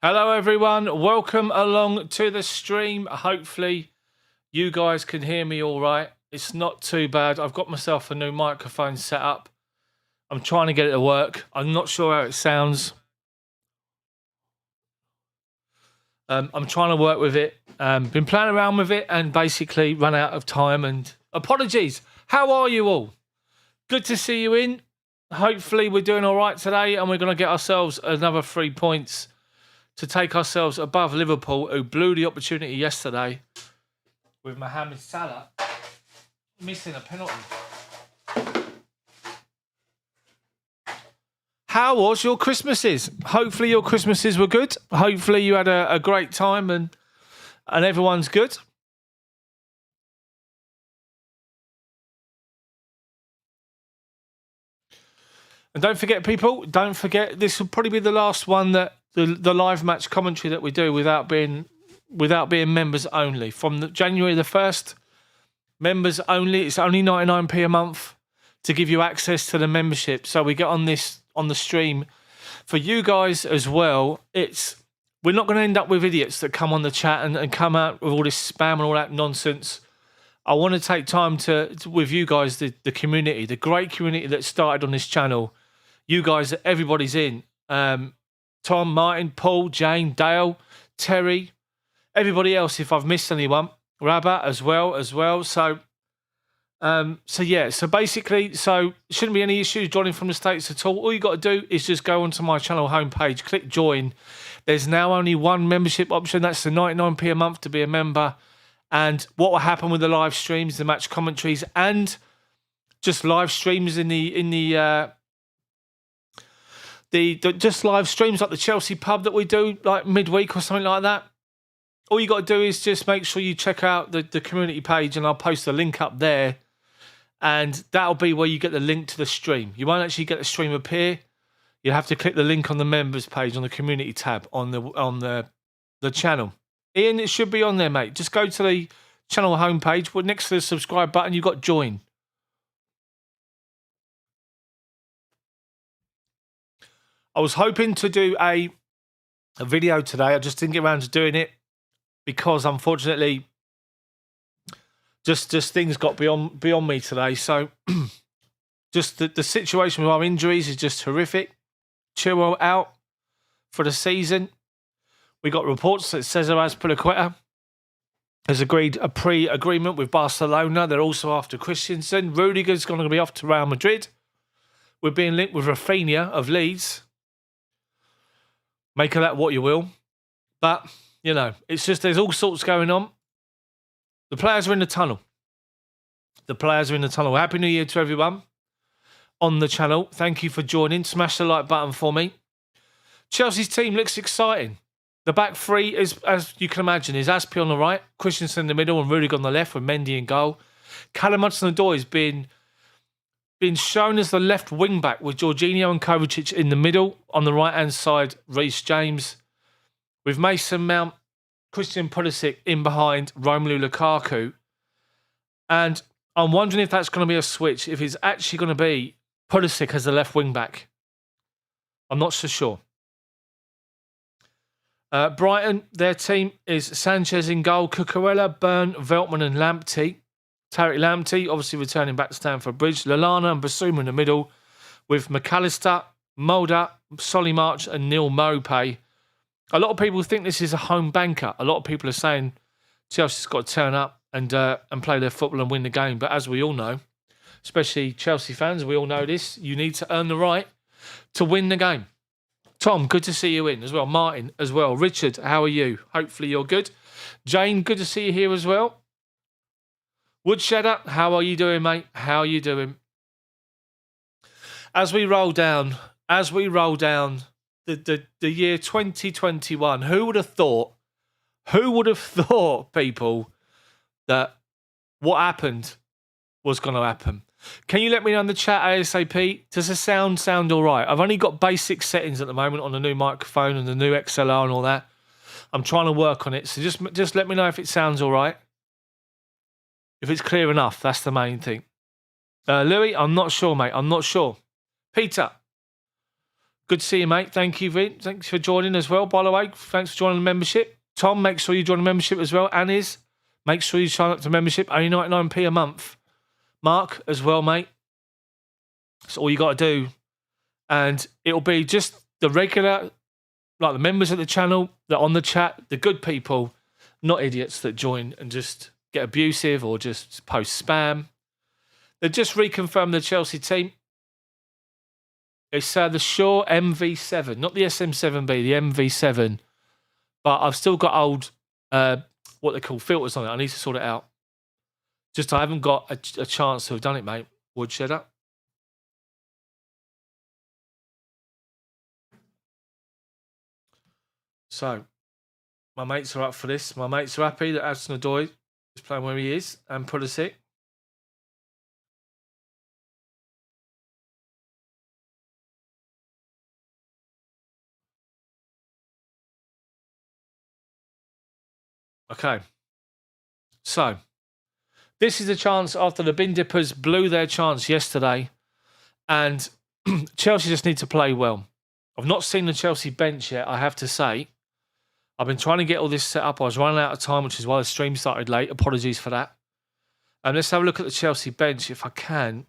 Hello everyone, welcome along to the stream. Hopefully you guys can hear me all right. It's not too bad. I've got myself a new microphone set up. I'm trying to get it to work. I'm not sure how it sounds. I'm trying to work with it. Been playing around with it and basically run out of time, and apologies. How are you all? Good to see you in. Hopefully we're doing all right today and we're going to get ourselves another 3 points to take ourselves above Liverpool, who blew the opportunity yesterday with Mohamed Salah missing a penalty. How was your Christmases? Hopefully your Christmases were good. Hopefully you had a great time and everyone's good. And don't forget, people, don't forget, this will probably be the last one that the live match commentary that we do without being members only. From January the 1st, members only. It's only 99p a month to give you access to the membership. So we get on the stream for you guys as well. We're not going to end up with idiots that come on the chat and come out with all this spam and all that nonsense. I want to take time to with you guys, the community, the great community that started on this channel. You guys, everybody's in. Tom, Martin, Paul, Jane, Dale, Terry, everybody else. If I've missed anyone, Rabat as well. So basically, shouldn't be any issues joining from the States at all. All you got to do is just go onto my channel homepage, click join. There's now only one membership option. That's the 99p a month to be a member. And what will happen with the live streams, the match commentaries, and just live streams in the just live streams like the Chelsea pub that we do like midweek or something like that. All you got to do is just make sure you check out the community page, and I'll post the link up there, and that'll be where you get the link to the stream. You won't actually get the stream appear. You have to click the link on the members page on the community tab on the channel. Ian, it should be on there, mate. Just go to the channel homepage. Well, next to the subscribe button, you've got join. I was hoping to do a video today. I just didn't get around to doing it because, unfortunately, just things got beyond me today. So, just the situation with our injuries is just horrific. Chilwell out for the season. We got reports that Cesar Azpilicueta has agreed a pre-agreement with Barcelona. They're also after Christensen. Rudiger's going to be off to Real Madrid. We're being linked with Rafinha of Leeds. Make of that what you will. But, it's just there's all sorts going on. The players are in the tunnel. Happy New Year to everyone on the channel. Thank you for joining. Smash the like button for me. Chelsea's team looks exciting. The back three is, as you can imagine, is Aspi on the right, Christensen in the middle, and Rudiger on the left with Mendy in goal. Callum Hudson-Odoi has been shown as the left wing back with Jorginho and Kovacic in the middle. On the right hand side, Reece James with Mason Mount, Christian Pulisic in behind Romelu Lukaku. And I'm wondering if that's going to be a switch, if it's actually going to be Pulisic as the left wing back. I'm not so sure. Brighton, their team is Sanchez in goal, Cucurella, Byrne, Veltman and Lamptey. Tariq Lamptey, obviously returning back to Stamford Bridge. Lallana and Basuma in the middle with McAllister, Mulder, Solly March and Neil Maupay. A lot of people think this is a home banker. A lot of people are saying Chelsea's got to turn up and play their football and win the game. But as we all know, especially Chelsea fans, we all know this, you need to earn the right to win the game. Tom, good to see you in as well. Martin as well. Richard, how are you? Hopefully you're good. Jane, good to see you here as well. Woodshedder, how are you doing, mate? How are you doing? As we roll down the year 2021, who would have thought, people, that what happened was going to happen? Can you let me know in the chat ASAP? Does the sound all right? I've only got basic settings at the moment on the new microphone and the new XLR and all that. I'm trying to work on it. So just let me know if it sounds all right. If it's clear enough, that's the main thing. Louis, I'm not sure, mate. I'm not sure. Peter, Good to see you, mate. Thank you, Vin. Thanks for joining as well, by the way. Thanks for joining the membership. Tom, make sure you join the membership as well. Anis, make sure you sign up to membership. Only 99p a month. Mark, as well, mate. That's all you got to do. And it'll be just the regular, like the members of the channel, that on the chat, the good people, not idiots that join and just get abusive or just post spam. They just reconfirmed the Chelsea team. It's the Shaw MV7, not the SM7B, the MV7. But I've still got old, what they call filters on it. I need to sort it out. Just I haven't got a chance to have done it, mate. Woodshedder. So, my mates are up for this. My mates are happy that Hudson-Odoi is playing where he is and Pulisic. Okay. So, this is a chance after the Bin Dippers blew their chance yesterday, and Chelsea just need to play well. I've not seen the Chelsea bench yet, I have to say. I've been trying to get all this set up. I was running out of time, which is why the stream started late. Apologies for that. Let's have a look at the Chelsea bench if I can.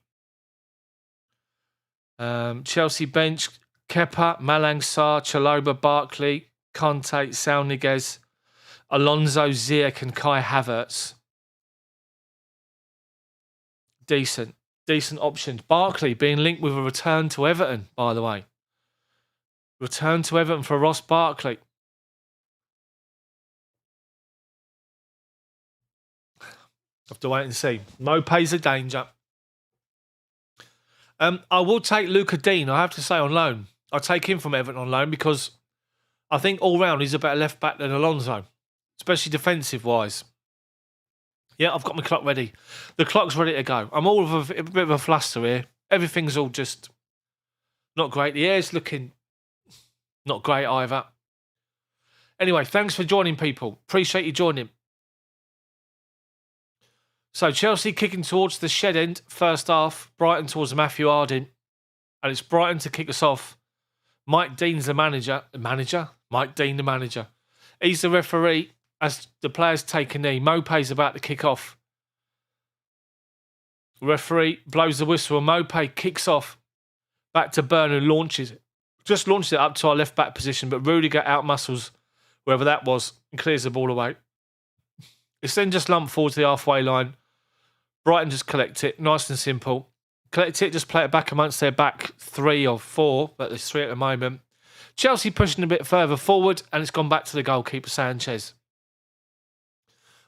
Chelsea bench, Kepa, Malang Sarr, Chalobah, Barkley, Conte, Sal Niguez, Alonso, Ziyech and Kai Havertz. Decent options. Barkley being linked with a return to Everton, by the way. Return to Everton for Ross Barkley. Have to wait and see. Mope's a danger. I will take Luca Dean, I have to say, on loan. I'll take him from Everton on loan because I think all round he's a better left back than Alonso, especially defensive-wise. Yeah, I've got my clock ready. The clock's ready to go. I'm all of a bit of a fluster here. Everything's all just not great. The air's looking not great either. Anyway, thanks for joining, people. Appreciate you joining. So, Chelsea kicking towards the shed end, first half. Brighton towards Matthew Harding. And it's Brighton to kick us off. Mike Dean's the manager. Mike Dean, the manager. He's the referee. As the players take a knee, Mope's about to kick off. Referee blows the whistle and Mope kicks off. Back to Burn who launches it. Just launched it up to our left back position, but Rudiger outmuscles whoever that was and clears the ball away. It's then just lumped forward to the halfway line. Brighton just collect it, nice and simple. Collect it, just play it back amongst their back 3 or 4, but there's 3 at the moment. Chelsea pushing a bit further forward, and it's gone back to the goalkeeper, Sanchez.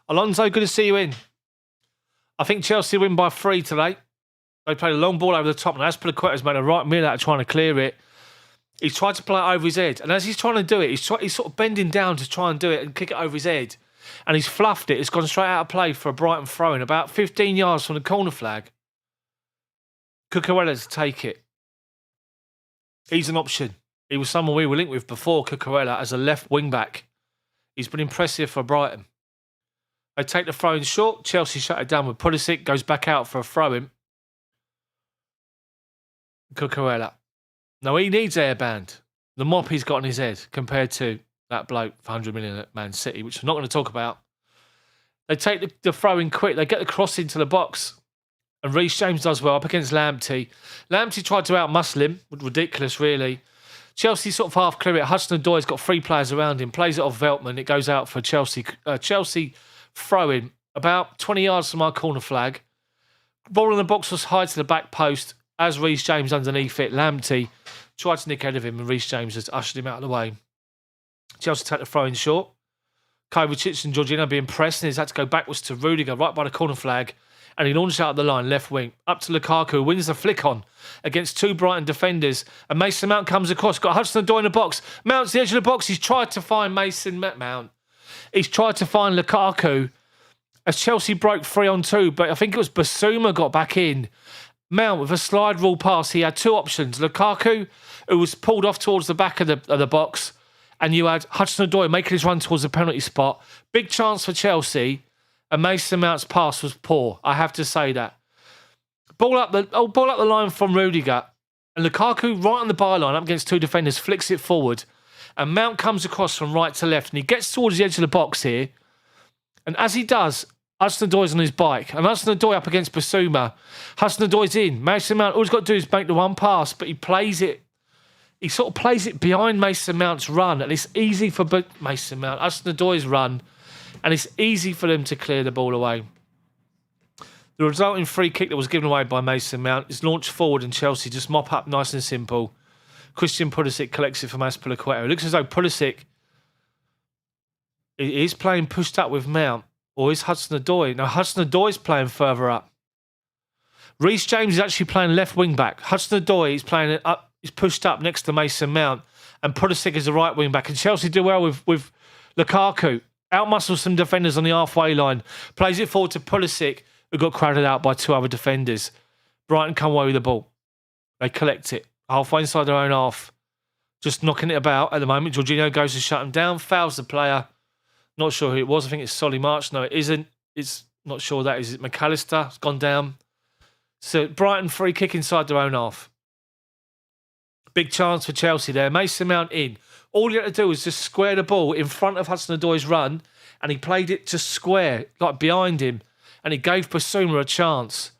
Alonso, good to see you in. I think Chelsea win by 3 today. They played a long ball over the top, and Azpilicueta's made a right meal out of trying to clear it. He's tried to play it over his head, and as he's trying to do it, he's sort of bending down to try and do it and kick it over his head. And he's fluffed it. It's gone straight out of play for a Brighton throw-in, about 15 yards from the corner flag. Cucurella to take it. He's an option. He was someone we were linked with before, Cucurella, as a left wing-back. He's been impressive for Brighton. They take the throw-in short. Chelsea shut it down with Pulisic. Goes back out for a throw-in. Cucurella. Now, he needs airband. The mop he's got on his head compared to that bloke for 100 million at Man City, which I'm not going to talk about. They take the throw-in quick. They get the cross into the box. And Reece James does well up against Lamptey. Lamptey tried to out-muscle him. Ridiculous, really. Chelsea sort of half clear it. Hudson-Odoi's got 3 players around him. Plays it off Veltman. It goes out for Chelsea. Chelsea throw-in about 20 yards from our corner flag. Ball in the box was high to the back post. As Reece James underneath it, Lamptey tried to nick ahead of him and Reece James just ushered him out of the way. Chelsea take the throw-in short. Kovacic and Jorginho being pressed and he's had to go backwards to Rudiger right by the corner flag and he launched out of the line, left wing, up to Lukaku, who wins the flick on against 2 Brighton defenders and Mason Mount comes across, got Hudson-Odoi in the box, Mount's the edge of the box, he's tried to find Mason Mount. He's tried to find Lukaku as Chelsea broke 3-on-2, but I think it was Basuma got back in. Mount with a slide rule pass, he had 2 options. Lukaku, who was pulled off towards the back of the box, and you had Hudson-Odoi making his run towards the penalty spot. Big chance for Chelsea, and Mason Mount's pass was poor. I have to say that. Ball up the line from Rudiger. And Lukaku, right on the byline, up against 2 defenders, flicks it forward. And Mount comes across from right to left. And he gets towards the edge of the box here. And as he does, Hudson-Odoi's on his bike. And Hudson-Odoi up against Basuma. Hudson-Odoi's in. Mason Mount, all he's got to do is make the one pass. But he plays it. He sort of plays it behind Mason Mount's run. And it's easy for Mason Mount, Hudson-Odoi's run. And it's easy for them to clear the ball away. The resulting free kick that was given away by Mason Mount is launched forward and Chelsea just mop up nice and simple. Christian Pulisic collects it from Azpilicueta. It looks as though Pulisic is playing pushed up with Mount, or is Hudson-Odoi? No, Hudson-Odoi's playing further up. Reece James is actually playing left wing back. Hudson-Odoi is playing it up. He's pushed up next to Mason Mount, and Pulisic is the right wing back. And Chelsea do well with Lukaku. Outmuscles some defenders on the halfway line. Plays it forward to Pulisic, who got crowded out by 2 other defenders. Brighton come away with the ball. They collect it. Halfway inside their own half. Just knocking it about at the moment. Jorginho goes to shut him down. Fouls the player. Not sure who it was. I think it's Solly March. No, it isn't. It's not sure that is it. McAllister. It's gone down. So Brighton free kick inside their own half. Big chance for Chelsea there. Mason Mount in. All you had to do was just square the ball in front of Hudson-Odoi's run, and he played it just square, like behind him, and he gave Basuma a chance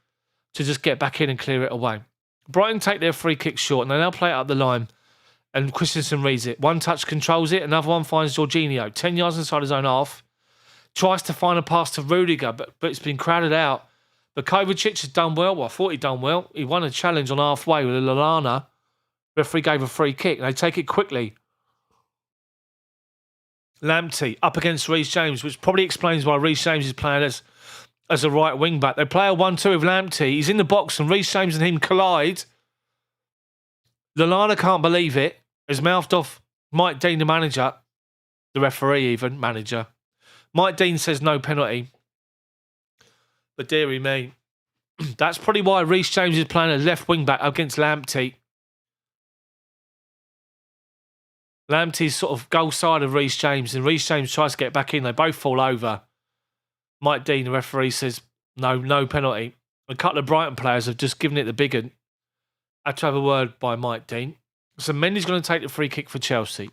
to just get back in and clear it away. Brighton take their free kick short, and they now play it up the line, and Christensen reads it. One touch controls it, another one finds Jorginho, 10 yards inside his own half, tries to find a pass to Rudiger, but it's been crowded out. But Kovacic has done well. Well, I thought he'd done well. He won a challenge on halfway with a Lallana. Referee gave a free kick, and they take it quickly. Lamptey up against Reece James, which probably explains why Reece James is playing as a right wing back. They play a 1-2 with Lamptey. He's in the box and Reece James and him collide. Lallana can't believe it. Has mouthed off Mike Dean, the manager, the referee even, manager. Mike Dean says no penalty. But dearie me, that's probably why Reece James is playing as left wing back against Lamptey. Lamptey's sort of goal side of Reece James, and Reece James tries to get back in. They both fall over. Mike Dean, the referee, says no penalty. A couple of Brighton players have just given it the big one. I had to have a word by Mike Dean. So Mendy's going to take the free kick for Chelsea.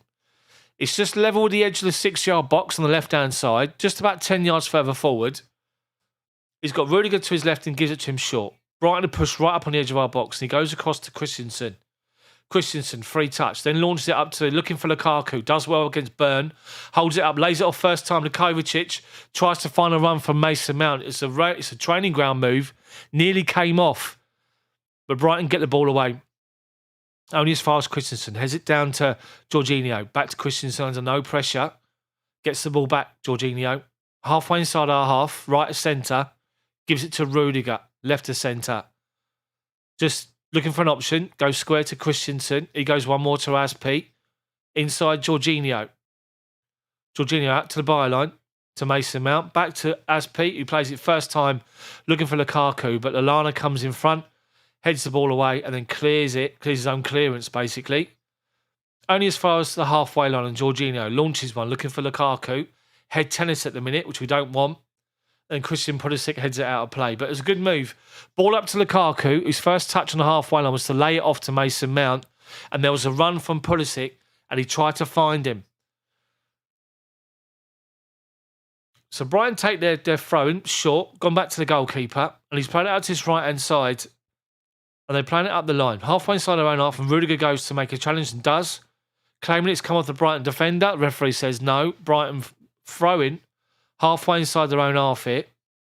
It's just level with the edge of the 6-yard box on the left-hand side, just about 10 yards further forward. He's got Rudiger to his left and gives it to him short. Brighton have pushed right up on the edge of our box, and he goes across to Christensen. Christensen, free touch, then launches it up to looking for Lukaku, does well against Byrne, holds it up, lays it off first time to Kovacic, tries to find a run from Mason Mount. It's a training ground move, nearly came off, but Brighton get the ball away. Only as far as Christensen, heads it down to Jorginho, back to Christensen under no pressure, gets the ball back, Jorginho, halfway inside our half, right of centre, gives it to Rudiger, left of centre, just looking for an option, goes square to Christensen. He goes one more to Azpi. Inside Jorginho. Jorginho out to the byline, to Mason Mount. Back to Azpi, who plays it first time, looking for Lukaku. But Lallana comes in front, heads the ball away, and then clears his own clearance, basically. Only as far as the halfway line, and Jorginho launches one, looking for Lukaku. Head tennis at the minute, which we don't want. And Christian Pulisic heads it out of play. But it was a good move. Ball up to Lukaku, whose first touch on the halfway line was to lay it off to Mason Mount. And there was a run from Pulisic, and he tried to find him. So Brighton take their throw in, short, gone back to the goalkeeper, and he's playing it out to his right-hand side. And they're playing it up the line. Halfway inside their own half, and Rudiger goes to make a challenge and does. Claiming it's come off the Brighton defender. Referee says no. Brighton throw-in. Halfway inside their own half here,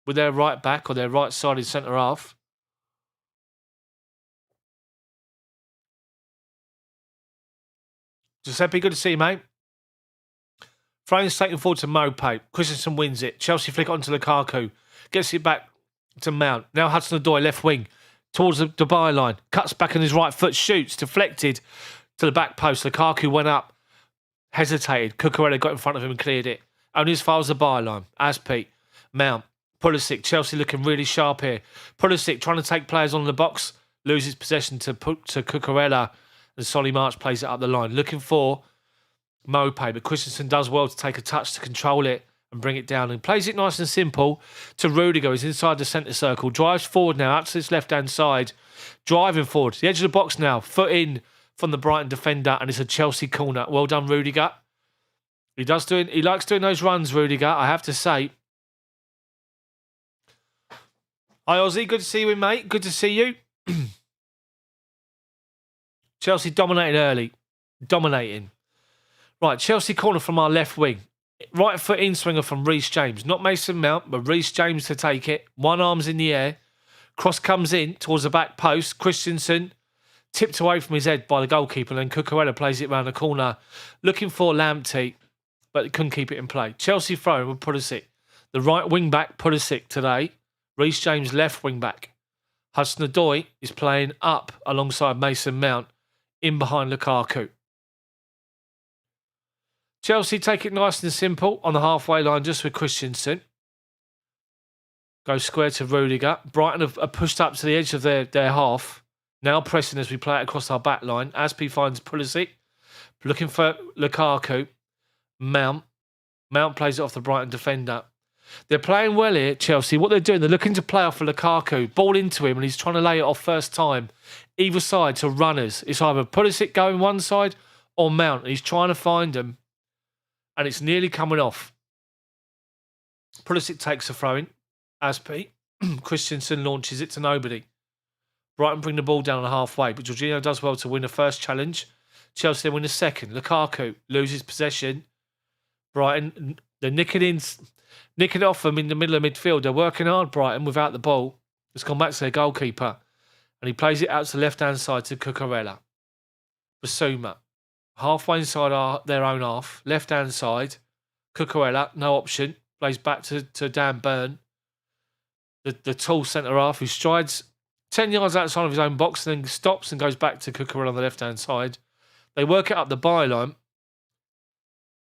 with their right back or their right-sided centre half. Giuseppe, good to see you, mate. Throw-in's taken forward to Mopé. Christensen wins it. Chelsea flick it onto Lukaku. Gets it back to Mount. Now Hudson-Odoi, left wing, towards the byline. Cuts back on his right foot, shoots, deflected to the back post. Lukaku went up, hesitated. Cucurella got in front of him and cleared it. Only as far as the byline. Azpi, Mount, Pulisic. Chelsea looking really sharp here. Pulisic trying to take players on the box. Loses possession to Cucurella. And Solly March plays it up the line. Looking for Mopé. But Christensen does well to take a touch to control it and bring it down. And plays it nice and simple to Rudiger. He's inside the centre circle. Drives forward now out to his left-hand side. Driving forward. The edge of the box now. Foot in from the Brighton defender, and it's a Chelsea corner. Well done, Rudiger. He likes doing those runs, Rudiger, I have to say. Hi, Ozzy. Good to see you, mate. Good to see you. Chelsea dominated early. Dominating. Right, Chelsea corner from our left wing. Right foot in swinger from Reece James. Not Mason Mount, but Reece James to take it. One arm's in the air. Cross comes in towards the back post. Christensen tipped away from his head by the goalkeeper. And then Cucurella plays it round the corner. Looking for Lamptey, but he couldn't keep it in play. Chelsea throwing with Pulisic. The right wing back, Pulisic today. Reece James left wing back. Hudson-Odoi is playing up alongside Mason Mount in behind Lukaku. Chelsea take it nice and simple on the halfway line just with Christensen. Goes square to Rudiger. Brighton have pushed up to the edge of their half. Now pressing as we play it across our back line. Aspie finds Pulisic. Looking for Lukaku. Mount plays it off the Brighton defender. They're playing well here, Chelsea. What they're doing, they're looking to play off for Lukaku. Ball into him and he's trying to lay it off first time. Either side to runners. It's either Pulisic going one side or Mount. He's trying to find them. And it's nearly coming off. Pulisic takes a throw-in. Aspie. Christensen launches it to nobody. Brighton bring the ball down on halfway, but Jorginho does well to win the first challenge. Chelsea then win the second. Lukaku loses possession. Brighton, they're nicking it off them in the middle of midfield. They're working hard, Brighton, without the ball. It's gone back to their goalkeeper. And he plays it out to the left-hand side to Cucurella. Basuma. Halfway inside their own half. Left-hand side. Cucurella, no option. Plays back to Dan Burn. The tall centre-half who strides 10 yards outside of his own box and then stops and goes back to Cucurella on the left-hand side. They work it up the byline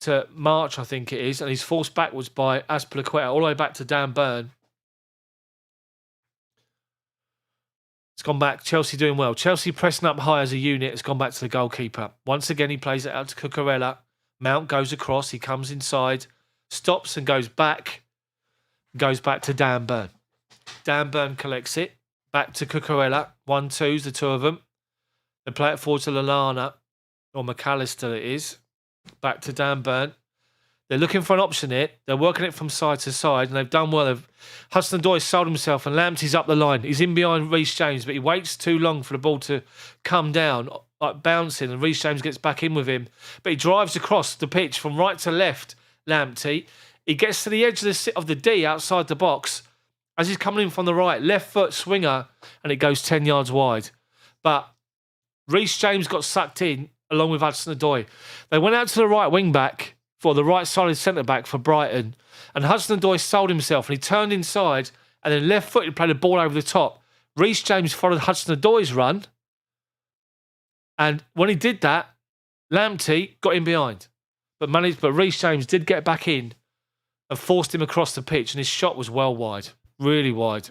to March, I think it is, and he's forced backwards by Azpilicueta all the way back to Dan Burn. It's gone back. Chelsea doing well. Chelsea pressing up high as a unit. It's gone back to the goalkeeper. Once again, he plays it out to Cucurella. Mount goes across. He comes inside, stops and goes back. Goes back to Dan Burn. Dan Burn collects it. Back to Cucurella. 1-2's the two of them. They play it forward to Lallana, or McAllister it is. Back to Dan Burn. They're looking for an option here. They're working it from side to side, and they've done well. Hudson-Odoi sold himself, and Lamptey's up the line. He's in behind Reece James, but he waits too long for the ball to come down, like bouncing, and Reece James gets back in with him. But he drives across the pitch from right to left, Lamptey. He gets to the edge of the D outside the box as he's coming in from the right. Left foot swinger, and it goes 10 yards wide. But Reece James got sucked in along with Hudson-Odoi. They went out to the right wing back for the right-sided centre-back for Brighton. And Hudson-Odoi sold himself and he turned inside and then left-footed played the ball over the top. Reece James followed Hudson-Odoi's run. And when he did that, Lamptey got in behind. But Reece James did get back in and forced him across the pitch, and his shot was well wide, really wide.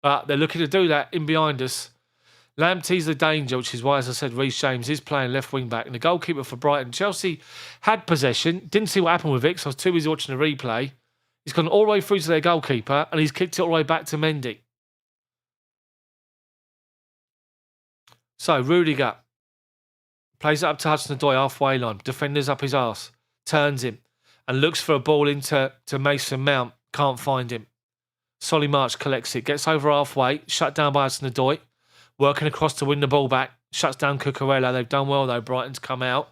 But they're looking to do that in behind us. Lamptey's the danger, which is why, as I said, Reece James is playing left wing back. And the goalkeeper for Brighton, Chelsea had possession. Didn't see what happened with it because I was too busy watching the replay. He's gone all the way through to their goalkeeper and he's kicked it all the way back to Mendy. So Rudiger plays it up to Hudson-Odoi halfway line. Defender's up his arse. Turns him and looks for a ball into Mason Mount. Can't find him. Solly March collects it. Gets over halfway. Shut down by Hudson-Odoi. Working across to win the ball back. Shuts down Cucurella. They've done well, though. Brighton's come out.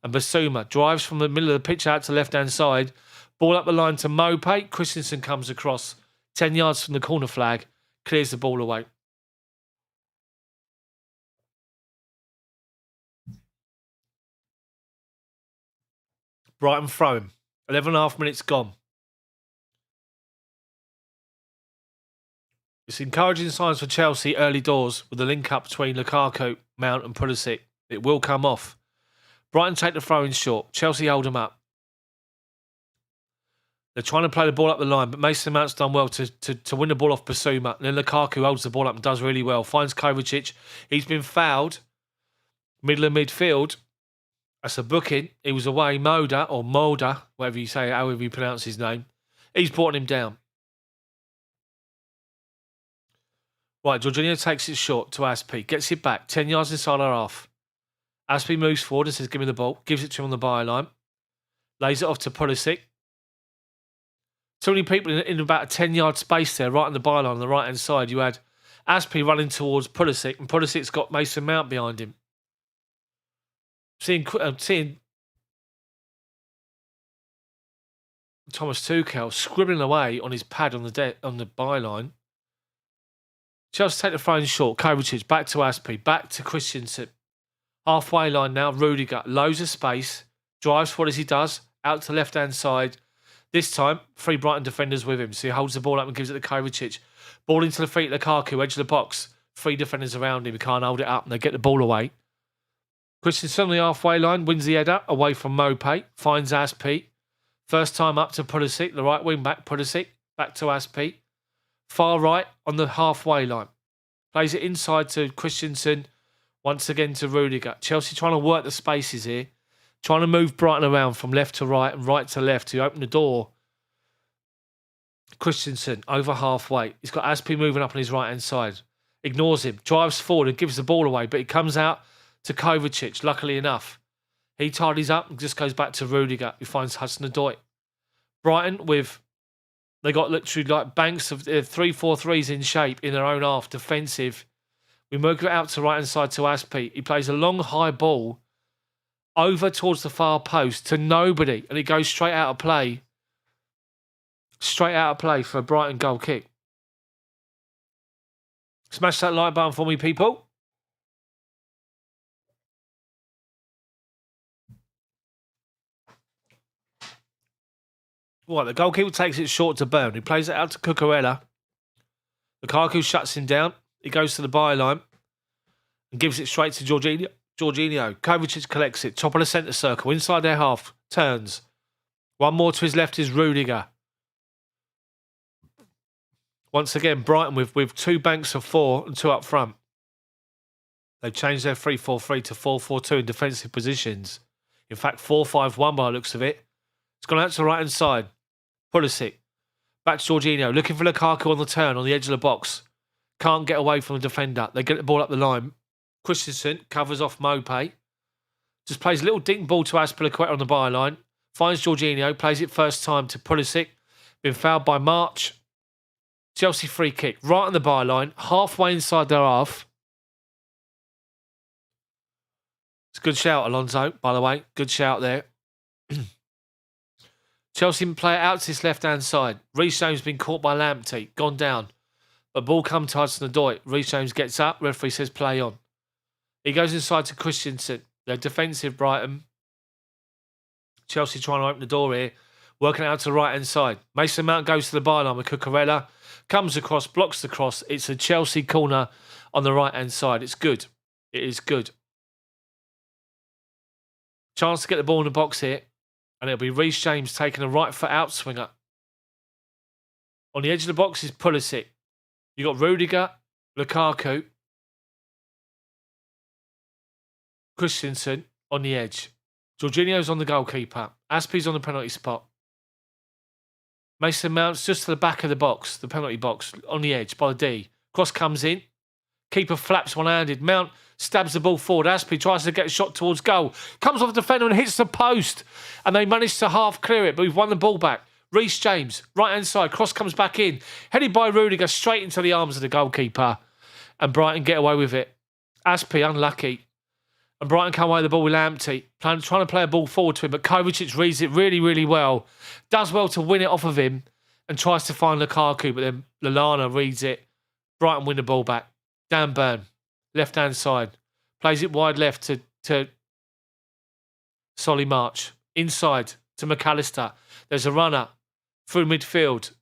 And Basuma drives from the middle of the pitch out to the left-hand side. Ball up the line to Mope. Christensen comes across. 10 yards from the corner flag. Clears the ball away. Brighton throwing. 11.5 minutes gone. It's encouraging signs for Chelsea early doors with the link-up between Lukaku, Mount and Pulisic. It will come off. Brighton take the throw-in short. Chelsea hold them up. They're trying to play the ball up the line, but Mason Mount's done well to win the ball off Basuma. And then Lukaku holds the ball up and does really well. Finds Kovacic. He's been fouled. Middle of midfield. That's a booking. He was away. Mulder, whatever you say, however you pronounce his name. He's brought him down. Right, Jorginho takes it short to Aspi. Gets it back. 10 yards inside our half. Aspi moves forward and says, give me the ball. Gives it to him on the byline. Lays it off to Pulisic. Too many people in about a 10-yard space there, right on the byline on the right-hand side. You had Aspi running towards Pulisic, and Pulisic's got Mason Mount behind him. Seeing Thomas Tuchel scribbling away on his pad on the byline. Chelsea take the throw in short. Kovacic back to Aspi, back to Christensen. Halfway line now. Rudiger, loads of space, drives forward as he does, out to left-hand side. This time, 3 Brighton defenders with him. So he holds the ball up and gives it to Kovacic. Ball into the feet of Lukaku, edge of the box. 3 defenders around him. He can't hold it up and they get the ball away. Christensen on the halfway line, wins the header away from Mope. Finds Aspi. First time up to Pulisic, the right wing back. Pulisic, back to Aspi. Far right on the halfway line. Plays it inside to Christensen. Once again to Rudiger. Chelsea trying to work the spaces here. Trying to move Brighton around from left to right and right to left to open the door. Christensen over halfway. He's got Aspi moving up on his right-hand side. Ignores him. Drives forward and gives the ball away. But he comes out to Kovacic, luckily enough. He tidies up and just goes back to Rudiger, who finds Hudson-Odoi. Brighton they got literally like banks of 3-4-3s in shape in their own half, defensive. We move it out to right-hand side to Aspi. He plays a long, high ball over towards the far post to nobody, and it goes straight out of play. Straight out of play for a Brighton goal kick. Smash that like button for me, people. Right, the goalkeeper takes it short to Burn. He plays it out to Cucurella. Lukaku shuts him down. He goes to the byline and gives it straight to Jorginho. Kovacic collects it. Top of the centre circle. Inside their half. Turns. One more to his left is Rudiger. Once again, Brighton with 2 banks of 4 and 2 up front. They've changed their 3-4-3 to 4-4-2 in defensive positions. In fact, 4-5-1 by the looks of it. It's gone out to the right-hand side. Pulisic. Back to Jorginho. Looking for Lukaku on the turn on the edge of the box. Can't get away from the defender. They get the ball up the line. Christensen covers off Mope. Just plays a little dink ball to Azpilicueta on the byline. Finds Jorginho. Plays it first time to Pulisic. Been fouled by March. Chelsea free kick. Right on the byline. Halfway inside their half. It's a good shout, Alonso, by the way. Good shout there. Chelsea play it out to his left-hand side. Reece James been caught by Lamptey. Gone down. A ball comes to Hudson-Odoi. Reece James gets up. Referee says play on. He goes inside to Christensen. They're defensive, Brighton. Chelsea trying to open the door here. Working out to the right-hand side. Mason Mount goes to the byline with Cucurella. Comes across, blocks the cross. It's a Chelsea corner on the right-hand side. It's good. It is good. Chance to get the ball in the box here. And it'll be Reece James taking a right foot out swinger. On the edge of the box is Pulisic. You got Rudiger, Lukaku, Christensen on the edge. Jorginho's on the goalkeeper. Aspi's on the penalty spot. Mason Mount's just to the back of the box, the penalty box, on the edge by the D. Cross comes in. Keeper flaps one-handed. Mount stabs the ball forward. Aspi tries to get a shot towards goal. Comes off the defender and hits the post. And they manage to half clear it, but we've won the ball back. Reece James, right-hand side. Cross comes back in. Headed by Rudiger straight into the arms of the goalkeeper. And Brighton get away with it. Aspi unlucky. And Brighton come away with the ball with Lamptey. Trying to play a ball forward to him, but Kovacic reads it really, really well. Does well to win it off of him. And tries to find Lukaku, but then Lallana reads it. Brighton win the ball back. Dan Burn, left-hand side. Plays it wide left to Solly March. Inside to McAllister. There's a runner through midfield.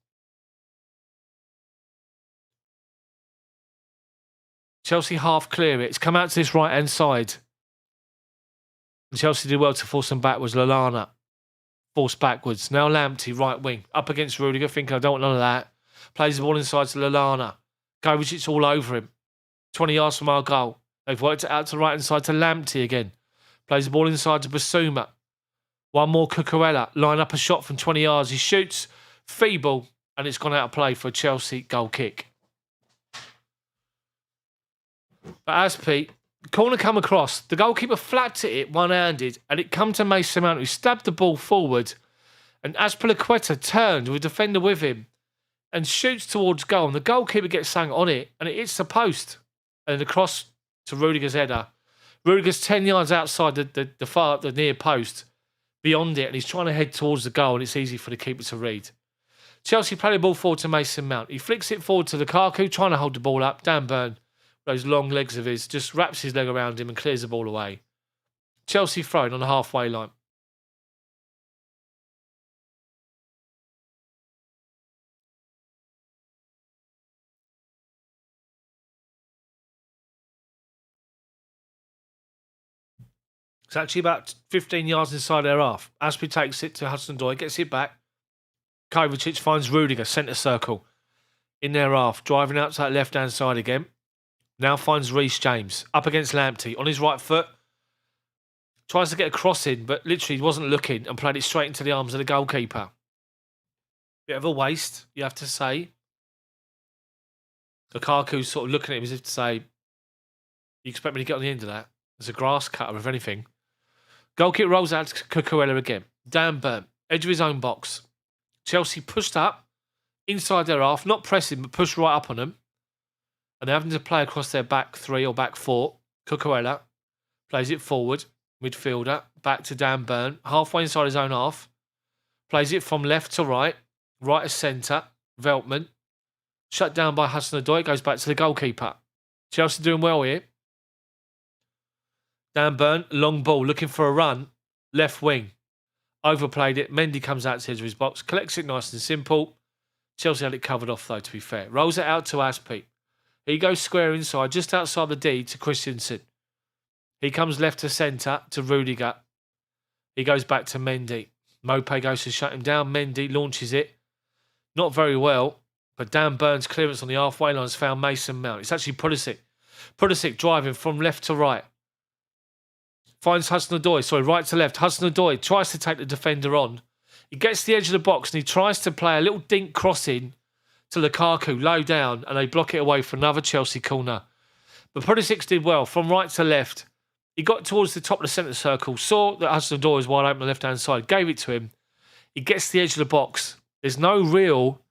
Chelsea half clear it. It's come out to this right-hand side. And Chelsea did well to force them backwards. Lallana forced backwards. Now Lamptey, right wing. Up against Rudiger, thinking I don't want none of that. Plays the ball inside to Lallana. Kovacic's all over him. 20 yards from our goal. They've worked it out to the right-hand side to Lamptey again. Plays the ball inside to Basuma. One more Cucurella. Line up a shot from 20 yards. He shoots. Feeble. And it's gone out of play for a Chelsea goal kick. But Aspi, the corner come across. The goalkeeper flapped at it one-handed, and it come to Mason Mount, who stabbed the ball forward. And Azpilicueta turned with a defender with him and shoots towards goal. And the goalkeeper gets something on it, and it hits the post. And the cross to Rudiger's header. Rudiger's 10 yards outside the near post, beyond it, and he's trying to head towards the goal, and it's easy for the keeper to read. Chelsea play the ball forward to Mason Mount. He flicks it forward to Lukaku, trying to hold the ball up. Dan Burn, those long legs of his, just wraps his leg around him and clears the ball away. Chelsea thrown on the halfway line. It's actually about 15 yards inside their half. Aspi takes it to Hudson-Odoi, gets it back. Kovacic finds Rudiger, centre circle, in their half, driving out to that left-hand side again. Now finds Reece James, up against Lamptey, on his right foot. Tries to get a cross in, but literally wasn't looking and played it straight into the arms of the goalkeeper. Bit of a waste, you have to say. Lukaku's sort of looking at him as if to say, you expect me to get on the end of that? There's a grass cutter, if anything. Goal kick rolls out to Cucurella again. Dan Burn, edge of his own box. Chelsea pushed up, inside their half, not pressing, but pushed right up on them. And they're having to play across their back three or back four. Cucurella plays it forward, midfielder, back to Dan Burn, halfway inside his own half. Plays it from left to right, right to centre, Veltman. Shut down by Hudson-Odoi, goes back to the goalkeeper. Chelsea doing well here. Dan Burn, long ball, looking for a run. Left wing. Overplayed it. Mendy comes out to the edge of his box. Collects it nice and simple. Chelsea had it covered off, though, to be fair. Rolls it out to Aspi. He goes square inside, just outside the D, to Christensen. He comes left to centre to Rudiger. He goes back to Mendy. Mope goes to shut him down. Mendy launches it. Not very well, but Dan Burn's clearance on the halfway line has found Mason Mount. It's actually Pulisic. Pulisic driving from left to right. Finds Hudson-Odoi, right to left. Hudson-Odoi tries to take the defender on. He gets to the edge of the box and he tries to play a little dink crossing to Lukaku, low down, and they block it away for another Chelsea corner. But Pulisic did well, from right to left. He got towards the top of the centre circle, saw that Hudson-Odoi was wide open on the left-hand side, gave it to him. He gets to the edge of the box. There's no real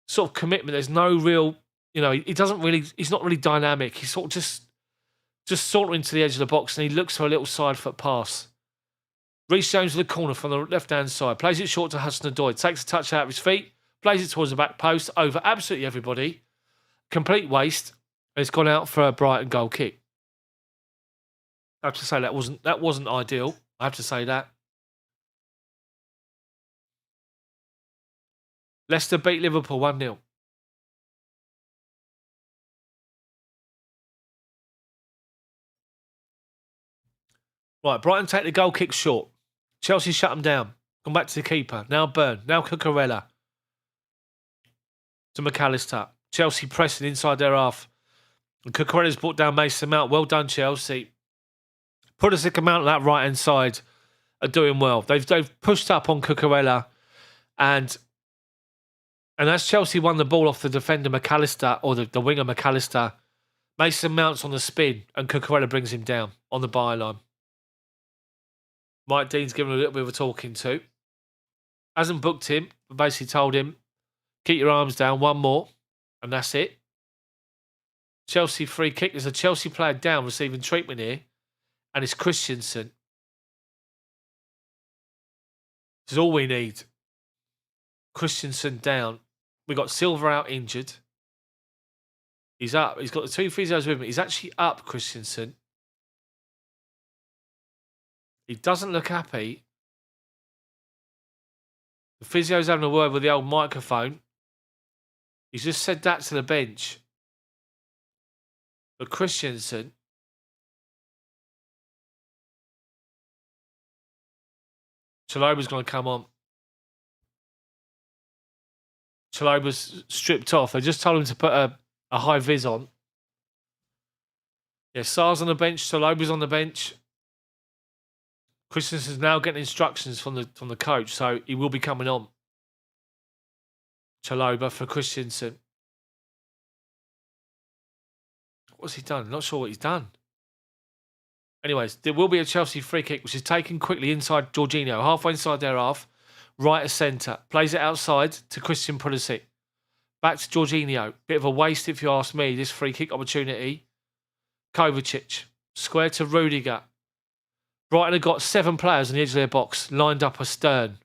sort of commitment. There's no real, he's not really dynamic. He's sort of just sauntering to the edge of the box and he looks for a little side foot pass. Reece James with the corner from the left-hand side. Plays it short to Hudson-Odoi. Takes a touch out of his feet. Plays it towards the back post. Over absolutely everybody. Complete waste. And it's gone out for a Brighton goal kick. I have to say that wasn't ideal. I have to say that. Leicester beat Liverpool 1-0. Right, Brighton take the goal kick short. Chelsea shut them down. Gone back to the keeper. Now Burn. Now Cucurella. To McAllister. Chelsea pressing inside their half. And Cucurella's brought down Mason Mount. Well done, Chelsea. Pulisic and Mount on that right-hand side are doing well. They've pushed up on Cucurella. And as Chelsea won the ball off the defender McAllister, or the winger McAllister, Mason Mount's on the spin and Cucurella brings him down on the byline. Mike Dean's given him a little bit of a talking to. Hasn't booked him, but basically told him, keep your arms down, one more, and that's it. Chelsea free kick. There's a Chelsea player down receiving treatment here, and it's Christensen. This is all we need. Christensen down. We got Silva out injured. He's up. He's got the two physios with him. He's actually up, Christensen. He doesn't look happy. The physio's having a word with the old microphone. He's just said that to the bench. But Christensen, Chaloba's going to come on. Chaloba's stripped off. They just told him to put a high vis on. Yeah, Sarr's on the bench. Chaloba's on the bench. Christensen's now getting instructions from the coach, so he will be coming on. Chaloba for Christensen. What's he done? Not sure what he's done. Anyways, there will be a Chelsea free kick, which is taken quickly inside Jorginho, halfway inside their half, right of centre. Plays it outside to Christian Pulisic. Back to Jorginho. Bit of a waste, if you ask me, this free kick opportunity. Kovacic. Square to Rudiger. Brighton have got 7 players on the edge of their box, lined up astern.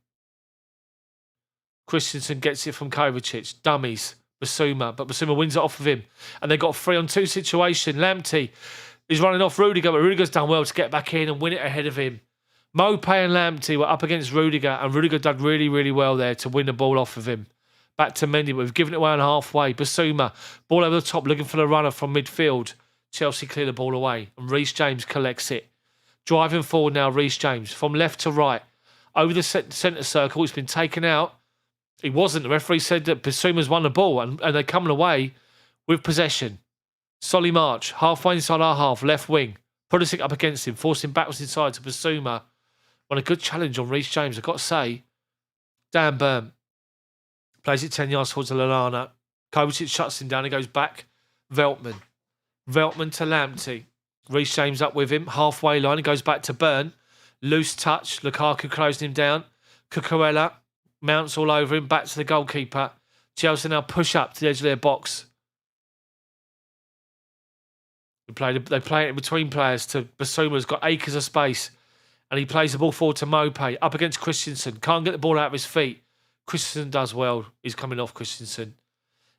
Christensen gets it from Kovacic. Dummies. Basuma. But Basuma wins it off of him. And they've got a 3-on-2 situation. Lamptey is running off Rudiger, but Rudiger's done well to get back in and win it ahead of him. Mopay and Lamptey were up against Rudiger, and Rudiger did really, really well there to win the ball off of him. Back to Mendy, but we've given it away on halfway. Basuma, ball over the top, looking for the runner from midfield. Chelsea clear the ball away, and Reece James collects it. Driving forward now, Reece James, from left to right. Over the centre circle, it's been taken out. He wasn't. The referee said that Basuma's won the ball, and they're coming away with possession. Solly March, halfway inside our half, left wing. Pulisic up against him, forcing backwards inside to Basuma. Won a good challenge on Reece James, I've got to say. Dan Burn plays it 10 yards towards Lallana. Kovacic shuts him down, he goes back. Veltman to Lamptey. Reece James up with him, halfway line, he goes back to Burn. Loose touch, Lukaku closing him down. Cucurella mounts all over him, back to the goalkeeper. Chelsea now push up to the edge of their box. They play it between players to Basuma's got acres of space. And he plays the ball forward to Mopay, up against Christensen. Can't get the ball out of his feet. Christensen does well. He's coming off Christensen.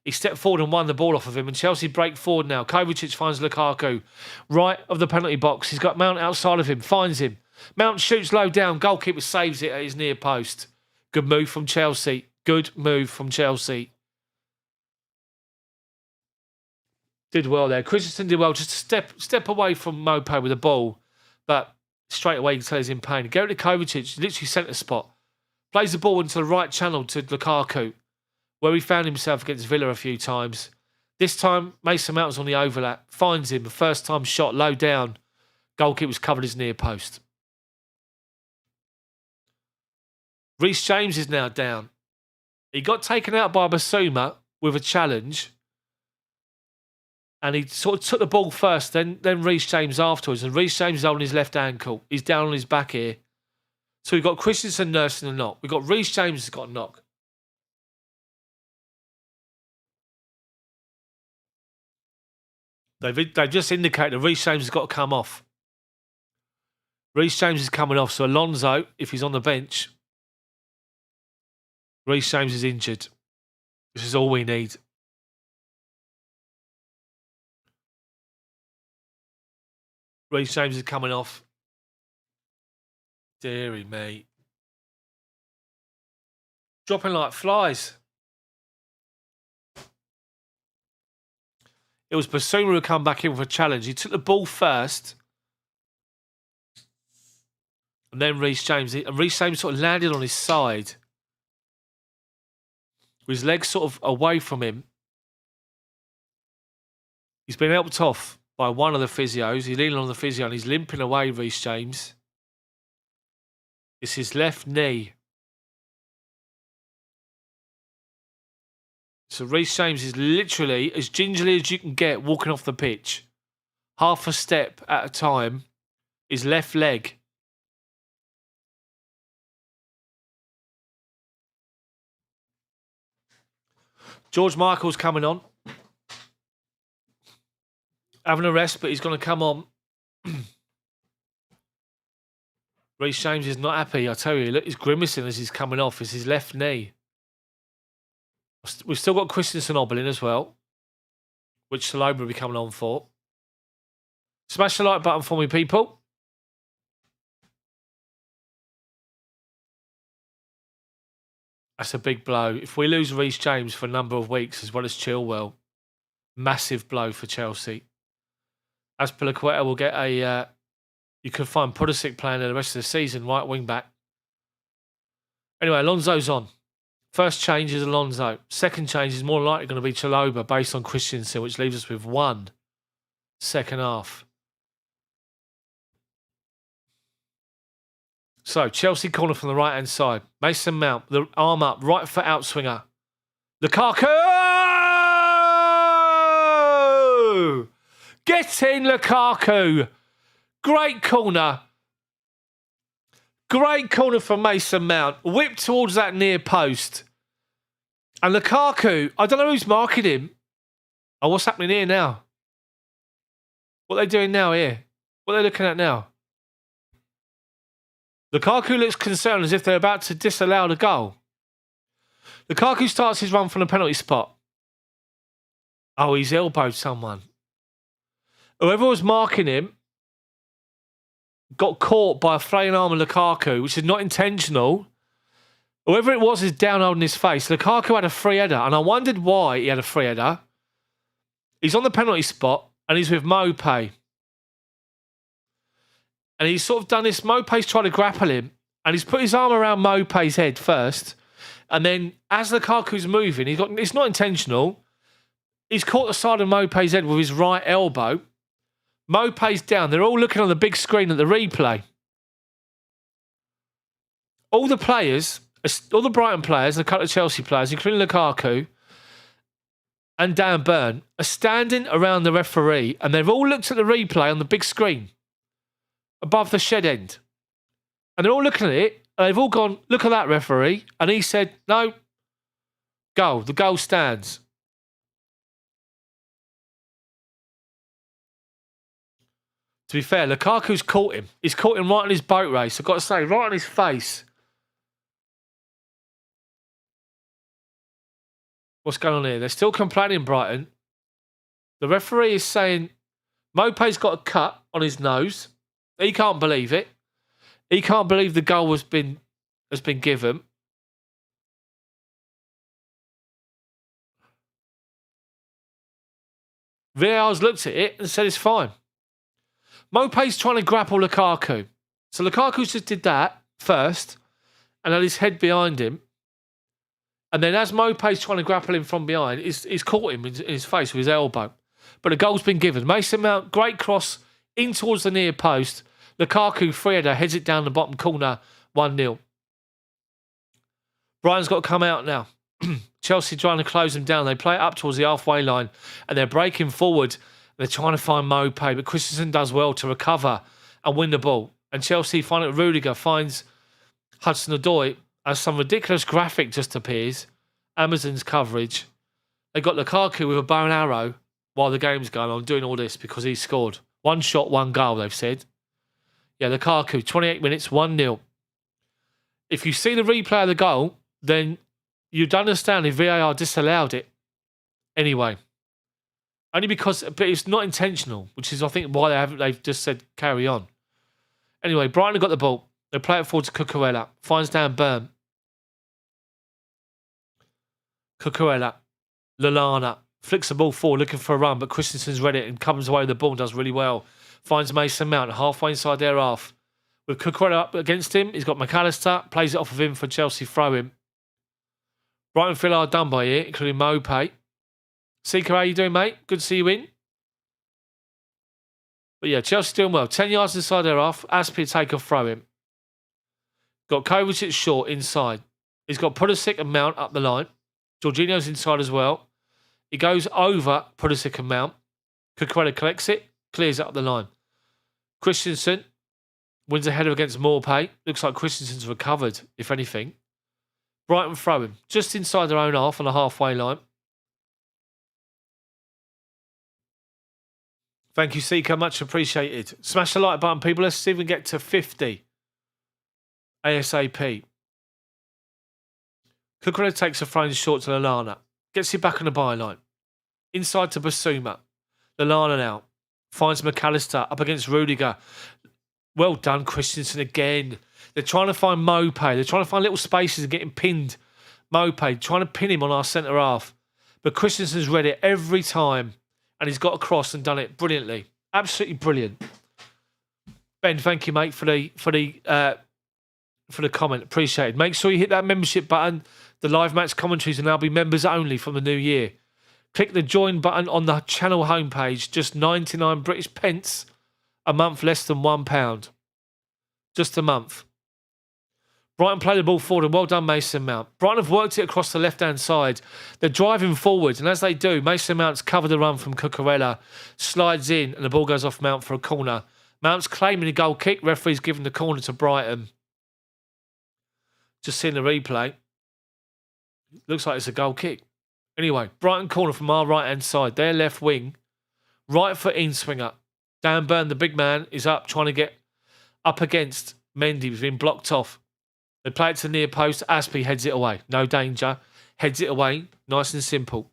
He stepped forward and won the ball off of him. And Chelsea break forward now. Kovacic finds Lukaku. Right of the penalty box. He's got Mount outside of him. Finds him. Mount shoots low down. Goalkeeper saves it at his near post. Good move from Chelsea. Good move from Chelsea. Did well there. Christensen did well. Just to step away from Mopay with the ball. But straight away, you can tell he's in pain. Go to Kovacic, literally centre spot. Plays the ball into the right channel to Lukaku, where he found himself against Villa a few times. This time, Mason Mount was on the overlap. Finds him, a first-time shot, low down. Goalkeeper's covered his near post. Reece James is now down. He got taken out by Basuma with a challenge. And he sort of took the ball first, then Reece James afterwards. And Reece James is holding his left ankle. He's down on his back here. So we've got Christensen nursing a knock. We've got Reece James has got a knock. They've just indicated that Reece James has got to come off. Reece James is coming off. So Alonso, if he's on the bench, Reece James is injured. This is all we need. Reece James is coming off. Deary me. Dropping like flies. It was Basuma who come back in with a challenge. He took the ball first. And then Reece James. And Reece James sort of landed on his side. With his legs sort of away from him. He's been helped off by one of the physios. He's leaning on the physio and he's limping away, Reece James. It's his left knee. So Reece James is literally as gingerly as you can get walking off the pitch. Half a step at a time. His left leg. George Michael's coming on. Having a rest, but he's going to come on. Reece James is not happy, I tell you. Look, he's grimacing as he's coming off. It's his left knee. We've still got Christensen hobbling as well, which Salome will be coming on for. Smash the like button for me, people. That's a big blow. If we lose Reece James for a number of weeks, as well as Chilwell, massive blow for Chelsea. Azpilicueta will get a... you can find Pulisic playing the rest of the season, right wing back. Anyway, Alonso's on. First change is Alonso. Second change is more likely going to be Chalobah based on Christensen, which leaves us with one second half. So, Chelsea corner from the right-hand side. Mason Mount, the arm up, right foot outswinger. Lukaku! Get in, Lukaku. Great corner. Great corner from Mason Mount. Whipped towards that near post. And Lukaku, I don't know who's marking him. Oh, what's happening here now? What are they doing now here? What are they looking at now? Lukaku looks concerned as if they're about to disallow the goal. Lukaku starts his run from the penalty spot. Oh, he's elbowed someone. Whoever was marking him got caught by a fraying arm of Lukaku, which is not intentional. Whoever it was is down holding his face. Lukaku had a free header, and I wondered why he had a free header. He's on the penalty spot, and he's with Mopé. And he's sort of done this. Mopé's trying to grapple him, and he's put his arm around Mopé's head first. And then, as Lukaku's moving, it's not intentional. He's caught the side of Mopé's head with his right elbow. Mopé's down. They're all looking on the big screen at the replay. All the players, all the Brighton players and a couple of Chelsea players, including Lukaku and Dan Burn, are standing around the referee, and they've all looked at the replay on the big screen above the shed end. And they're all looking at it, and they've all gone, look at that, referee. And he said, no, goal. The goal stands. To be fair, Lukaku's caught him. He's caught him right in his boat race. I've got to say, right on his face. What's going on here? They're still complaining, Brighton. The referee is saying Mopé's got a cut on his nose. He can't believe it. He can't believe the goal has been given. VAR's looked at it and said it's fine. Mopé's trying to grapple Lukaku. So Lukaku just did that first and had his head behind him. And then as Mopé's trying to grapple him from behind, he's caught him in his face with his elbow. But the goal's been given. Mason Mount, great cross in towards the near post. Lukaku, free header, heads it down the bottom corner, 1-0. Brighton's got to come out now. Chelsea trying to close them down. They play it up towards the halfway line and they're breaking forward. They're trying to find Mopé, but Christensen does well to recover and win the ball. And Chelsea find it. Rudiger finds Hudson-Odoi as some ridiculous graphic just appears. Amazon's coverage. They got Lukaku with a bow and arrow while the game's going on, doing all this because he scored. 1 shot, 1 goal, they've said. Yeah, Lukaku, 28 minutes, 1-0. If you see the replay of the goal, then you'd understand if VAR disallowed it. Anyway. Only because, but it's not intentional, which is, I think, why they've just said carry on. Anyway, Brighton have got the ball. They play it forward to Cucurella. Finds Dan Burn. Cucurella. Lallana. Flicks the ball forward, looking for a run, but Christensen's read it and comes away with the ball and does really well. Finds Mason Mount halfway inside their half. With Cucurella up against him, he's got McAllister. Plays it off of him for Chelsea throw-in. Brighton feel hard done by here, including Mopé. Seeker, how you doing, mate? Good to see you in. But yeah, Chelsea doing well. 10 yards inside their half. Aspi take a throw in. Got Kovacic short inside. He's got Pulisic and Mount up the line. Jorginho's inside as well. He goes over Pulisic and Mount. Cucurella collects it. Clears it up the line. Christensen wins a header against Mopé. Looks like Christensen's recovered, if anything. Brighton throwing. Just inside their own half on the halfway line. Thank you, Seeker. Much appreciated. Smash the like button, people. Let's see if we can get to 50. ASAP. Cucurella takes a throw short to Lallana. Gets it back on the byline. Inside to Basuma. Lallana now. Finds McAllister up against Rudiger. Well done, Christensen again. They're trying to find Mopé. They're trying to find little spaces and getting pinned. Mopé trying to pin him on our centre half. But Christensen's read it every time. And he's got across and done it brilliantly. Absolutely brilliant. Ben, thank you, mate, for the comment. Appreciated. Make sure you hit that membership button. The live match commentaries will now be members only from the new year. Click the join button on the channel homepage. Just 99 British pence a month, less than £1. Just a month. Brighton play the ball forward, and well done, Mason Mount. Brighton have worked it across the left-hand side. They're driving forward, and as they do, Mason Mount's covered the run from Cucurella, slides in, and the ball goes off Mount for a corner. Mount's claiming a goal kick. Referee's giving the corner to Brighton. Just seeing the replay. Looks like it's a goal kick. Anyway, Brighton corner from our right-hand side. Their left wing. Right foot in swinger. Dan Burn, the big man, is up trying to get up against Mendy. He's been blocked off. They play it to the near post. Aspie heads it away. No danger. Heads it away. Nice and simple.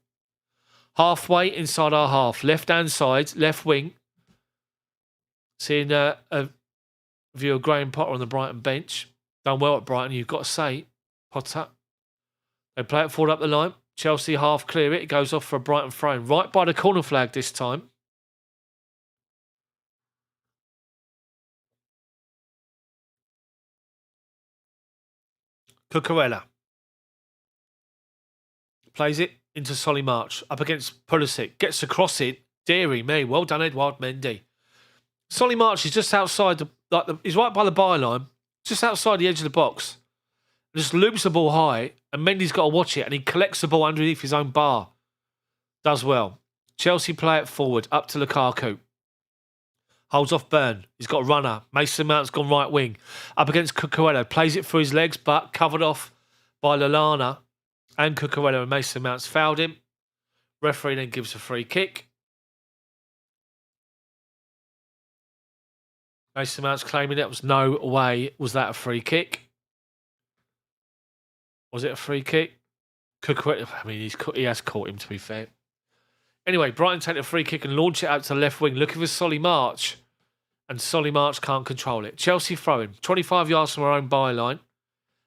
Halfway inside our half. Left-hand side. Left wing. Seeing a view of Graham Potter on the Brighton bench. Done well at Brighton, you've got to say. Potter. They play it forward up the line. Chelsea half clear it. It goes off for a Brighton throw. Right by the corner flag this time. Cucurella. Plays it into Solly March. Up against Pulisic. Gets across it. Deary me. Well done, Edouard Mendy. Solly March is just outside he's right by the byline, just outside the edge of the box. Just loops the ball high, and Mendy's got to watch it, and he collects the ball underneath his own bar. Does well. Chelsea play it forward, up to Lukaku. Holds off Burn. He's got a runner. Mason Mount's gone right wing. Up against Cucurella. Plays it through his legs, but covered off by Lallana and Cucurella, and Mason Mount's fouled him. Referee then gives a free kick. Mason Mount's claiming it was no way. Was that a free kick? Was it a free kick? Cucurella, I mean, he has caught him, to be fair. Anyway, Brighton take a free kick and launch it out to the left wing, looking for Solly March. And Solly March can't control it. Chelsea throwing 25 yards from our own byline.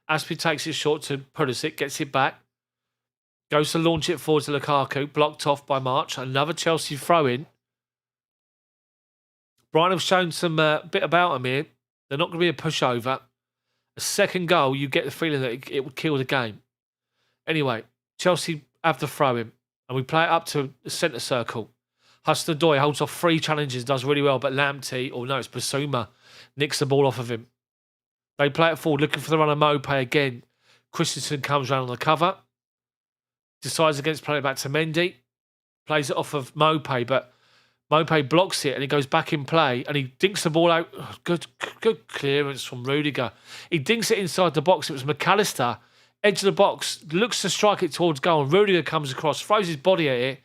Aspie takes it short to Pulisic, gets it back. Goes to launch it forward to Lukaku, blocked off by March. Another Chelsea throw-in. Brighton have shown some bit about them here. They're not going to be a pushover. A second goal, you get the feeling that it would kill the game. Anyway, Chelsea have the throw-in, and we play it up to the centre circle. Hudson-Odoi holds off 3 challenges, does really well, but Lamptey, it's Basuma, nicks the ball off of him. They play it forward, looking for the run of Mopé again. Christensen comes round on the cover. Decides against playing it back to Mendy. Plays it off of Mopé, but Mopé blocks it and he goes back in play and he dinks the ball out. Good clearance from Rudiger. He dinks it inside the box. It was McAllister, edge of the box, looks to strike it towards goal, and Rudiger comes across, throws his body at it,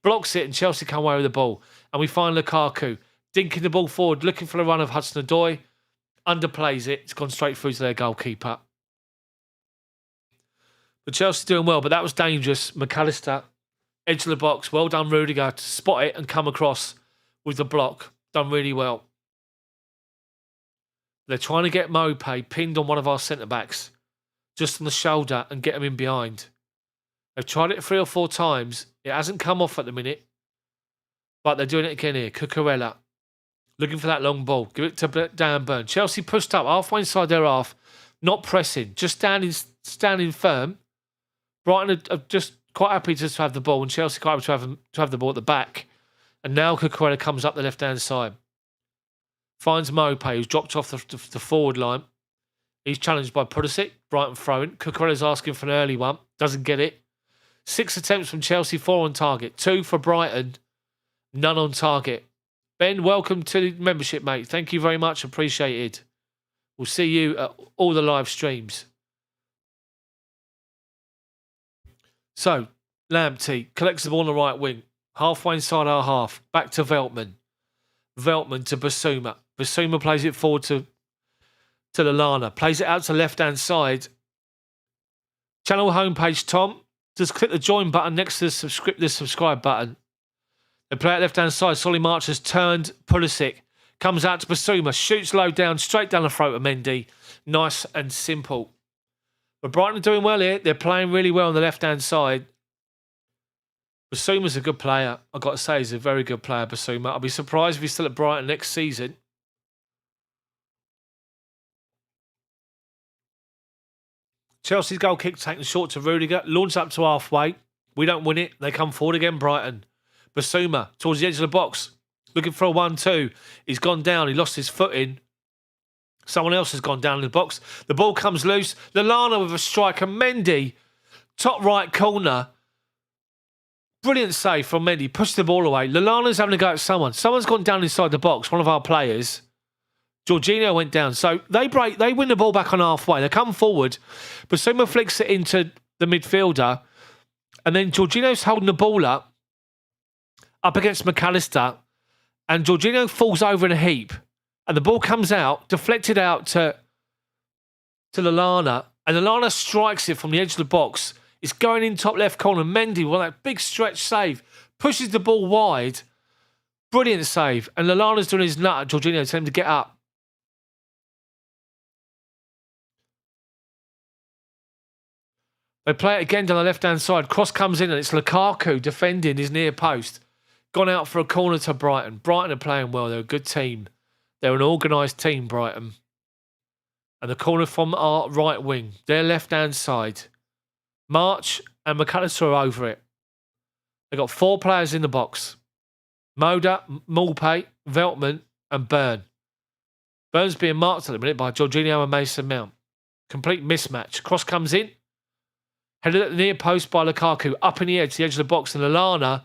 blocks it, and Chelsea come away with the ball. And we find Lukaku dinking the ball forward, looking for the run of Hudson-Odoi, underplays it. It's gone straight through to their goalkeeper. But Chelsea doing well, but that was dangerous. McAllister, edge of the box. Well done, Rudiger, to spot it and come across with the block. Done really well. They're trying to get Mopé pinned on one of our centre-backs, just on the shoulder, and get him in behind. They've tried it 3 or 4 times. It hasn't come off at the minute. But they're doing it again here. Cucurella, looking for that long ball. Give it to Dan Burn. Chelsea pushed up halfway inside their half, not pressing, just standing firm. Brighton are just quite happy just to have the ball, and Chelsea quite happy to have the ball at the back. And now Cucurella comes up the left-hand side. Finds Mopé, who's dropped off the forward line. He's challenged by Pulisic. Brighton throwing. Cucurella's asking for an early one. Doesn't get it. 6 attempts from Chelsea, 4 on target. 2 for Brighton. None on target. Ben, welcome to the membership, mate. Thank you very much. Appreciated. We'll see you at all the live streams. So, Lamptey collects the ball on the right wing. Halfway inside our half. Back to Veltman. Veltman to Basuma. Basuma plays it forward to Lallana. Plays it out to left-hand side. Channel homepage, Tom. Just click the join button next to the subscribe button. They play it left-hand side. Solly March has turned Pulisic. Comes out to Basuma. Shoots low down, straight down the throat of Mendy. Nice and simple. But Brighton are doing well here. They're playing really well on the left-hand side. Basuma's a good player. I've got to say, he's a very good player, Basuma. I'll be surprised if he's still at Brighton next season. Chelsea's goal kick taken short to Rudiger. Launched up to halfway. We don't win it. They come forward again, Brighton. Basuma towards the edge of the box. Looking for a 1-2. He's gone down. He lost his footing. Someone else has gone down in the box. The ball comes loose. Lallana with a strike. And Mendy, top right corner. Brilliant save from Mendy. Pushed the ball away. Lallana's having a go at someone. Someone's gone down inside the box. One of our players. Jorginho went down. So they win the ball back on halfway. They come forward. Basuma flicks it into the midfielder. And then Jorginho's holding the ball up against McAllister. And Jorginho falls over in a heap. And the ball comes out, deflected out to Lallana. And Lallana strikes it from the edge of the box. It's going in top left corner. Mendy, with that big stretch save, pushes the ball wide. Brilliant save. And Lallana's doing his nut at Jorginho, telling him to get up. They play it again down the left-hand side. Cross comes in and it's Lukaku defending his near post. Gone out for a corner to Brighton. Brighton are playing well. They're a good team. They're an organised team, Brighton. And the corner from our right wing. Their left-hand side. March and McAllister are over it. They've got 4 players in the box. Moda, Mulpay, Veltman and Byrne. Byrne's being marked at the minute by Jorginho and Mason Mount. Complete mismatch. Cross comes in. Headed at the near post by Lukaku. Up in the edge of the box. And Lallana,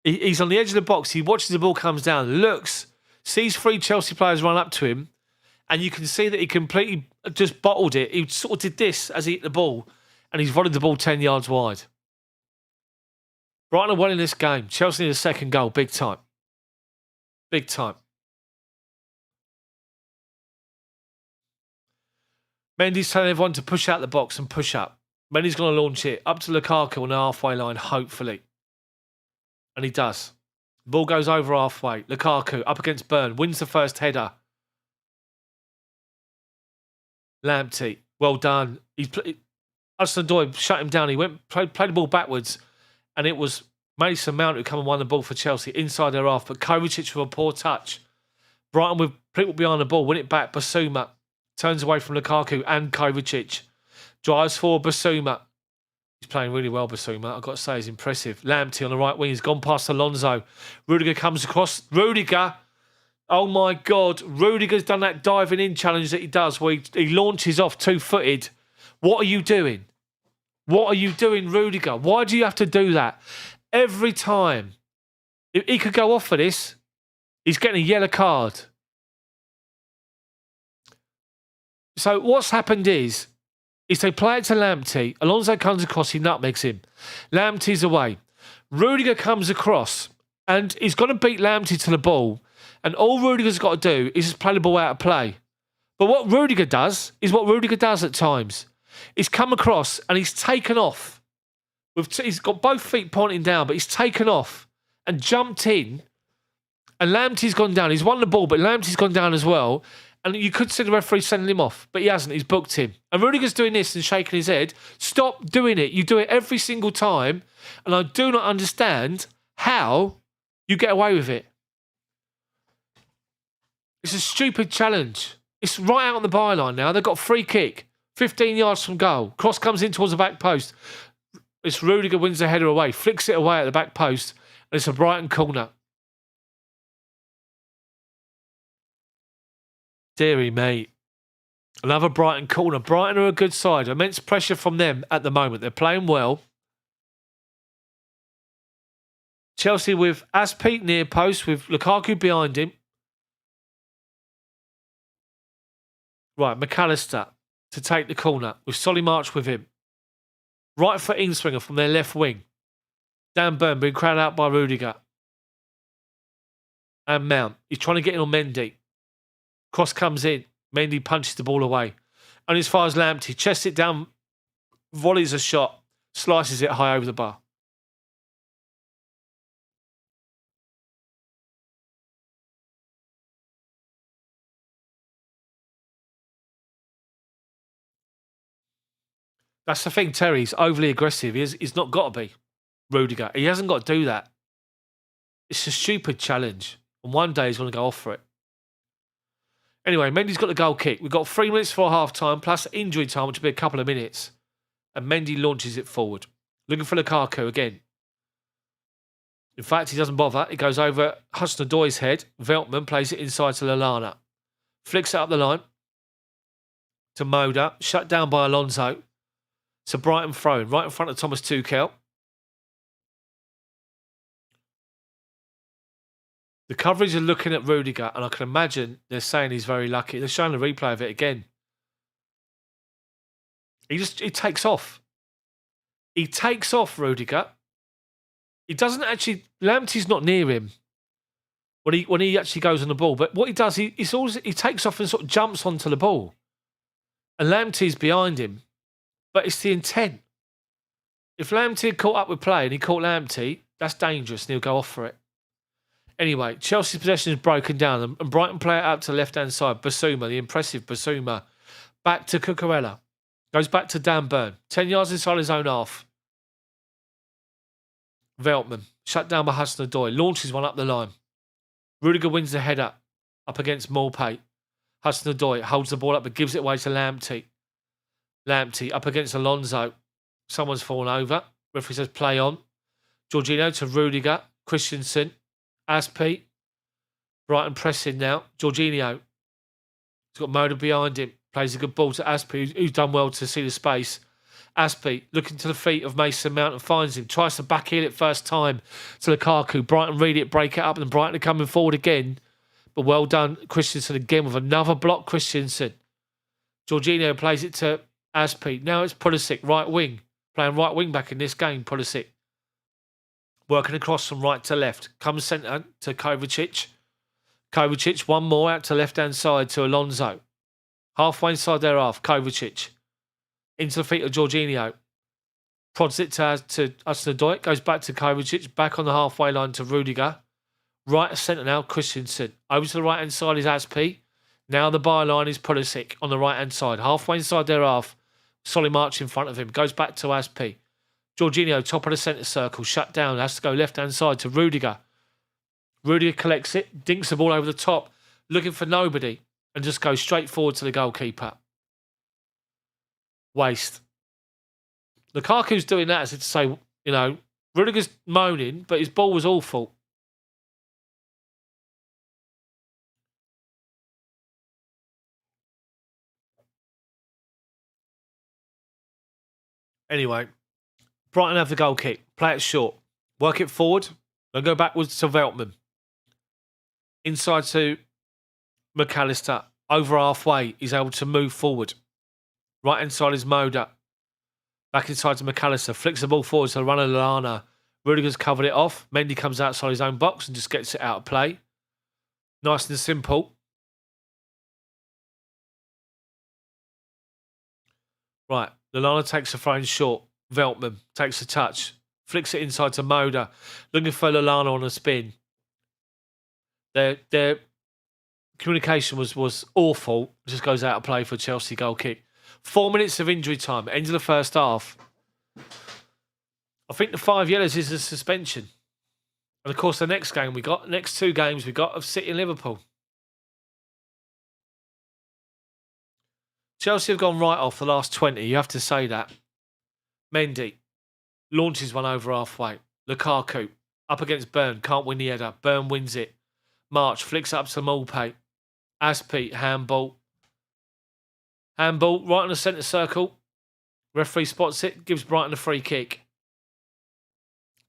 he's on the edge of the box. He watches the ball comes down, looks, sees 3 Chelsea players run up to him, and you can see that he completely just bottled it. He sort of did this as he hit the ball, and he's volleyed the ball 10 yards wide. Brighton are winning this game. Chelsea need a second goal, big time. Big time. Mendy's telling everyone to push out the box and push up. Mendy's going to launch it up to Lukaku on the halfway line, hopefully. And he does. Ball goes over halfway. Lukaku up against Byrne. Wins the first header. Lamptey. Well done. Hudson-Odoi shut him down. He played the ball backwards. And it was Mason Mount who come and won the ball for Chelsea. Inside their half. But Kovacic with a poor touch. Brighton with people behind the ball. Win it back. Basuma turns away from Lukaku and Kovacic. Drives forward Basuma. He's playing really well, Basuma. I've got to say, he's impressive. Lamptey on the right wing. He's gone past Alonso. Rudiger comes across. Rudiger. Oh, my God. Rudiger's done that diving in challenge that he does where he launches off 2-footed. What are you doing? What are you doing, Rudiger? Why do you have to do that? Every time. If he could go off for this, he's getting a yellow card. So what's happened is they play it to Lamptey. Alonso comes across, he nutmegs him. Lamptey's away. Rudiger comes across and he's going to beat Lamptey to the ball. And all Rudiger's got to do is just play the ball out of play. But what Rudiger does is what Rudiger does at times. He's come across and he's taken off. He's got both feet pointing down, but he's taken off and jumped in. And Lamptey's gone down. He's won the ball, but Lamptey's gone down as well. And you could see the referee sending him off, but he hasn't. He's booked him. And Rudiger's doing this and shaking his head. Stop doing it. You do it every single time. And I do not understand how you get away with it. It's a stupid challenge. It's right out on the byline now. They've got a free kick, 15 yards from goal. Cross comes in towards the back post. It's Rudiger wins the header away, flicks it away at the back post, and it's a Brighton corner. Deary mate. Another Brighton corner. Brighton are a good side. Immense pressure from them at the moment. They're playing well. Chelsea with Aspie near post with Lukaku behind him. Right, McAllister to take the corner with Solly March with him. Right foot in swinger from their left wing. Dan Burn being crowded out by Rudiger. And Mount. He's trying to get in on Mendy. Cross comes in. Mendy punches the ball away. And as far as Lamptey, chests it down, volleys a shot, slices it high over the bar. That's the thing, Terry. He's overly aggressive. He's not got to be. Rudiger. He hasn't got to do that. It's a stupid challenge. And one day he's going to go off for it. Anyway, Mendy's got the goal kick. We've got 3 minutes for half time, plus injury time, which will be a couple of minutes. And Mendy launches it forward. Looking for Lukaku again. In fact, he doesn't bother. It goes over Hudson-Odoi's head. Veltman plays it inside to Lallana. Flicks it up the line to Moda. Shut down by Alonso. It's a Brighton throw-in right in front of Thomas Tuchel. The coverage are looking at Rudiger, and I can imagine they're saying he's very lucky. They're showing the replay of it again. He takes off. He takes off, Rudiger. He doesn't actually... Lamptey's not near him when he actually goes on the ball. But what he does, he takes off and sort of jumps onto the ball. And Lamptey's behind him. But it's the intent. If Lamptey had caught up with play and he caught Lamptey, that's dangerous and he'll go off for it. Anyway, Chelsea's possession is broken down and Brighton play it out to the left-hand side. Basuma, the impressive Basuma. Back to Cucurella. Goes back to Dan Burn. 10 yards inside his own half. Veltman, shut down by Hudson-Odoi, launches one up the line. Rudiger wins the header up against Maupay. Hudson-Odoi holds the ball up but gives it away to Lamptey. Lamptey up against Alonso. Someone's fallen over. Referee says play on. Jorginho to Rudiger. Christensen. Aspi. Brighton pressing now. Jorginho. He's got Moda behind him. Plays a good ball to Aspi, who's done well to see the space. Aspi looking to the feet of Mason Mount and finds him. Tries to backheel it first time to Lukaku. Brighton read it, break it up, and Brighton are coming forward again. But well done, Christensen again with another block. Christensen. Jorginho plays it to Aspi. Now it's Pulisic, right wing. Playing right wing back in this game, Pulisic. Working across from right to left. Comes centre to Kovacic. Kovacic, one more out to left-hand side to Alonso. Halfway inside their half, Kovacic. Into the feet of Jorginho. Prods it to Hudson-Odoi. Goes back to Kovacic. Back on the halfway line to Rudiger. Right of centre now, Christensen. Over to the right-hand side is Aspi. Now the byline is Pulisic on the right-hand side. Halfway inside their half. Solly March in front of him. Goes back to Aspi. Jorginho, top of the centre circle. Shut down. Has to go left-hand side to Rudiger. Rudiger collects it. Dinks the ball over the top. Looking for nobody. And just goes straight forward to the goalkeeper. Waste. Lukaku's doing that as if to say, Rudiger's moaning, but his ball was awful. Anyway, Brighton have the goal kick. Play it short. Work it forward. Then go backwards to Veltman. Inside to McAllister. Over halfway, he's able to move forward. Right inside is Moda. Back inside to McAllister. Flicks the ball forward to the runner Lallana. Rudiger's covered it off. Mendy comes outside his own box and just gets it out of play. Nice and simple. Right. Lallana takes a throw in short. Veltman takes a touch. Flicks it inside to Moda. Looking for Lallana on a spin. Their communication was awful. It just goes out of play for Chelsea goal kick. 4 minutes of injury time. End of the first half. I think the 5 yellows is a suspension. And of course, the next two games we got of City and Liverpool. Chelsea have gone right off the last 20. You have to say that. Mendy launches one over halfway. Lukaku up against Burn. Can't win the header. Burn wins it. March flicks up to Maupay. Aspi, handball. Handball right on the centre circle. Referee spots it. Gives Brighton a free kick.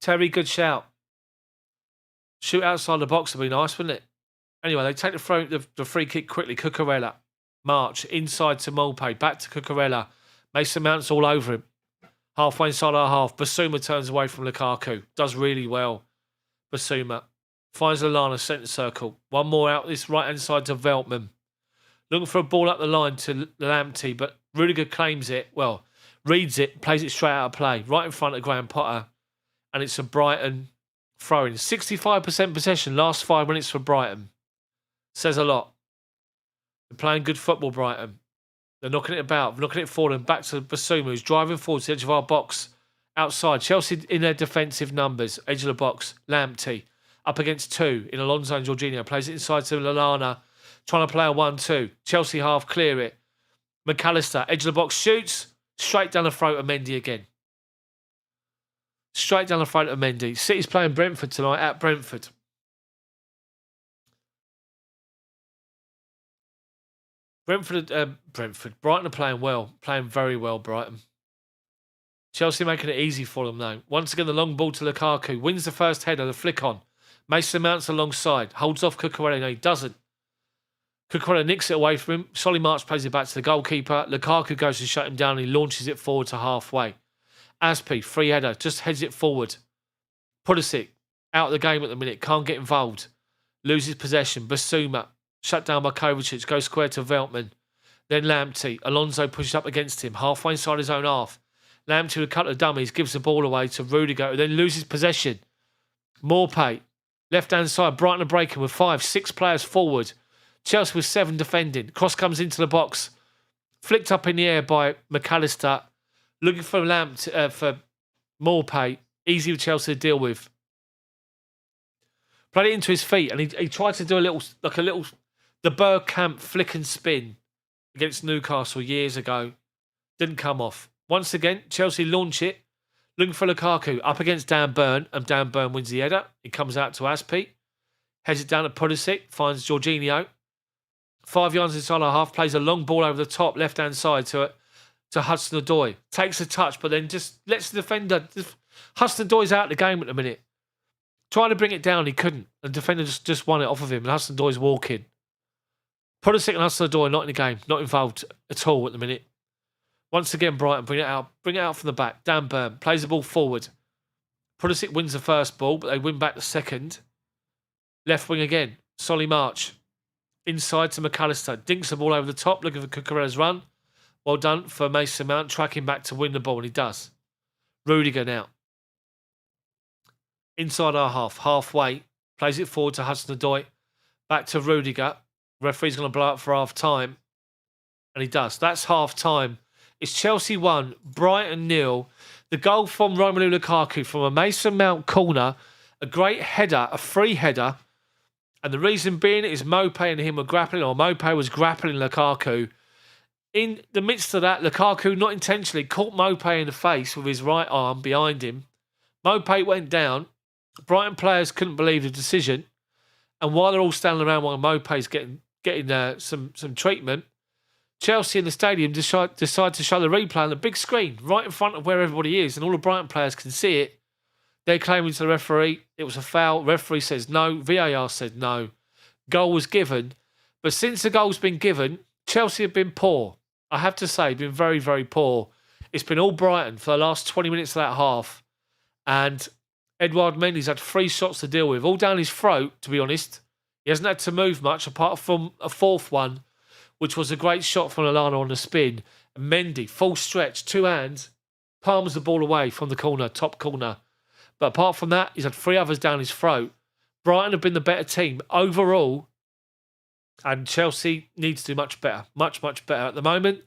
Terry, good shout. Shoot outside the box would be nice, wouldn't it? Anyway, they take the free kick quickly. Cucurella. March inside to Maupay. Back to Cucurella. Mason Mount's all over him. Halfway inside our half. Basuma turns away from Lukaku. Does really well. Basuma. Finds Lallana centre circle. One more out this right-hand side to Veltman. Looking for a ball up the line to Lamptey, but Rudiger claims it. Well, reads it, plays it straight out of play. Right in front of Graham Potter. And it's a Brighton throw-in. 65% possession. Last 5 minutes for Brighton. Says a lot. They're playing good football, Brighton. They're knocking it about. Knocking it forward and back to Basuma, who's driving forward to the edge of our box. Outside. Chelsea in their defensive numbers. Edge of the box. Lamptey. Up against two in Alonso and Jorginho. Plays it inside to Lallana. Trying to play a 1-2. Chelsea half clear it. McAllister, edge of the box, shoots. Straight down the throat of Mendy again. Straight down the front of Mendy. City's playing Brentford tonight at Brentford. Brighton are playing well. Playing very well, Brighton. Chelsea making it easy for them, though. Once again, the long ball to Lukaku. Wins the first header, the flick on. Mason Mount's alongside. Holds off Cucurella. No, he doesn't. Cucurella nicks it away from him. Solly March plays it back to the goalkeeper. Lukaku goes to shut him down and he launches it forward to halfway. Aspi, free header, just heads it forward. Pulisic, out of the game at the minute, can't get involved. Loses possession. Basuma, shut down by Kovacic, goes square to Veltman. Then Lamptey. Alonso pushes up against him, halfway inside his own half. Lamptey with a couple of dummies, gives the ball away to Rudiger, who then loses possession. Morpay, left-hand side, Brighton are breaking with 5-6 players forward. Chelsea with 7 defending. Cross comes into the box. Flicked up in the air by McAllister. Looking for for Morpay. Easy for Chelsea to deal with. Played it into his feet and he tried to do the Bergkamp flick and spin against Newcastle years ago. Didn't come off. Once again, Chelsea launch it. Looking for Lukaku. Up against Dan Burn. And Dan Burn wins the header. He comes out to Aspi. Heads it down to Pulisic. Finds Jorginho. 5 yards inside our half. Plays a long ball over the top. Left-hand side to Hudson-Odoi. Takes a touch, but then just lets the defender... Hudson-Odoi's out of the game at the minute. Trying to bring it down, he couldn't. And the defender just won it off of him. And Hudson-Odoi's walking. Pulisic and Hudson-Odoi not in the game. Not involved at all at the minute. Once again, Brighton bring it out from the back. Dan Burn plays the ball forward. Pulisic wins the first ball, but they win back the second. Left wing again. Solly March. Inside to McAllister. Dinks the ball over the top, looking for Cucurella's run. Well done for Mason Mount, tracking back to win the ball, and he does. Rudiger now. Inside our half, halfway. Plays it forward to Hudson-Odoi. Back to Rudiger. Referee's going to blow up for half time. And he does. That's half time. It's Chelsea 1, Brighton 0. The goal from Romelu Lukaku from a Mason Mount corner. A great header, a free header. And the reason being is Mopay and him were grappling, or Mopay was grappling Lukaku. In the midst of that, Lukaku, not intentionally, caught Mopay in the face with his right arm behind him. Mopay went down. Brighton players couldn't believe the decision. And while they're all standing around while Mopay's getting some treatment, Chelsea in the stadium decide to show the replay on the big screen right in front of where everybody is, and all the Brighton players can see it. They're claiming to the referee it was a foul. Referee says no. VAR said no. Goal was given. But since the goal's been given, Chelsea have been poor. I have to say, been very, very poor. It's been all Brighton for the last 20 minutes of that half. And Edouard Mendy's had 3 shots to deal with, all down his throat, to be honest. He hasn't had to move much, apart from a 4th one, which was a great shot from Lallana on the spin. And Mendy, full stretch, 2 hands, palms the ball away from the corner, top corner. But apart from that, he's had 3 others down his throat. Brighton have been the better team overall, and Chelsea needs to do much better. Much, much better. At the moment,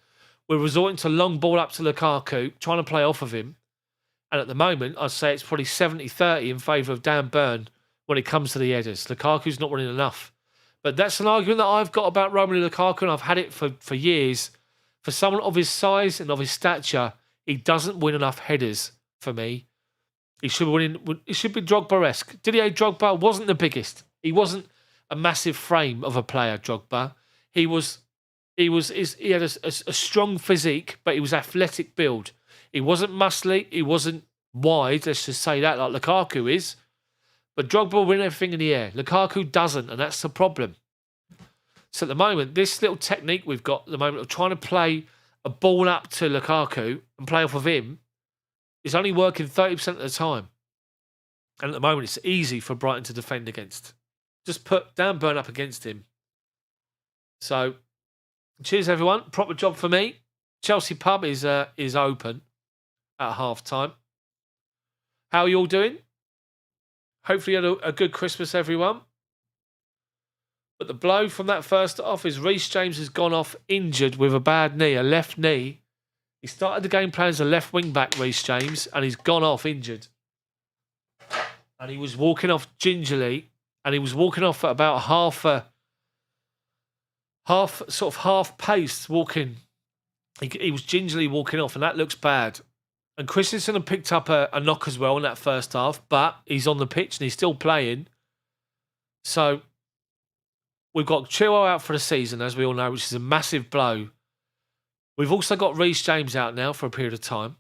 we're resorting to long ball up to Lukaku, trying to play off of him. And at the moment, I'd say it's probably 70-30 in favour of Dan Burn when it comes to the headers. Lukaku's not running enough. But that's an argument that I've got about Romelu Lukaku, and I've had it for years. For someone of his size and of his stature, he doesn't win enough headers for me. He should be Drogba-esque. Didier Drogba wasn't the biggest. He wasn't a massive frame of a player, Drogba. He had a strong physique, but he was athletic build. He wasn't muscly. He wasn't wide, let's just say that, like Lukaku is. But Drogba will win everything in the air. Lukaku doesn't, and that's the problem. So at the moment, this little technique we've got at the moment of trying to play a ball up to Lukaku and play off of him is only working 30% of the time. And at the moment, it's easy for Brighton to defend against. Just put Dan Burn up against him. So, cheers everyone. Proper job for me. Chelsea pub is open at half time. How are you all doing? Hopefully you had a good Christmas, everyone. But the blow from that first off is Reece James has gone off injured with a bad knee, a left knee. He started the game playing as a left wing back, Reece James, and he's gone off injured. And he was walking off gingerly, and he was walking off at about half pace walking. He was gingerly walking off, and that looks bad. And Christensen had picked up a knock as well in that first half, but he's on the pitch and he's still playing. So we've got Chilwell out for the season, as we all know, which is a massive blow. We've also got Reece James out now for a period of time.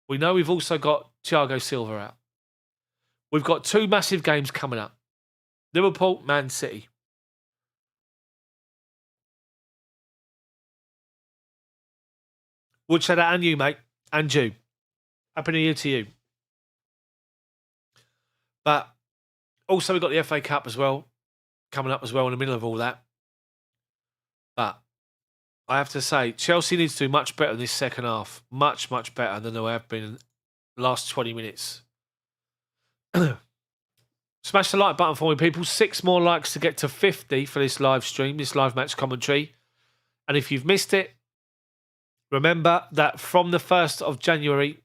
We know we've also got Thiago Silva out. We've got 2 massive games coming up. Liverpool, Man City. Woodshedder and you, mate. And you. Happy New Year to you. But also we've got the FA Cup as well, coming up as well in the middle of all that. But I have to say, Chelsea needs to do much better in this second half. Much, much better than they have been in the last 20 minutes. Smash the like button for me, people. 6 more likes to get to 50 for this live stream, this live match commentary. And if you've missed it, remember that from the 1st of January,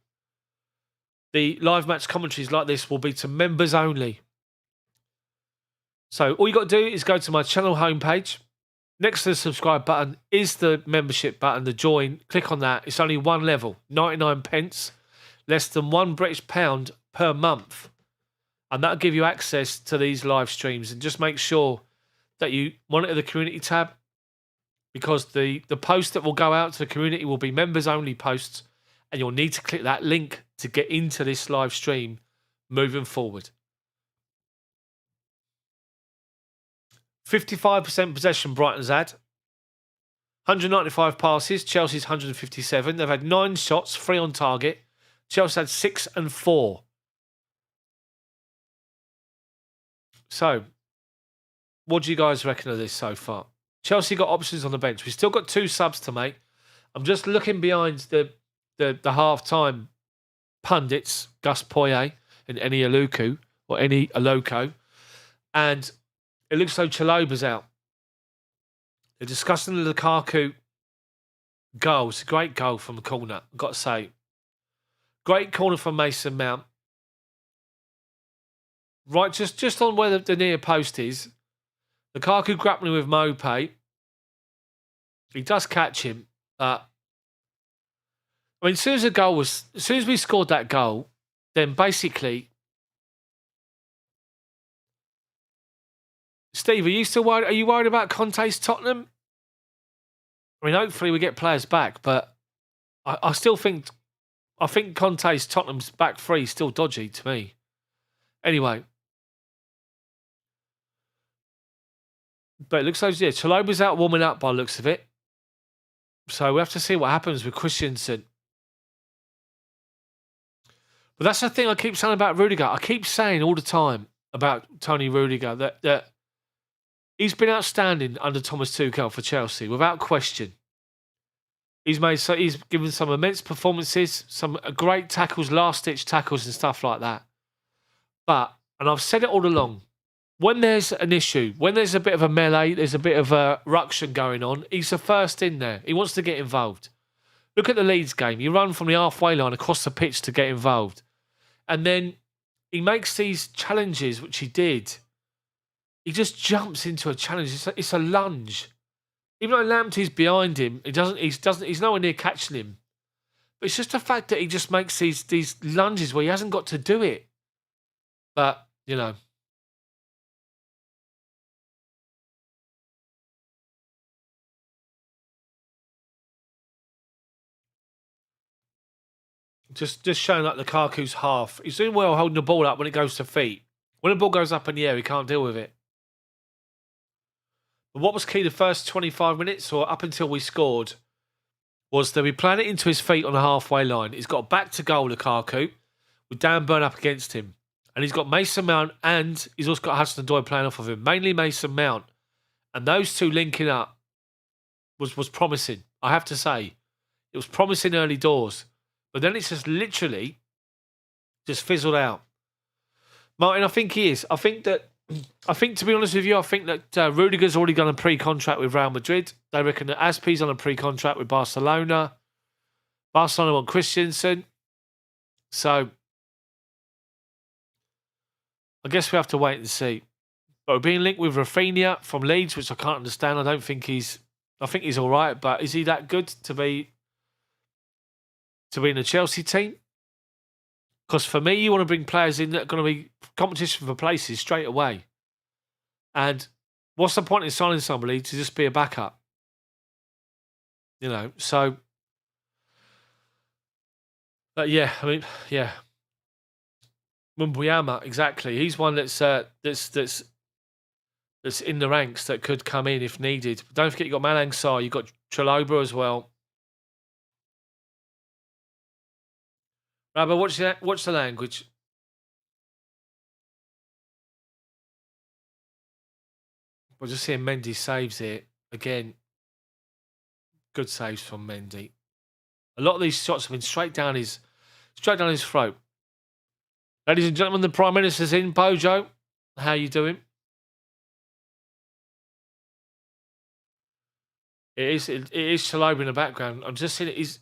the live match commentaries like this will be to members only. So all you got to do is go to my channel homepage. Next to the subscribe button is the membership button, the join. Click on that. It's only one level, 99 pence, less than £1 per month. And that'll give you access to these live streams. And just make sure that you monitor the community tab, because the post that will go out to the community will be members only posts, and you'll need to click that link to get into this live stream moving forward. 55% possession Brighton's had. 195 passes, Chelsea's 157. They've had 9 shots, 3 on target. Chelsea had 6 and 4. So, what do you guys reckon of this so far? Chelsea got options on the bench. We've still got 2 subs to make. I'm just looking behind the half-time pundits, Gus Poyet and Eni Aluku, or Eni Aloko, and it looks like Chaloba's out. They're discussing the Lukaku goal. It's a great goal from the corner, I've got to say. Great corner from Mason Mount. Right, just on where the near post is. Lukaku grappling with Mopé. He does catch him. I mean, as soon as we scored that goal, then basically, Steve, are you still worried? Are you worried about Conte's Tottenham? I mean, hopefully we get players back, but I still think Conte's Tottenham's back three is still dodgy to me. Anyway, but it looks like Chaloba's out warming up by the looks of it. So we have to see what happens with Christensen. But that's the thing I keep saying about Rudiger. I keep saying all the time about Tony Rudiger that he's been outstanding under Thomas Tuchel for Chelsea, without question. He's given some immense performances, some great tackles, last-ditch tackles and stuff like that. But, and I've said it all along, when there's an issue, when there's a bit of a melee, there's a bit of a ruction going on, he's the first in there. He wants to get involved. Look at the Leeds game. You run from the halfway line across the pitch to get involved. And then he makes these challenges, which he did. He just jumps into a challenge. It's a lunge. Even though Lamptey's behind him, he's nowhere near catching him. But it's just the fact that he just makes these lunges where he hasn't got to do it. But, you know. Just showing like Lukaku's half. He's doing well holding the ball up when it goes to feet. When the ball goes up in the air, he can't deal with it. But what was key the first 25 minutes, or up until we scored, was that we playing it into his feet on the halfway line. He's got back to goal, Lukaku, with Dan Burn up against him. And he's got Mason Mount, and he's also got Hudson-Odoi playing off of him. Mainly Mason Mount. And those two linking up was promising, I have to say. It was promising early doors. But then it's just literally just fizzled out. Martin, I think he is. I think, to be honest with you, I think that Rudiger's already got a pre-contract with Real Madrid. They reckon that Aspi's on a pre-contract with Barcelona. Barcelona want Christensen. So, I guess we have to wait and see. But we're being linked with Rafinha from Leeds, which I can't understand. I think he's all right, but is he that good to be in the Chelsea team? Because for me, you want to bring players in that are going to be competition for places straight away. And what's the point in signing somebody to just be a backup? So... But yeah, I mean, yeah. Mbuyama, exactly. He's one that's in the ranks that could come in if needed. But don't forget, you've got Malang Sarr, you've got Chaloba as well. Right, but watch the language. We're just seeing Mendy saves here. Again, good saves from Mendy. A lot of these shots have been straight down his throat. Ladies and gentlemen, the Prime Minister's in. Bojo, how you doing? It is Chaloba in the background. I'm just seeing it.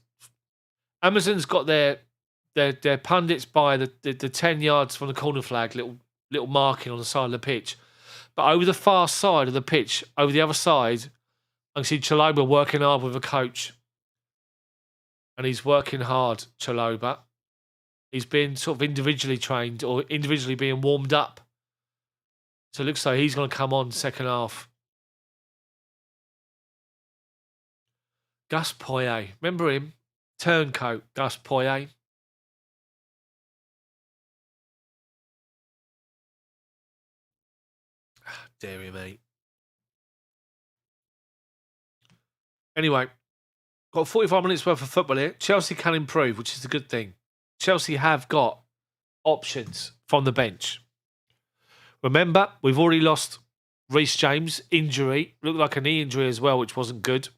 Amazon's got their pundits by the 10 yards from the corner flag, little marking on the side of the pitch. But over the far side of the pitch, over the other side, I can see Chaloba working hard with a coach. And he's working hard, Chaloba. He's been sort of individually trained or individually being warmed up. So it looks like he's going to come on second half. Gus Poyet. Remember him? Turncoat, Gus Poyet. Deary me. Anyway, got 45 minutes worth of football here. Chelsea can improve, which is a good thing. Chelsea have got options from the bench. Remember, we've already lost Reece James, injury. Looked like a knee injury as well, which wasn't good.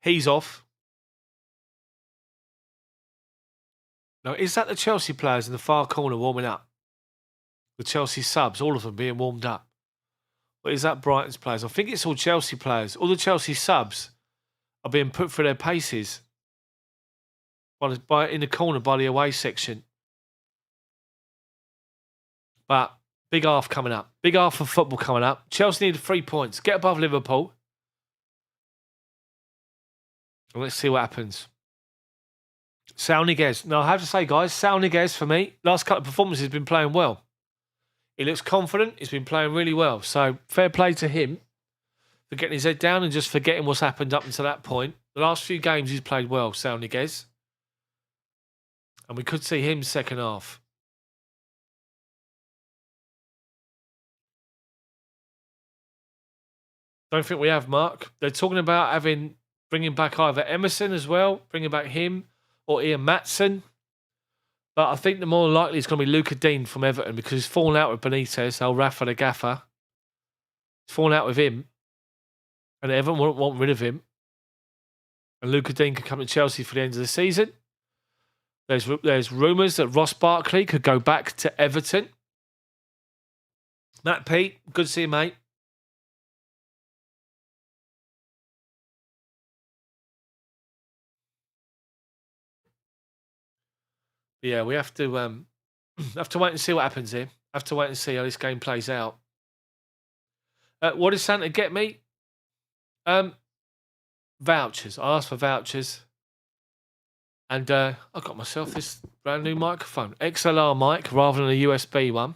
He's off. Now, is that the Chelsea players in the far corner warming up? The Chelsea subs, all of them being warmed up. Or is that Brighton's players? I think it's all Chelsea players. All the Chelsea subs are being put through their paces in the corner by the away section. But big half coming up. Big half of football coming up. Chelsea need 3 points. Get above Liverpool. And let's see what happens. Saul Niguez. Now, I have to say, guys, Saul Niguez, for me, last couple of performances, has been playing well. He looks confident. He's been playing really well. So, fair play to him for getting his head down and just forgetting what's happened up until that point. The last few games, he's played well, Saul Niguez. And we could see him second half. Don't think we have, Mark. They're talking about bringing back either Emerson as well, bringing back him, or Ian Matson. But I think the more likely is going to be Luka Dean from Everton because he's fallen out with Benitez, old Rafa the Gaffer. He's fallen out with him. And Everton won't want rid of him. And Luka Dean could come to Chelsea for the end of the season. There's rumours that Ross Barkley could go back to Everton. Matt Pete, good to see you, mate. Yeah, we have to wait and see what happens here. Have to wait and see how this game plays out. What did Santa get me? Vouchers. I asked for vouchers. And I got myself this brand new microphone. XLR mic rather than a USB one.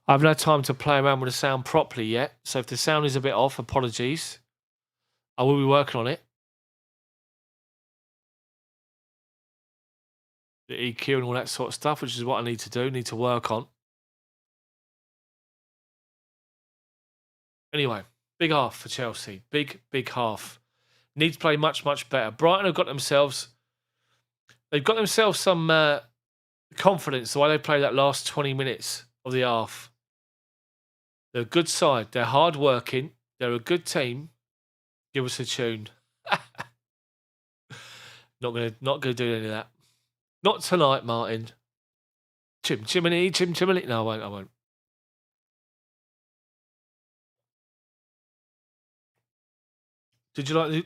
I haven't had time to play around with the sound properly yet. So if the sound is a bit off, apologies. I will be working on it. The EQ and all that sort of stuff, which is what I need to do, need to work on. Anyway, big half for Chelsea. Big half. Need to play much, much better. Brighton have got themselves some confidence the way they played that last 20 minutes of the half. They're a good side. They're hard working. They're a good team. Give us a tune. Not gonna do any of that. Not tonight, Martin. Chimney. No, I won't. Did you like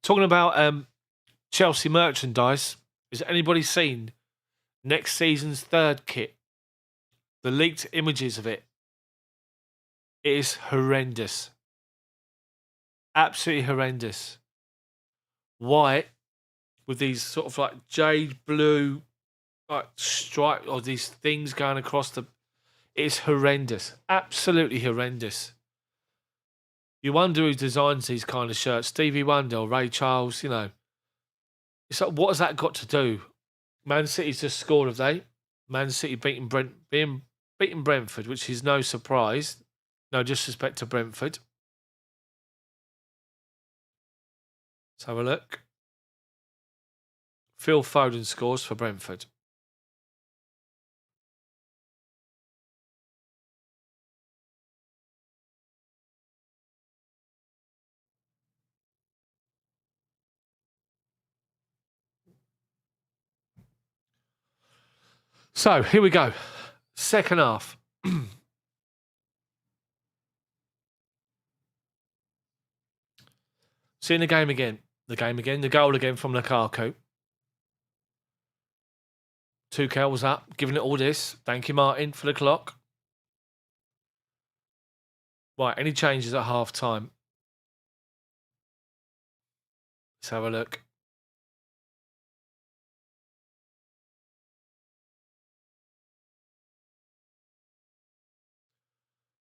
talking about Chelsea merchandise? Has anybody seen next season's third kit? The leaked images of it. It is horrendous. Absolutely horrendous. White with these sort of like jade blue like strike or these things going across the. It's horrendous, absolutely horrendous. You wonder who designs these kind of shirts, Stevie Wonder or Ray Charles. You know, it's like, what has that got to do? Man City's just scored, have they? Man City beating Brentford, which is no surprise. No disrespect to Brentford. Let's have a look. Phil Foden scores for Brentford. So, here we go. Second half. Seeing the game again. The goal again from Lukaku. Tuchel was up, giving it all this. Thank you, Martin, for the clock. Right, any changes at half time? Let's have a look.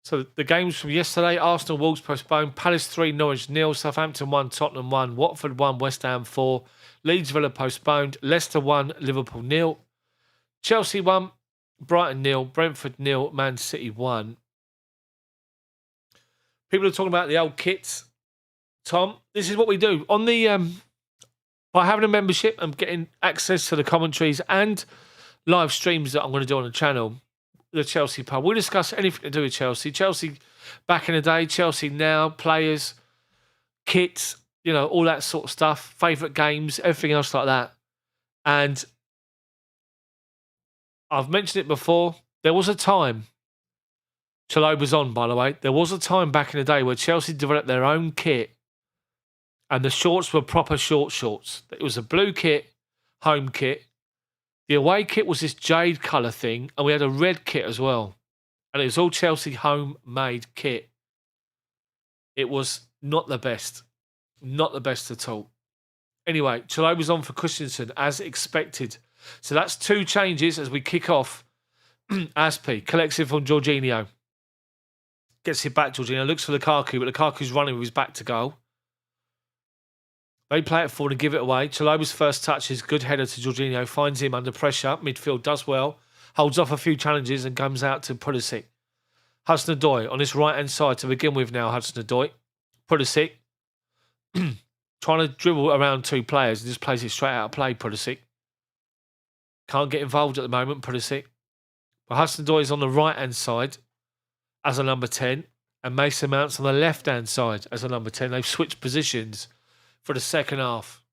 So the games from yesterday, Arsenal Wolves postponed, Palace 3, Norwich 0, Southampton 1, Tottenham 1, Watford 1, West Ham 4, Leeds Villa postponed, Leicester 1, Liverpool 0, Chelsea 1, Brighton 0, Brentford 0, Man City 1. People are talking about the old kits. Tom, this is what we do. On the by having a membership and getting access to the commentaries and live streams that I'm going to do on the channel, the Chelsea pub. We'll discuss anything to do with Chelsea. Chelsea back in the day, Chelsea now, players, kits, you know, all that sort of stuff, favourite games, everything else like that. And I've mentioned it before. There was a time, Chelo was on, by the way. There was a time back in the day where Chelsea developed their own kit and the shorts were proper shorts. It was a blue kit, home kit. The away kit was this jade colour thing, and we had a red kit as well. And it was all Chelsea homemade kit. It was not the best. Not the best at all. Anyway, Chelo was on for Christensen, as expected. So that's 2 changes as we kick off. Aspi collects it from Jorginho. Gets it back, Jorginho. Looks for Lukaku, but Lukaku's running with his back to goal. They play it forward and give it away. Chaloba's first touch is good header to Jorginho. Finds him under pressure. Midfield does well. Holds off a few challenges and comes out to Pulisic. Hudson-Odoi on his right-hand side to begin with now. Hudson-Odoi. Pulisic. Trying to dribble around 2 players and just plays it straight out of play, Pulisic. Can't get involved at the moment, Pulisic. But Hudson-Odoi is on the right-hand side as a number 10. And Mason Mount's on the left-hand side as a number 10. They've switched positions for the second half.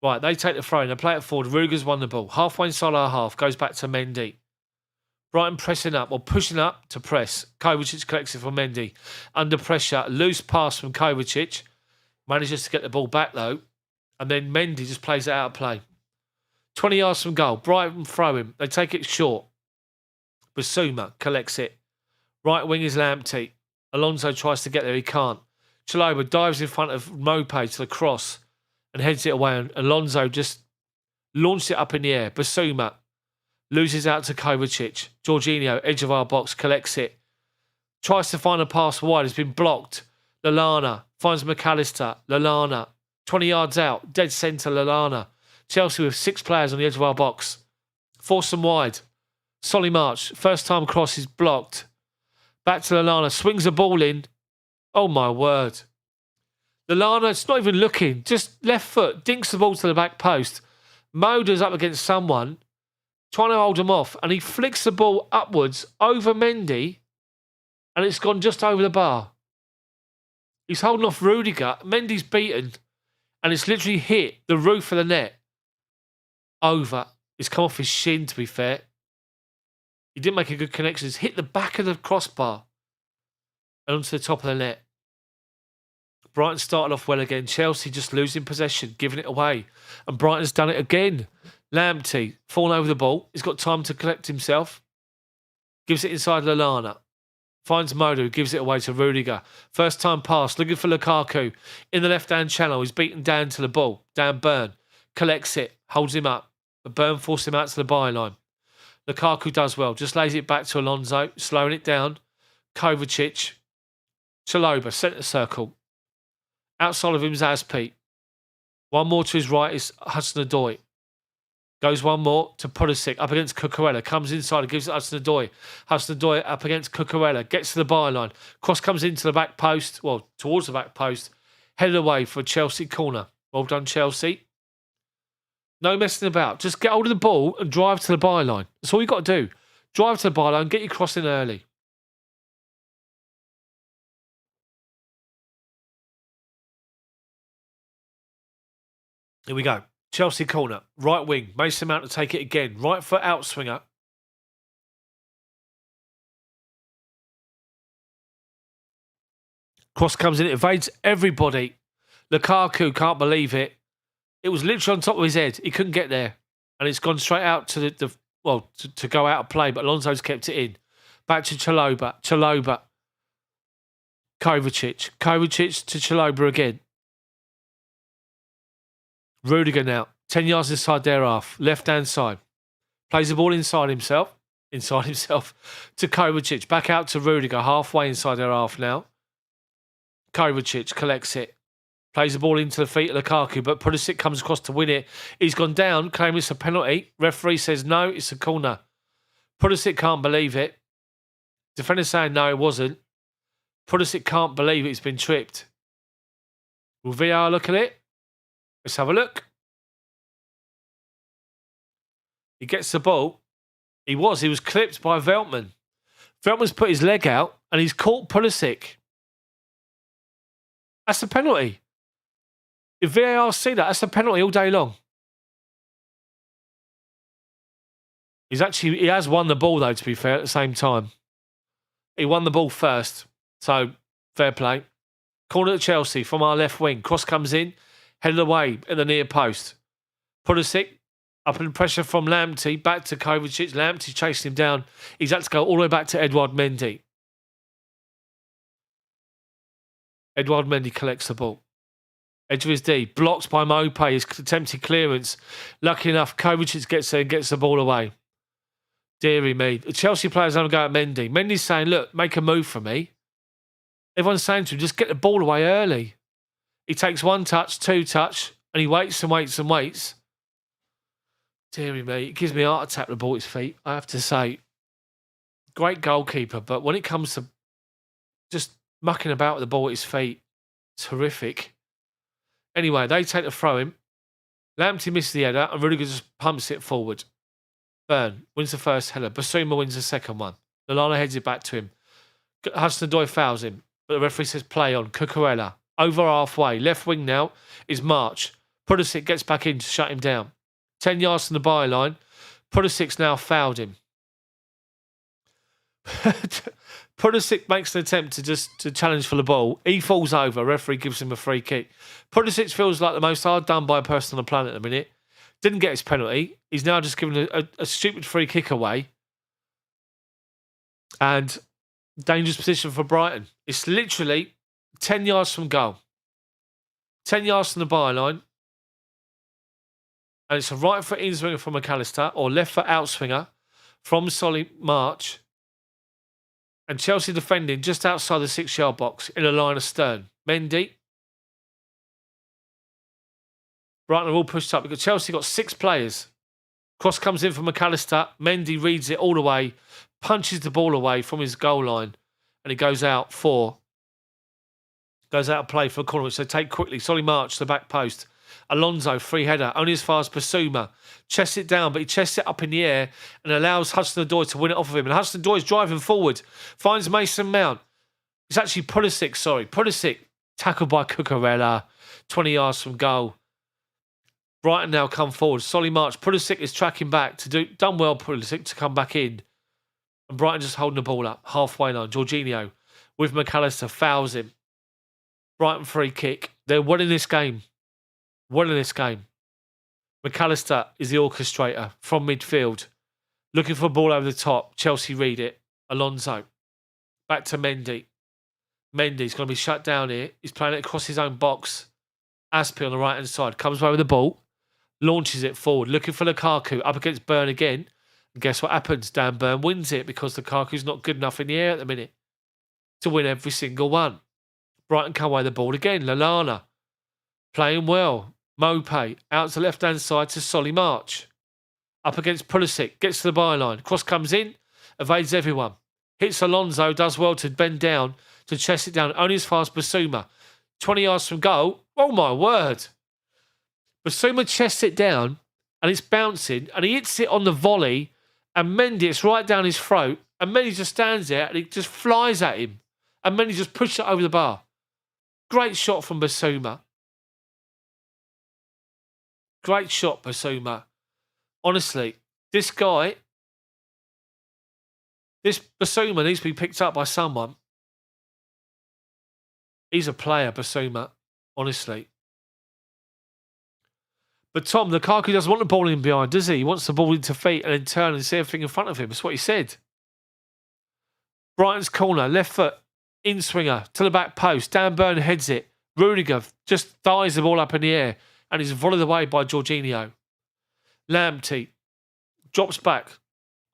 Right, they take the throw in. They play it forward. Rudiger's won the ball. Halfway inside our half. Goes back to Mendy. Brighton pressing up or pushing up to press. Kovacic collects it from Mendy. Under pressure. Loose pass from Kovacic. Manages to get the ball back though. And then Mendy just plays it out of play. 20 yards from goal. Brighton throw him. They take it short. Basuma collects it. Right wing is empty. Alonso tries to get there. He can't. Chaloba dives in front of Mopé to the cross and heads it away. And Alonso just launched it up in the air. Basuma loses out to Kovacic. Jorginho, edge of our box, collects it. Tries to find a pass wide. It's been blocked. Lallana finds McAllister. Lallana, 20 yards out. Dead centre, Lallana. Chelsea with 6 players on the edge of our box. Force them wide. Solly March, first time cross is blocked. Back to Lallana. Swings the ball in. Oh, my word. Lallana, it's not even looking. Just left foot. Dinks the ball to the back post. Moda's up against someone. Trying to hold him off. And he flicks the ball upwards over Mendy. And it's gone just over the bar. He's holding off Rudiger. Mendy's beaten. And it's literally hit the roof of the net. Over. It's come off his shin, to be fair. He didn't make a good connection. It's hit the back of the crossbar. And onto the top of the net. Brighton started off well again. Chelsea just losing possession, giving it away. And Brighton's done it again. Lamptey, falling over the ball. He's got time to collect himself. Gives it inside Lallana. Finds Moda, who gives it away to Rudiger. First time pass, looking for Lukaku. In the left-hand channel, he's beaten down to the ball. Dan Burn collects it, holds him up. but Burn forced him out to the byline. Lukaku does well, just lays it back to Alonso, slowing it down. Kovacic, Chalobah, centre circle. Outside of him is Azpi. One more to his right is Hudson-Odoi. Goes one more to Pulisic, up against Cucurella. Comes inside and gives it Hudson-Odoi. Hudson-Odoi up against Cucurella. Gets to the byline. Cross comes into the back post. Well, towards the back post. Headed away for a Chelsea corner. Well done, Chelsea. No messing about. Just get hold of the ball and drive to the byline. That's all you've got to do. Drive to the byline, get your cross in early. Here we go. Chelsea corner. Right wing. Mason Mount to take it again. Right foot outswinger. Cross comes in. It evades everybody. Lukaku can't believe it. It was literally on top of his head. He couldn't get there. And it's gone straight out to to go out of play. But Alonso's kept it in. Back to Chalobah. Chalobah. Kovacic. Kovacic to Chalobah again. Rudiger now. 10 yards inside their half. Left-hand side. Plays the ball inside himself. To Kovacic. Back out to Rudiger. Halfway inside their half now. Kovacic collects it. Plays the ball into the feet of Lukaku, but Pulisic comes across to win it. He's gone down, claiming it's a penalty. Referee says no, it's a corner. Pulisic can't believe it. Defender saying no, it wasn't. Pulisic can't believe it's been tripped. Will VAR look at it? Let's have a look. He gets the ball. He was clipped by Veltman. Veltman's put his leg out and he's caught Pulisic. That's a penalty. If VAR see that, that's a penalty all day long. He has won the ball though, to be fair, at the same time. He won the ball first. So, fair play. Corner to Chelsea from our left wing. Cross comes in, headed away at the near post. Pulisic, up in pressure from Lamptey, back to Kovacic. Lamptey chasing him down. He's had to go all the way back to Edouard Mendy. Edouard Mendy collects the ball. Edge of his D. Blocked by Mope. His attempted clearance. Lucky enough, Kovacic gets there and gets the ball away. Deary me. The Chelsea players have a go at Mendy. Mendy's saying, look, make a move for me. Everyone's saying to him, just get the ball away early. He takes one touch, two touch, and he waits and waits and waits. Deary me. It gives me a heart attack with the ball at his feet, I have to say. Great goalkeeper, but when it comes to just mucking about with the ball at his feet, it's horrific. Anyway, they take the throw-in. Lamptey misses the header and Rudiger just pumps it forward. Burn wins the first header. Basuma wins the second one. Lallana heads it back to him. Hudson-Odoi fouls him, but the referee says play on. Cucurella over halfway. Left wing now is March. Pulisic gets back in to shut him down. 10 yards from the byline. Pulisic's now fouled him. Pulisic makes an attempt to challenge for the ball. He falls over. Referee gives him a free kick. Pulisic feels like the most hard done by a person on the planet at the minute. Didn't get his penalty. He's now just given a stupid free kick away. And dangerous position for Brighton. It's literally 10 yards from goal. 10 yards from the byline. And it's a right foot in swinger from McAllister or left foot out swinger from Solly March. And Chelsea defending just outside the 6-yard box in a line of stern. Mendy. Brighton are all pushed up because Chelsea got 6 players. Cross comes in from McAllister. Mendy reads it all the way, punches the ball away from his goal line, and he goes out of play for a corner, which they take quickly. Solly March to the back post. Alonso, free header, only as far as Basuma. Chests it down, but he chests it up in the air and allows Hudson-Odoi to win it off of him. And Hudson-Odoi is driving forward, finds Mason Mount. It's actually Pulisic, sorry. Pulisic, tackled by Cucurella, 20 yards from goal. Brighton now come forward. Solly March. Pulisic is tracking back done well, Pulisic, to come back in. And Brighton just holding the ball up, halfway line. Jorginho with McAllister fouls him. Brighton free kick. They're winning this game. McAllister is the orchestrator from midfield. Looking for a ball over the top. Chelsea read it. Alonso. Back to Mendy. Mendy's going to be shut down here. He's playing it across his own box. Azpi on the right-hand side. Comes away with the ball. launches it forward, looking for Lukaku, up against Burn again. And guess what happens? Dan Burn wins it because Lukaku's not good enough in the air at the minute to win every single one. Brighton come away the ball again. Lallana playing well. Mopé out to the left-hand side to Solly March. Up against Pulisic, gets to the byline. Cross comes in, evades everyone. Hits Alonso, does well to bend down, to chest it down. Only as far as Basuma. 20 yards from goal. Oh my word. Basuma chests it down and it's bouncing and he hits it on the volley and Mendy, it's right down his throat and Mendy just stands there and he just flies at him and Mendy just pushes it over the bar. Great shot from Basuma. Great shot, Basuma. Honestly, this Basuma needs to be picked up by someone. He's a player, Basuma, honestly. But Tom, Lukaku doesn't want the ball in behind, does he? He wants the ball into feet and then turn and see everything in front of him. That's what he said. Brighton's corner, left foot, in-swinger, to the back post. Dan Burn heads it. Rudiger just thighs the ball up in the air and is volleyed away by Jorginho. Lamptey drops back,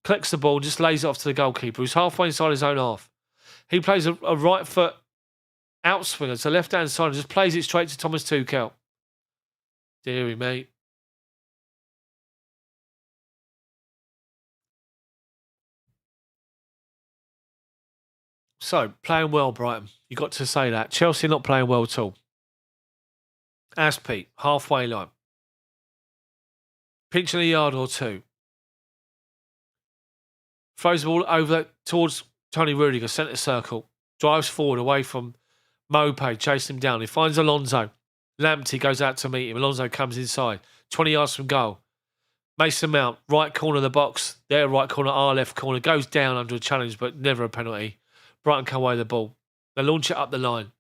collects the ball and just lays it off to the goalkeeper, who's halfway inside his own half. He plays a right foot outswinger to the left-hand side and just plays it straight to Thomas Tuchel. Deary me. So, playing well, Brighton. You got to say that. Chelsea not playing well at all. Aspie, halfway line. Pinching a yard or two. Throws the ball over towards Tony Rudiger, centre circle. Drives forward away from Mopé, chasing him down. He finds Alonso. Lamptey goes out to meet him. Alonso comes inside. 20 yards from goal. Mason Mount, right corner of the box. Their right corner, our left corner. Goes down under a challenge, but never a penalty. Brighton come away with the ball. They launch it up the line.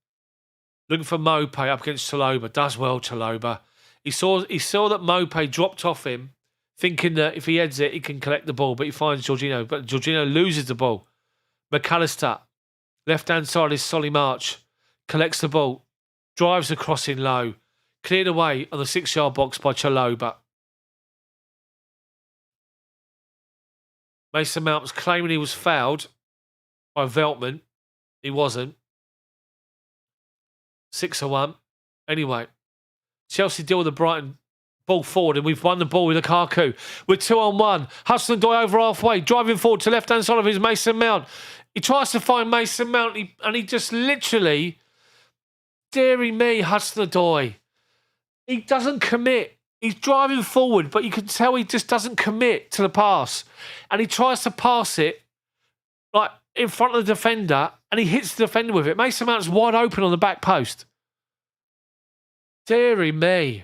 Looking for Mopé up against Chalobah. Does well, Chalobah. He saw that Mopé dropped off him, thinking that if he heads it, he can collect the ball, but he finds Jorginho. But Jorginho loses the ball. McAllister, left-hand side is Solly March. Collects the ball. Drives the crossing low. Cleared away on the 6-yard box by Chalobah. Mason Mount was claiming he was fouled by Veltman. He wasn't. 6-1. Anyway, Chelsea deal with the Brighton ball forward and we've won the ball with Lukaku. We're 2-on-1. Hudson-Odoi over halfway. Driving forward to left-hand side of his Mason Mount. He tries to find Mason Mount and he just literally... Deary me, Hudson-Odoi. He doesn't commit. He's driving forward, but you can tell he just doesn't commit to the pass. And he tries to pass it like in front of the defender, and he hits the defender with it. Mason Mount's wide open on the back post. Deary me.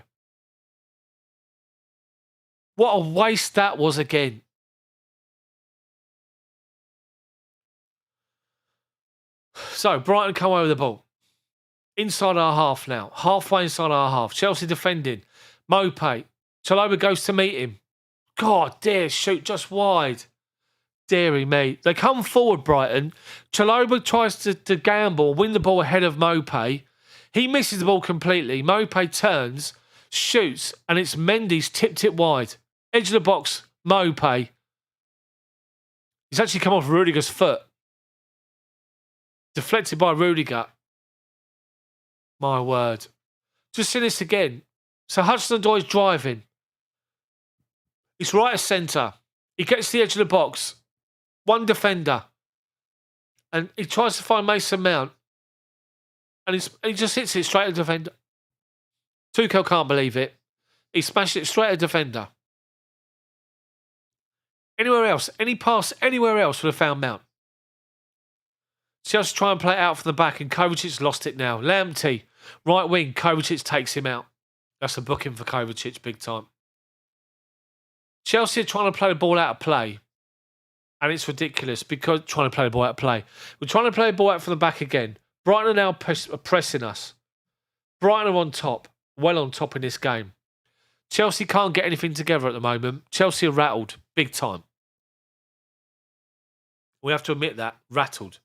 What a waste that was again. So, Brighton come away with the ball. Inside our half now. Halfway inside our half. Chelsea defending. Mopé. Chalobah goes to meet him. God, dear, shoot just wide. Deary me. They come forward, Brighton. Chalobah tries to gamble, win the ball ahead of Mopé. He misses the ball completely. Mopé turns, shoots, and it's Mendy's tipped it wide. Edge of the box, Mopé. He's actually come off Rudiger's foot. Deflected by Rudiger. My word. Just see this again. So Hudson-Odoi's driving. He's right at centre. He gets to the edge of the box. One defender. And he tries to find Mason Mount. And he just hits it straight at the defender. Tuchel can't believe it. He smashed it straight at the defender. Anywhere else, any pass anywhere else would have found Mount. Chelsea try and play it out from the back, and Kovacic's lost it now. Lamptey, right wing, Kovacic takes him out. That's a booking for Kovacic, big time. Chelsea are trying to play the ball out of play, and it's ridiculous because trying to play the ball out of play. We're trying to play the ball out from the back again. Brighton are now pressing us. Brighton are on top, well on top in this game. Chelsea can't get anything together at the moment. Chelsea are rattled, big time. We have to admit that, rattled.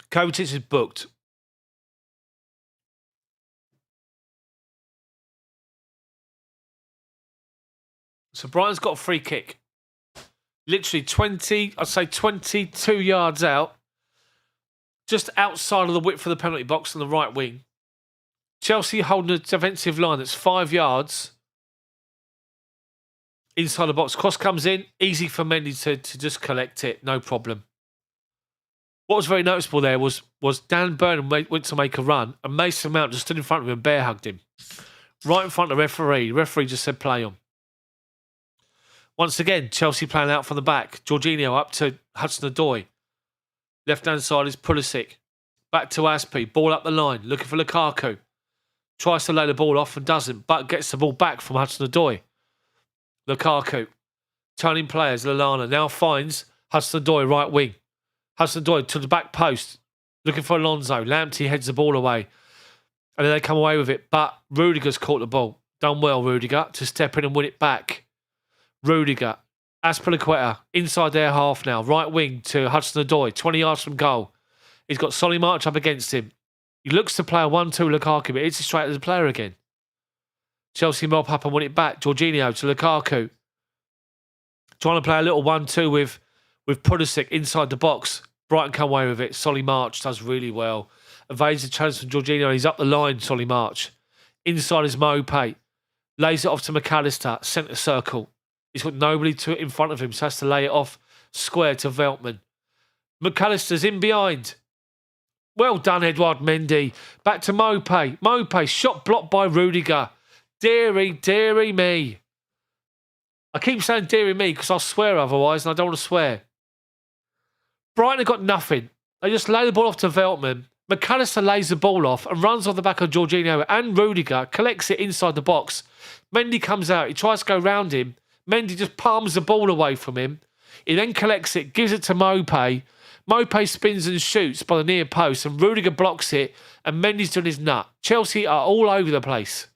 Kovacic is booked. So Brighton's got a free kick. Literally 22 yards out. Just outside of the width of the penalty box on the right wing. Chelsea holding a defensive line that's 5 yards inside the box. Cross comes in. Easy for Mendy to just collect it. No problem. What was very noticeable there was Dan Burnham went to make a run and Mason Mount just stood in front of him and bear hugged him. Right in front of the referee. The referee just said play on. Once again, Chelsea playing out from the back. Jorginho up to Hudson-Odoi. Left-hand side is Pulisic. Back to Aspi. Ball up the line. Looking for Lukaku. Tries to lay the ball off and doesn't, but gets the ball back from Hudson-Odoi. Lukaku. Turning players. Lallana now finds Hudson-Odoi right wing. Hudson-Odoi to the back post. Looking for Alonso. Lamptey heads the ball away. And then they come away with it. But Rudiger's caught the ball. Done well, Rudiger, to step in and win it back. Rudiger, Azpilicueta, inside their half now. Right wing to Hudson-Odoi, 20 yards from goal. He's got Solly March up against him. He looks to play a 1-2 Lukaku, but it's straight as a player again. Chelsea mop up and win it back. Jorginho to Lukaku. Trying to play a little 1-2 with Pulisic inside the box. Brighton come away with it. Solly March does really well. Evades the challenge from Jorginho. He's up the line, Solly March. Inside is Maupay. Lays it off to McAllister. Centre circle. He's got nobody in front of him, so has to lay it off square to Veltman. McAllister's in behind. Well done, Edouard Mendy. Back to Maupay. Maupay, shot blocked by Rudiger. Deary me. I keep saying deary me because I'll swear otherwise, and I don't want to swear. Brighton have got nothing. They just lay the ball off to Veltman. McAllister lays the ball off and runs off the back of Jorginho and Rudiger, collects it inside the box. Mendy comes out. He tries to go round him. Mendy just palms the ball away from him. He then collects it, gives it to Maupay. Maupay spins and shoots by the near post, and Rudiger blocks it, and Mendy's doing his nut. Chelsea are all over the place.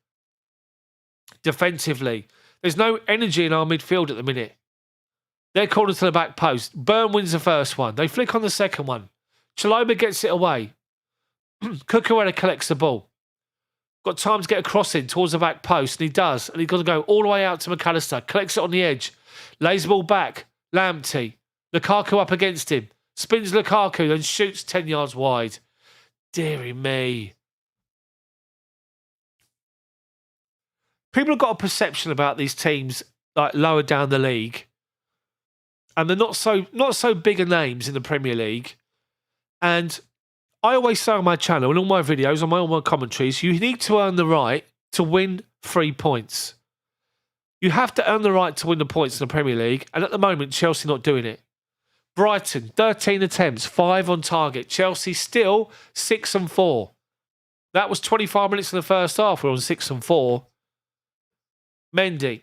Defensively. There's no energy in our midfield at the minute. They're cornered to the back post. Burn wins the first one. They flick on the second one. Chalobah gets it away. Cucurella collects the ball. Got time to get a cross in towards the back post, and he does. And he's got to go all the way out to McAllister. Collects it on the edge. Lays the ball back. Lamptey. Lukaku up against him. Spins Lukaku, then shoots 10 yards wide. Deary me. People have got a perception about these teams like lower down the league. And they're not so bigger names in the Premier League. And I always say on my channel, and all my videos, on all my commentaries, you need to earn the right to win 3 points. You have to earn the right to win the points in the Premier League, and at the moment, Chelsea not doing it. Brighton, 13 attempts, 5 on target. Chelsea still 6-4. That was 25 minutes in the first half. We're on 6-4. Mendy,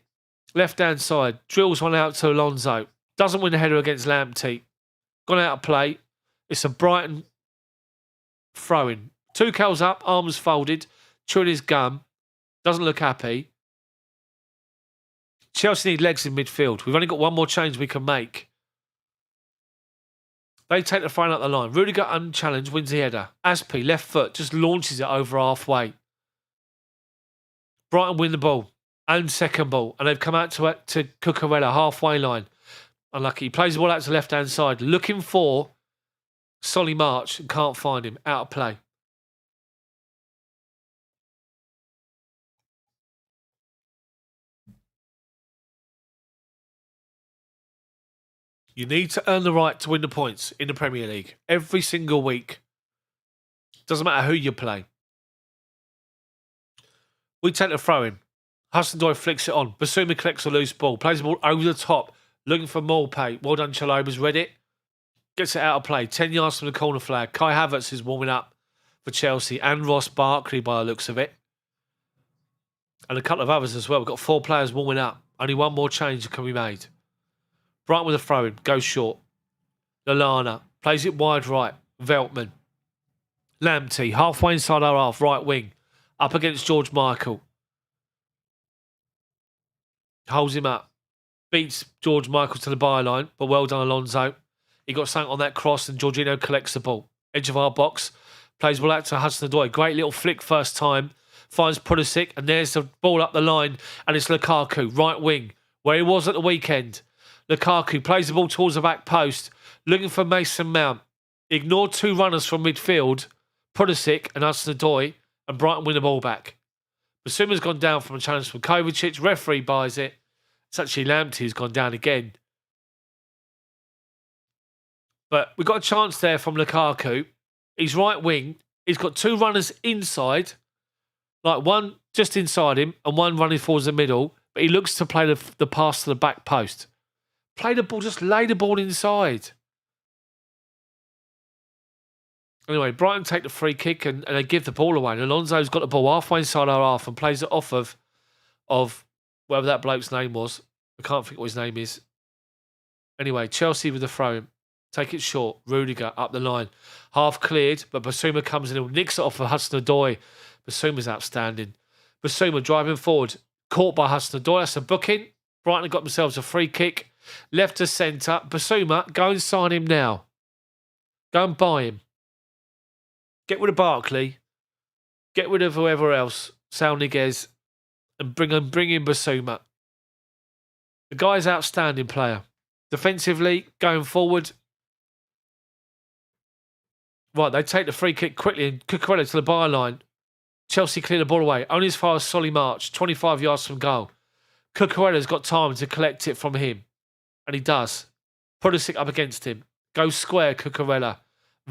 left-hand side, drills one out to Alonso. Doesn't win the header against Lamptey. Gone out of play. It's a Brighton throw-in. Tuchel's up, arms folded, chewing his gum. Doesn't look happy. Chelsea need legs in midfield. We've only got one more change we can make. They take the throw up the line. Rudiger unchallenged, wins the header. Aspi, left foot, just launches it over halfway. Brighton win the ball and second ball, and they've come out to Cucurella, halfway line. Unlucky. He plays the ball out to the left-hand side, looking for Solly March and can't find him. Out of play. You need to earn the right to win the points in the Premier League every single week. Doesn't matter who you play. We take the throw in. Hudson-Odoi flicks it on. Basuma collects a loose ball. Plays the ball over the top. Looking for Maupay. Well done, Chalobah's read it. Gets it out of play. 10 yards from the corner flag. Kai Havertz is warming up for Chelsea. And Ross Barkley by the looks of it. And a couple of others as well. We've got 4 players warming up. Only one more change can be made. Brighton with a throw-in. Goes short. Lallana. Plays it wide right. Veltman. Lamptey. Halfway inside our half. Right wing. Up against George Michael. Holds him up. Beats George Michael to the byline. But well done, Alonso. He got something on that cross and Jorginho collects the ball. Edge of our box. Plays ball out to Hudson-Odoi. Great little flick first time. Finds Pulisic and there's the ball up the line and it's Lukaku. Right wing. where he was at the weekend. Lukaku plays the ball towards the back post, looking for Mason Mount. Ignored two runners from midfield, Pulisic and Hudson-Odoi, and Brighton win the ball back. Basuma's gone down from a challenge from Kovacic. Referee buys it. It's actually Lamptey who's gone down again. But we got a chance there from Lukaku. He's right wing. He's got two runners inside, like one just inside him and one running towards the middle. But he looks to play the pass to the back post. Play the ball, just lay the ball inside. Anyway, Brighton take the free kick and they give the ball away. And Alonso's got the ball halfway inside our half and plays it off of whatever that bloke's name was. I can't think what his name is. Anyway, Chelsea with the throw. Take it short. Rudiger up the line. Half cleared, but Basuma comes in and nicks it off of Hudson-Odoi. Basuma's outstanding. Basuma driving forward. Caught by Hudson-Odoi. That's a booking. Brighton have got themselves a free kick. Left to centre. Basuma, go and sign him now. Go and buy him. Get rid of Barkley. Get rid of whoever else. Sal Niguez. And bring in Basuma. The guy's an outstanding player. Defensively, going forward. Right, they take the free kick quickly and Cucurella to the byline. Chelsea clear the ball away. Only as far as Solly March, 25 yards from goal. Cucurella's got time to collect it from him. And he does. Pulisic up against him. Goes square, Cucurella.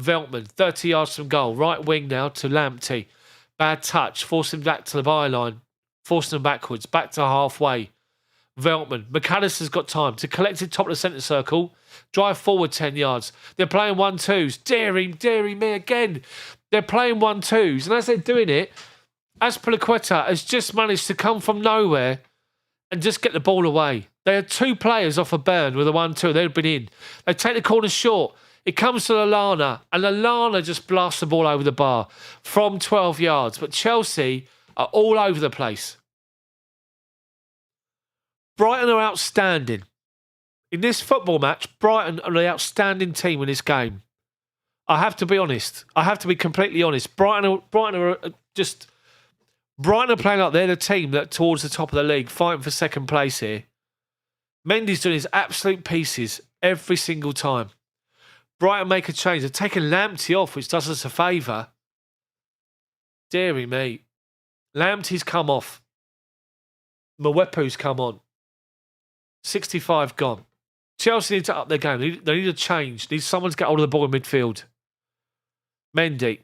Veltman, 30 yards from goal. Right wing now to Lamptey. Bad touch. Force him back to the byline. Forcing him backwards. Back to halfway. Veltman. McAllister's got time to collect it top of the centre circle. Drive forward 10 yards. They're playing 1-2s. Dare me again. They're playing 1-2s. And as they're doing it, Azpilicueta has just managed to come from nowhere and just get the ball away. They had two players off a burn with a 1-2. They'd been in. They take the corner short. It comes to Lallana, and Lallana just blasts the ball over the bar from 12 yards. But Chelsea are all over the place. Brighton are outstanding. In this football match, Brighton are the outstanding team in this game. I have to be honest. I have to be completely honest. Brighton are playing like they're the team that towards the top of the league, fighting for second place here. Mendy's doing his absolute pieces every single time. Brighton make a change. They're taking Lamptey off, which does us a favour. Deary me. Lamptey's come off. Mwepu's come on. 65 gone. Chelsea need to up their game. They need a change. Need someone to get hold of the ball in midfield. Mendy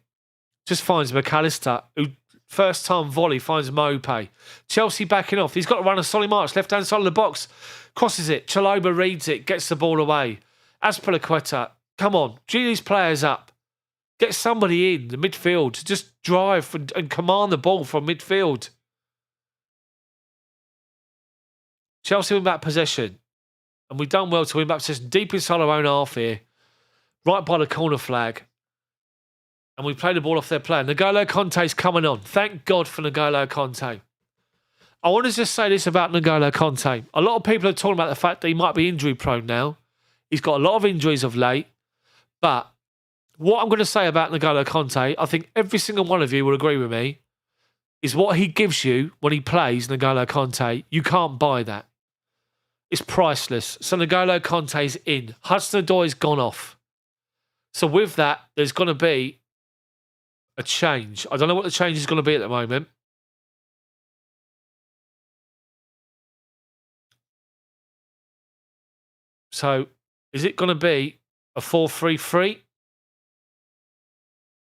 just finds McAllister, who first time volley finds Mope. Chelsea backing off. He's got to run a solid march. Left hand side of the box. Crosses it. Chalobah reads it. Gets the ball away. Azpilicueta. Come on. G these players up. Get somebody in the midfield to just drive and command the ball from midfield. Chelsea win back possession. And we've done well to win back possession deep inside our own half here. Right by the corner flag. And we play the ball off their player. N'Golo Kante's coming on. Thank God for N'Golo Kante. I want to just say this about N'Golo Kante. A lot of people are talking about the fact that he might be injury prone now. He's got a lot of injuries of late. But what I'm going to say about N'Golo Kante, I think every single one of you will agree with me, is what he gives you when he plays N'Golo Kante. You can't buy that. It's priceless. So N'Golo Kante's in. Hudson-Odoi's gone off. So with that, there's going to be a change. I don't know what the change is going to be at the moment. So is it going to be a 4-3-3?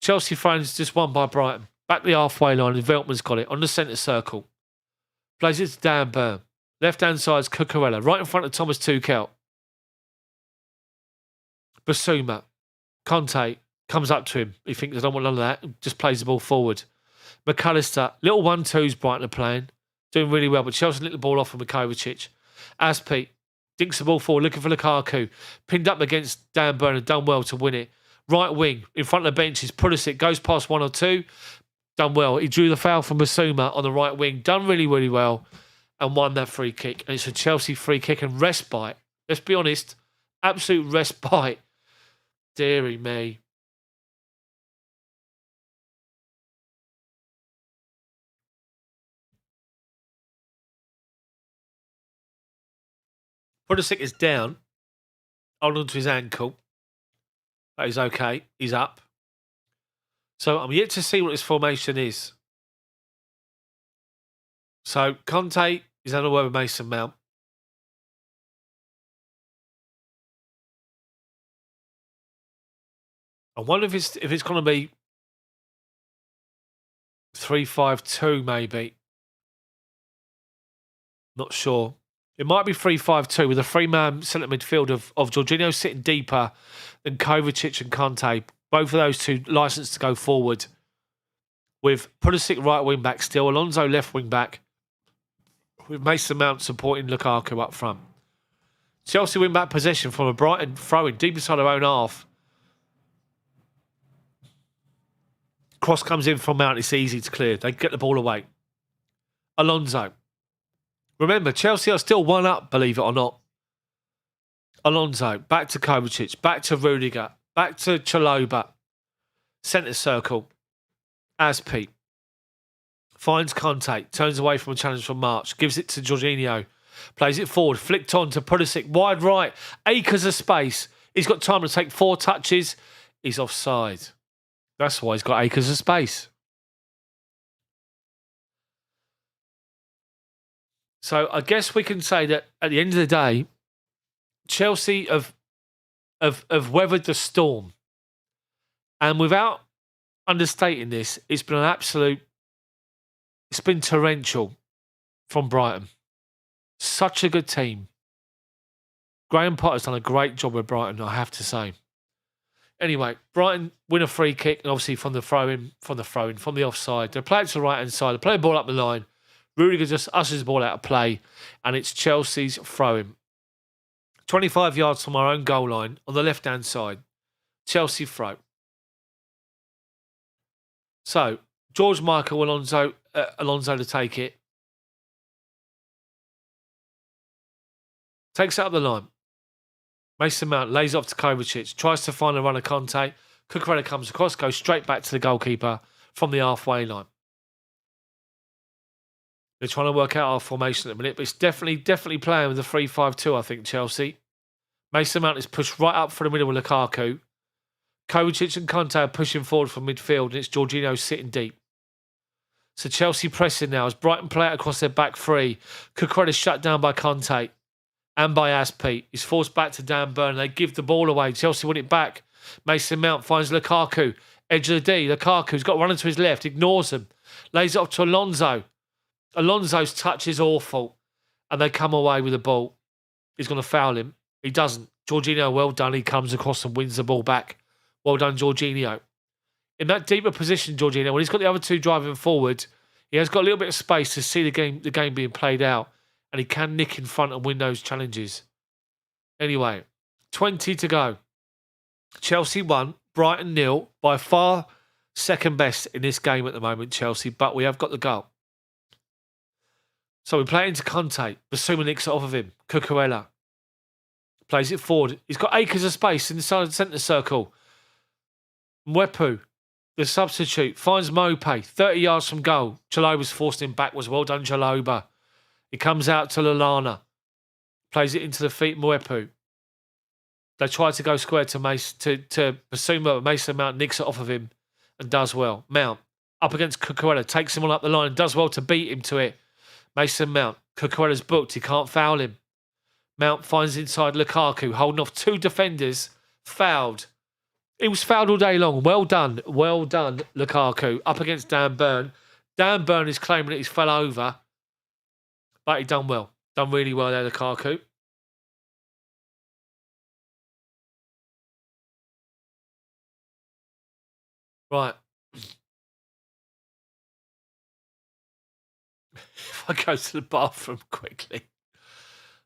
Chelsea fans just won by Brighton. Back the halfway line and Veltman's got it on the centre circle. Plays it to Dan Burn. Left-hand side's Cucurella. Right in front of Thomas Tuchel. Basuma. Kante comes up to him. He thinks, I don't want none of that. Just plays the ball forward. McAllister. Little 1-2s Brighton are playing. Doing really well. But Chelsea nicked the ball off from Kovacic. Aspi dinks the ball forward. Looking for Lukaku. Pinned up against Dan Burn and done well to win it. Right wing. In front of the benches. Pulisic goes past one or two. Done well. He drew the foul from Basuma on the right wing. Done really, really well. And won that free kick. And it's a Chelsea free kick and respite. Let's be honest. Absolute respite. Deary me. Pulisic is down, holding onto his ankle. That is okay. He's up. So I'm yet to see what his formation is. So Conte is on a word with Mason Mount. I wonder if it's going to be 3-5-2 maybe. Not sure. It might be 3-5-2 with a three-man centre midfield of Jorginho sitting deeper than Kovacic and Conte. Both of those two licensed to go forward. With Pulisic right wing back still, Alonso left wing back. With Mason Mount supporting Lukaku up front. Chelsea win back possession from a Brighton throw-in deep inside their own half. Cross comes in from Mount. It's easy to clear. They get the ball away. Alonso. Remember, Chelsea are still one up, believe it or not. Alonso, back to Kovacic, back to Rudiger, back to Chalobah. Centre circle. Aspi. Finds Conte, turns away from a challenge from March, gives it to Jorginho, plays it forward, flicked on to Pulisic, wide right, acres of space. He's got time to take 4 touches. He's offside. That's why he's got acres of space. So I guess we can say that at the end of the day, Chelsea have weathered the storm. And without understating this, it's been torrential from Brighton. Such a good team. Graham Potter's done a great job with Brighton, I have to say. Anyway, Brighton win a free kick, and obviously from the offside. They play it to the right-hand side. They play the ball up the line. Rudiger just ushers the ball out of play, and it's Chelsea's throw-in. 25 yards from our own goal line on the left-hand side. Chelsea throw. So, George Michael Alonso to take it. Takes it up the line. Mason Mount lays off to Kovacic. Tries to find a runner Conte. Cucurella comes across, goes straight back to the goalkeeper from the halfway line. They're trying to work out our formation at the minute, but it's definitely playing with a 3-5-2, I think, Chelsea. Mason Mount is pushed right up for the middle with Lukaku. Kovacic and Conte are pushing forward from midfield, and it's Jorginho sitting deep. So Chelsea pressing now as Brighton play it across their back three. Cucurella is shut down by Conte and by Aspi. He's forced back to Dan Burn. They give the ball away. Chelsea win it back. Mason Mount finds Lukaku. Edge of the D. Lukaku's got running to his left. Ignores him. Lays it up to Alonso. Alonso's touch is awful. And they come away with the ball. He's going to foul him. He doesn't. Jorginho, well done. He comes across and wins the ball back. Well done, Jorginho. In that deeper position, Jorginho, when he's got the other two driving forward, he has got a little bit of space to see the game being played out. And he can nick in front and win those challenges. Anyway, 20 to go. Chelsea 1, Brighton 0. By far second best in this game at the moment, Chelsea. But we have got the goal. So we play into Conte. Basuma nicks it off of him. Cucurella plays it forward. He's got acres of space inside the centre circle. Mwepu, the substitute, finds Mope. 30 yards from goal. Chalobah's forced him backwards. Well done, Chalobah. He comes out to Lallana. Plays it into the feet of Mwepu. They try to go square to Basuma, but Mason Mount nicks it off of him and does well. Mount up against Cucurella. Takes him on up the line and does well to beat him to it. Mason Mount. Cucurella's booked. He can't foul him. Mount finds inside Lukaku, holding off 2 defenders. Fouled. He was fouled all day long. Well done. Well done, Lukaku. Up against Dan Burn. Dan Burn is claiming that he's fell over. But he done well. Done really well there, Lukaku. Right. If I go to the bathroom quickly.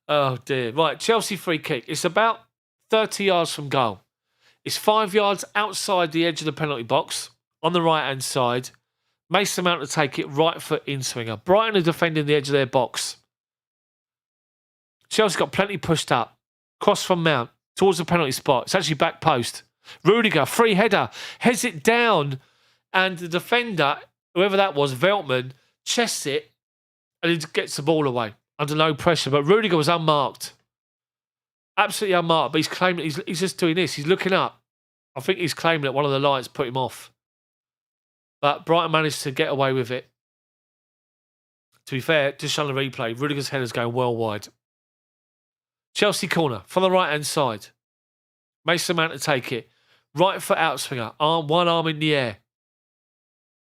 Oh, dear. Right, Chelsea free kick. It's about 30 yards from goal. It's 5 yards outside the edge of the penalty box on the right-hand side. Mason Mount to take it, right foot in-swinger. Brighton are defending the edge of their box. Chelsea got plenty pushed up. Cross from Mount towards the penalty spot. It's actually back post. Rudiger, free header, heads it down, and the defender, whoever that was, Veltman, chests it, and he gets the ball away under no pressure. But Rudiger was unmarked. Absolutely unmarked, but he's claiming he's just doing this. He's looking up. I think he's claiming that one of the lights put him off. But Brighton managed to get away with it. To be fair, just on the replay, Rudiger's header's going well wide. Chelsea corner from the right-hand side. Mason Mount to take it. Right foot outswinger. One arm in the air.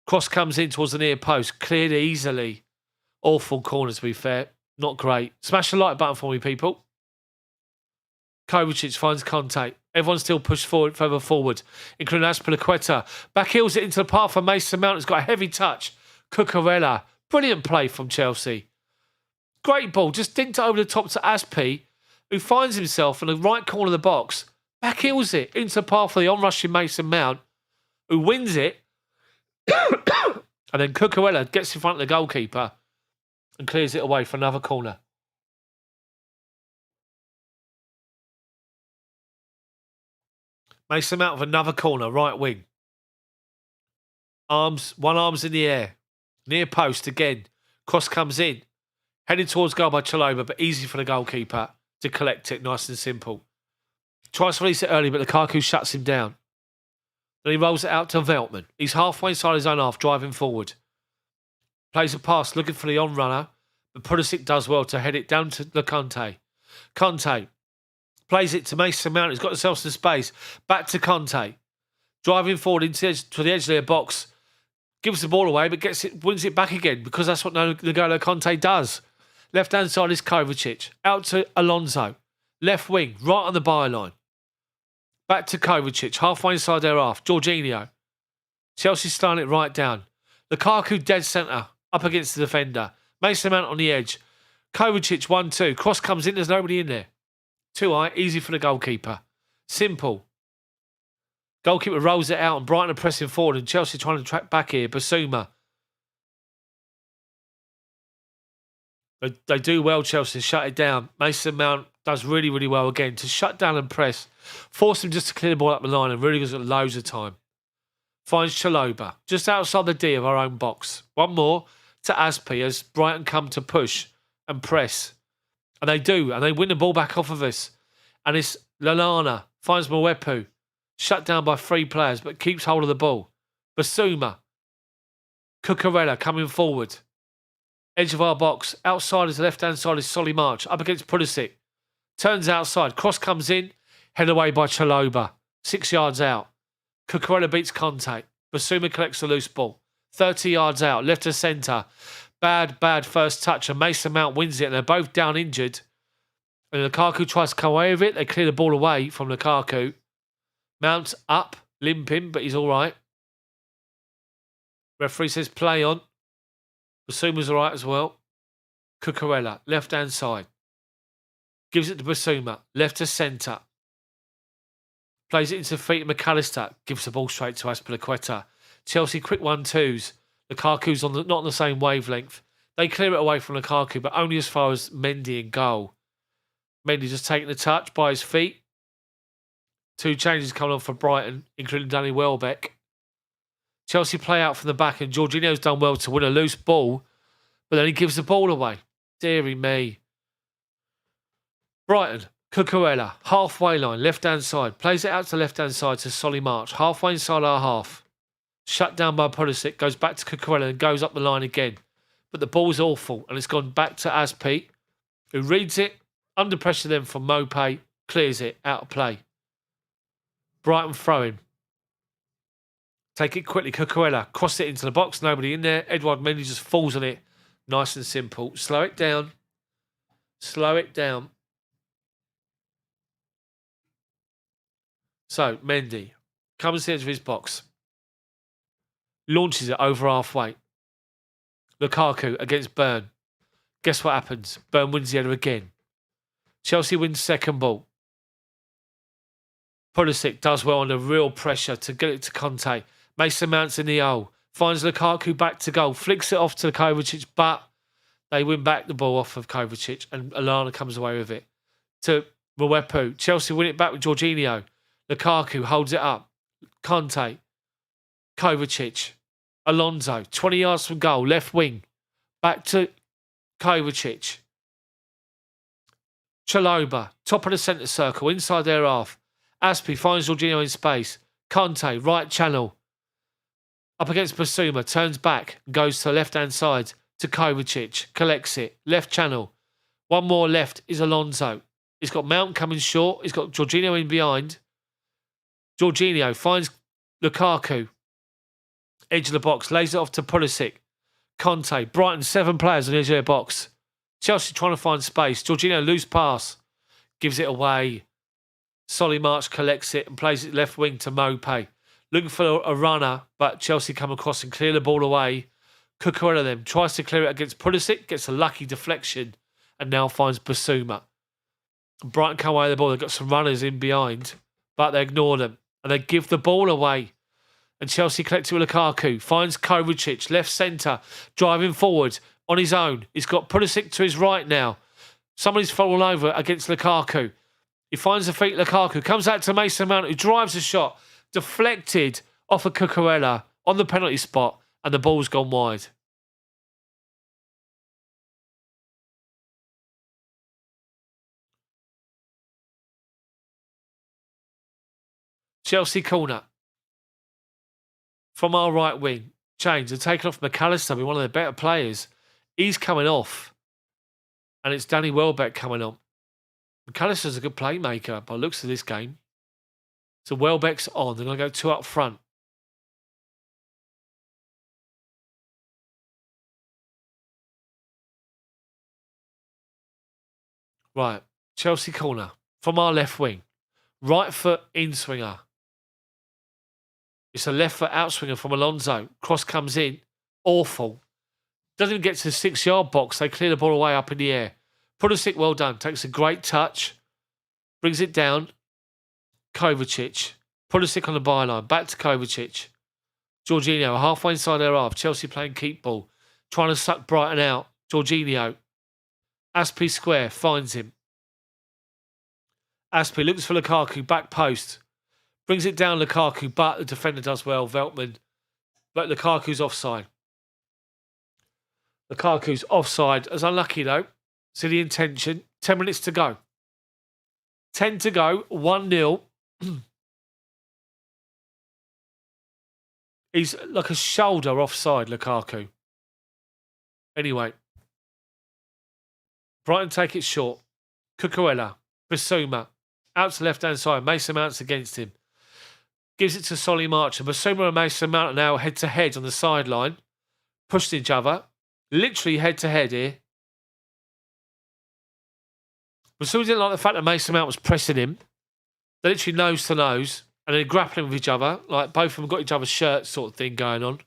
Cross comes in towards the near post. Cleared easily. Awful corner, to be fair. Not great. Smash the like button for me, people. Kovacic finds Conte. Everyone's still pushed forward, further forward, including Azpilicueta. Back heels it into the path for Mason Mount. Has got a heavy touch. Cucurella. Brilliant play from Chelsea. Great ball. Just dinked it over the top to Aspi, who finds himself in the right corner of the box. Back heels it into the path for the onrushing Mason Mount, who wins it. And then Cucurella gets in front of the goalkeeper and clears it away for another corner. Mason Mount with another corner, right wing. One arm's in the air. Near post again. Cross comes in. Headed towards goal by Chalobah, but easy for the goalkeeper to collect it, nice and simple. Tries to release it early, but Lukaku shuts him down. Then he rolls it out to Veltman. He's halfway inside his own half, driving forward. Plays a pass, looking for the on-runner, but Pulisic does well to head it down to Conte. Conte plays it to Mason Mount. He's got himself some space. Back to Conte. Driving forward to the edge of their box. Gives the ball away, but wins it back again, because that's what N'Golo Conte does. Left-hand side is Kovacic. Out to Alonso. Left wing, right on the byline. Back to Kovacic, halfway inside their half. Jorginho. Chelsea slowing it right down. Lukaku dead centre, up against the defender. Mason Mount on the edge. Kovacic 1-2. Cross comes in, there's nobody in there. Too high, easy for the goalkeeper. Simple. Goalkeeper rolls it out and Brighton are pressing forward and Chelsea trying to track back here. Basuma. They do well, Chelsea, shut it down. Mason Mount does really, really well again to shut down and press. Force him just to clear the ball up the line and Rudiger's got loads of time. Finds Chalobah just outside the D of our own box. One more to Aspi as Brighton come to push and press. And they do, and they win the ball back off of us. And it's Lallana, finds Mwepu. Shut down by 3 players, but keeps hold of the ball. Basuma. Cucurella coming forward. Edge of our box. Outside is the left-hand side is Solly March. Up against Pulisic. Turns outside. Cross comes in. Head away by Chalobah. 6 yards out. Cucurella beats Conte. Basuma collects the loose ball. 30 yards out. Left to centre. Bad first touch. And Mason Mount wins it. And they're both down injured. And Lukaku tries to come away with it. They clear the ball away from Lukaku. Mount's up, limping, but he's all right. Referee says play on. Basuma's all right as well. Cucurella, left-hand side. Gives it to Basuma, left to centre. Plays it into the feet of McAllister. Gives the ball straight to Azpilicueta. Chelsea quick 1-2s. Lukaku's not on the same wavelength. They clear it away from Lukaku, but only as far as Mendy in goal. Mendy just taking the touch by his feet. 2 changes coming on for Brighton, including Danny Welbeck. Chelsea play out from the back, and Jorginho's done well to win a loose ball, but then he gives the ball away. Deary me. Brighton, Cucurella, halfway line, left-hand side. Plays it out to left-hand side to Solly March, halfway inside our half. Shut down by Pulisic, goes back to Cucurella and goes up the line again. But the ball's awful, and it's gone back to Aspi, who reads it, under pressure then from Mopay, clears it, out of play. Brighton throwing. Take it quickly. Cucurella. Cross it into the box. Nobody in there. Edouard Mendy just falls on it. Nice and simple. Slow it down. Slow it down. So, Mendy comes to the edge of his box. Launches it over halfway. Lukaku against Burn. Guess what happens? Burn wins the header again. Chelsea wins second ball. Pulisic does well under real pressure to get it to Conte. Mason Mount's in the hole. Finds Lukaku back to goal. Flicks it off to Kovacic, but they win back the ball off of Kovacic and Alana comes away with it. To Mwepu. Chelsea win it back with Jorginho. Lukaku holds it up. Conte. Kovacic. Alonso. 20 yards from goal. Left wing. Back to Kovacic. Chalobah, top of the centre circle, inside their half. Aspi finds Jorginho in space. Conte, right channel. Up against Basuma, turns back, goes to the left-hand side to Kovacic, collects it, left channel. One more left is Alonso. He's got Mount coming short. He's got Jorginho in behind. Jorginho finds Lukaku. Edge of the box, lays it off to Pulisic. Conte, Brighton, 7 players on the edge of their box. Chelsea trying to find space. Jorginho, loose pass. Gives it away. Solly March collects it and plays it left wing to Mopé. Looking for a runner, but Chelsea come across and clear the ball away. Cucurella then tries to clear it against Pulisic, gets a lucky deflection, and now finds Basuma. Brighton come away with the ball. They've got some runners in behind, but they ignore them, and they give the ball away. And Chelsea collect it with Lukaku. Finds Kovacic, left centre, driving forward on his own. He's got Pulisic to his right now. Somebody's fallen over against Lukaku. He finds the feet Lukaku. Comes out to Mason Mount, who drives a shot. Deflected off of Cucurella on the penalty spot, and the ball's gone wide. Chelsea corner. From our right wing. Change. They're taken off McAllister, one of their better players. He's coming off. And it's Danny Welbeck coming on. McAllister's a good playmaker by the looks of this game. So Welbeck's on. They're going to go 2 up front. Right. Chelsea corner. From our left wing. Right foot in swinger. It's a left foot outswinger from Alonso. Cross comes in. Awful. Doesn't even get to the 6-yard box. They clear the ball away up in the air. Pulisic, well done. Takes a great touch. Brings it down. Kovacic. Pulisic on the byline. Back to Kovacic. Jorginho halfway inside their half. Chelsea playing keep ball. Trying to suck Brighton out. Jorginho. Aspi square. Finds him. Aspi looks for Lukaku. Back post. Brings it down Lukaku. But the defender does well. Veltman. But Lukaku's offside. Lukaku's offside. As unlucky though. See the intention. 10 minutes to go. 10 to go. 1-0. He's like a shoulder offside, Lukaku. Anyway. Brighton take it short. Cucurella. Basuma. Out to the left-hand side. Mason Mount's against him. Gives it to Solly March. And Basuma and Mason Mount are now head-to-head on the sideline. Pushed each other. Literally head-to-head here. Basuma didn't like the fact that Mason Mount was pressing him. They're literally nose to nose. And they're grappling with each other. Like both of them got each other's shirts sort of thing going on.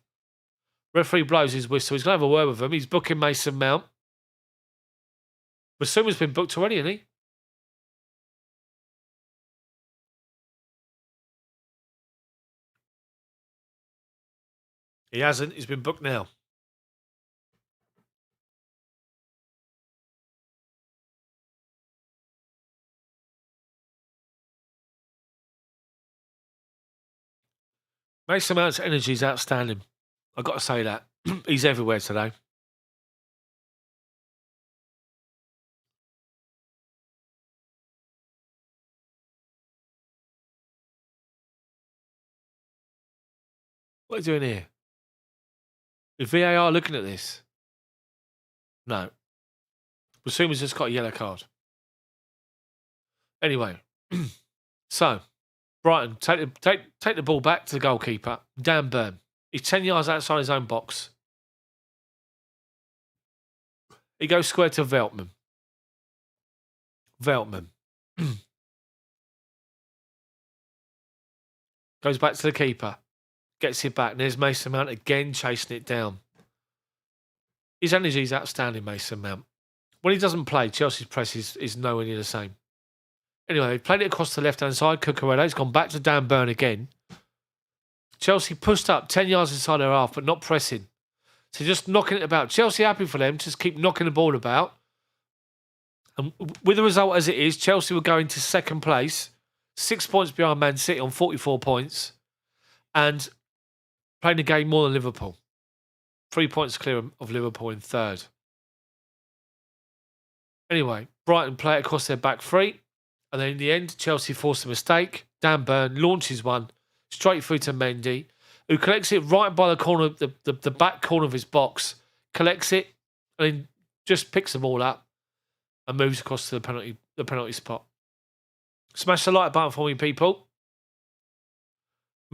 Referee blows his whistle. He's going to have a word with them. He's booking Mason Mount. Basuma's been booked already, hasn't he? He hasn't. He's been booked now. Mason Mount's energy is outstanding. I've got to say that. He's everywhere today. What are you doing here? Is VAR looking at this? No. Basuma's just got a yellow card. Anyway. So, Brighton, take the ball back to the goalkeeper. Dan Burn. He's 10 yards outside his own box. He goes square to Veltman. Veltman. Goes back to the keeper. Gets it back. And there's Mason Mount again chasing it down. His energy is outstanding, Mason Mount. When he doesn't play, Chelsea's press is nowhere near the same. Anyway, they played it across the left-hand side. Cucurella. He's gone back to Dan Burn again. Chelsea pushed up 10 yards inside their half, but not pressing. So just knocking it about. Chelsea happy for them. Just keep knocking the ball about. And with the result as it is, Chelsea will go into second place. 6 points behind Man City on 44 points. And playing the game more than Liverpool. 3 points clear of Liverpool in third. Anyway, Brighton play it across their back three. And then in the end, Chelsea force a mistake. Dan Burn launches one straight through to Mendy, who collects it right by the corner, the back corner of his box, collects it, and then just picks them all up and moves across to the penalty spot. Smash the like button for me, people.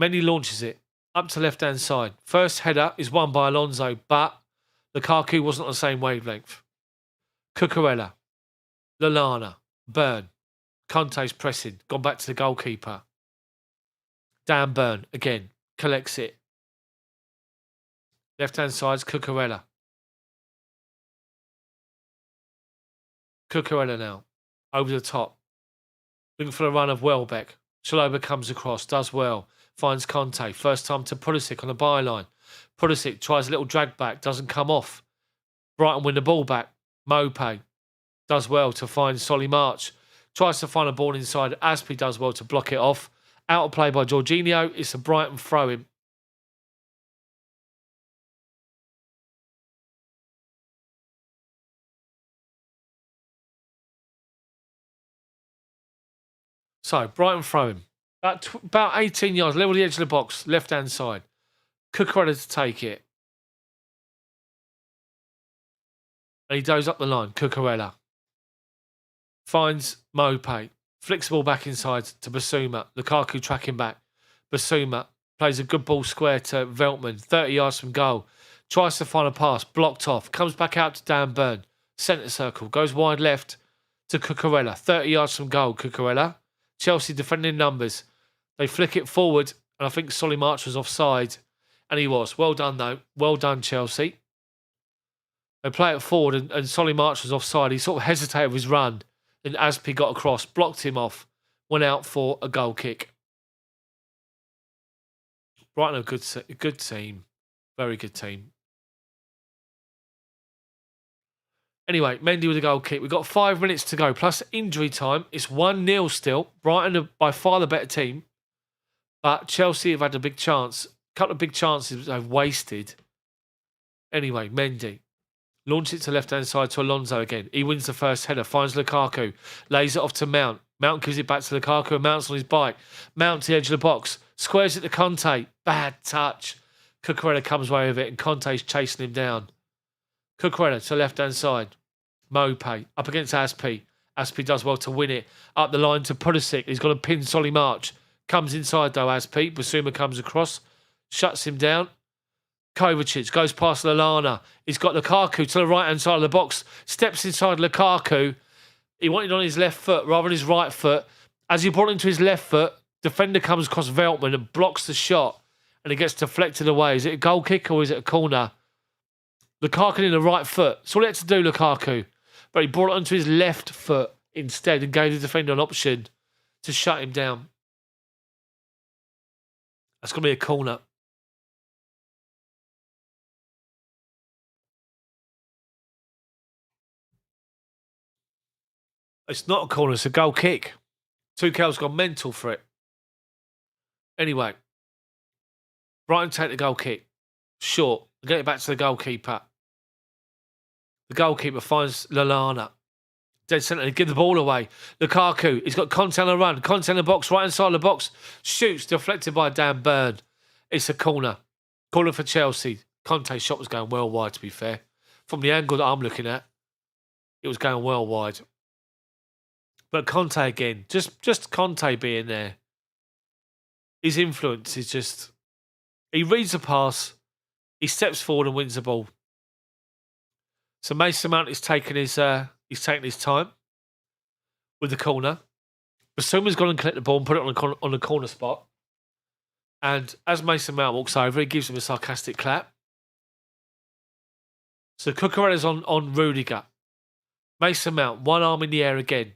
Mendy launches it up to left-hand side. First header is won by Alonso, but Lukaku wasn't on the same wavelength. Cucurella, Lallana, Burn. Conte's pressing, gone back to the goalkeeper. Dan Burn, again, collects it. Left-hand side's Cucurella. Cucurella now, over the top. Looking for the run of Welbeck. Chalobah comes across, does well. Finds Conte, first time to Pulisic on the byline. Pulisic tries a little drag back, doesn't come off. Brighton win the ball back. Maupay does well to find Solly March. Tries to find a ball inside. Aspi does well to block it off. Out of play by Jorginho. It's a Brighton throw-in. So, Brighton throw-in. About 18 yards, level the edge of the box, left-hand side. Cucurella to take it. And he goes up the line. Cucurella. Finds Maupay. Flicks the ball back inside to Basuma. Lukaku tracking back. Basuma plays a good ball square to Veltman. 30 yards from goal. Tries to find a pass. Blocked off. Comes back out to Dan Burn. Centre circle. Goes wide left to Cucurella. 30 yards from goal, Cucurella. Chelsea defending numbers. They flick it forward. And I think Solly March was offside. And he was. Well done, though. Well done, Chelsea. They play it forward and Solly March was offside. He sort of hesitated with his run. And Aspi got across, blocked him off, went out for a goal kick. Brighton, a good team. Very good team. Anyway, Mendy with a goal kick. We've got 5 minutes to go, plus injury time. It's 1-0 still. Brighton are by far the better team. But Chelsea have had a big chance. A couple of big chances they've wasted. Anyway, Mendy. Launch it to left-hand side to Alonso again. He wins the first header, finds Lukaku, lays it off to Mount. Mount gives it back to Lukaku and Mount's on his bike. Mount to the edge of the box, squares it to Conte. Bad touch. Cucurella comes away with it and Conte's chasing him down. Cucurella to left-hand side. Maupay up against Aspi. Aspi does well to win it. Up the line to Pulisic. He's got a pin Solly March. Comes inside though, Aspi. Basuma comes across, shuts him down. Kovacic goes past Lallana. He's got Lukaku to the right-hand side of the box. Steps inside Lukaku. He wanted on his left foot rather than his right foot. As he brought it into his left foot, defender comes across Veltman and blocks the shot. And it gets deflected away. Is it a goal kick or is it a corner? Lukaku in the right foot. That's all he had to do, Lukaku. But he brought it onto his left foot instead and gave the defender an option to shut him down. That's going to be a corner. It's not a corner, it's a goal kick. Tuchel's gone mental for it. Anyway, Brighton take the goal kick. Short. Get it back to the goalkeeper. The goalkeeper finds Lallana. Dead centre. They give the ball away. Lukaku. He's got Conte on the run. Conte in the box, right inside the box. Shoots. Deflected by Dan Burn. It's a corner. Corner for Chelsea. Conte's shot was going well wide, to be fair. From the angle that I'm looking at, it was going well wide. But Conte again. Just Conte being there. His influence is just... He reads the pass. He steps forward and wins the ball. So Mason Mount is taking his time with the corner. Basuma's gone and collect the ball and put it on the corner spot. And as Mason Mount walks over, he gives him a sarcastic clap. So Cucurella's on Rudiger. Mason Mount, one arm in the air again.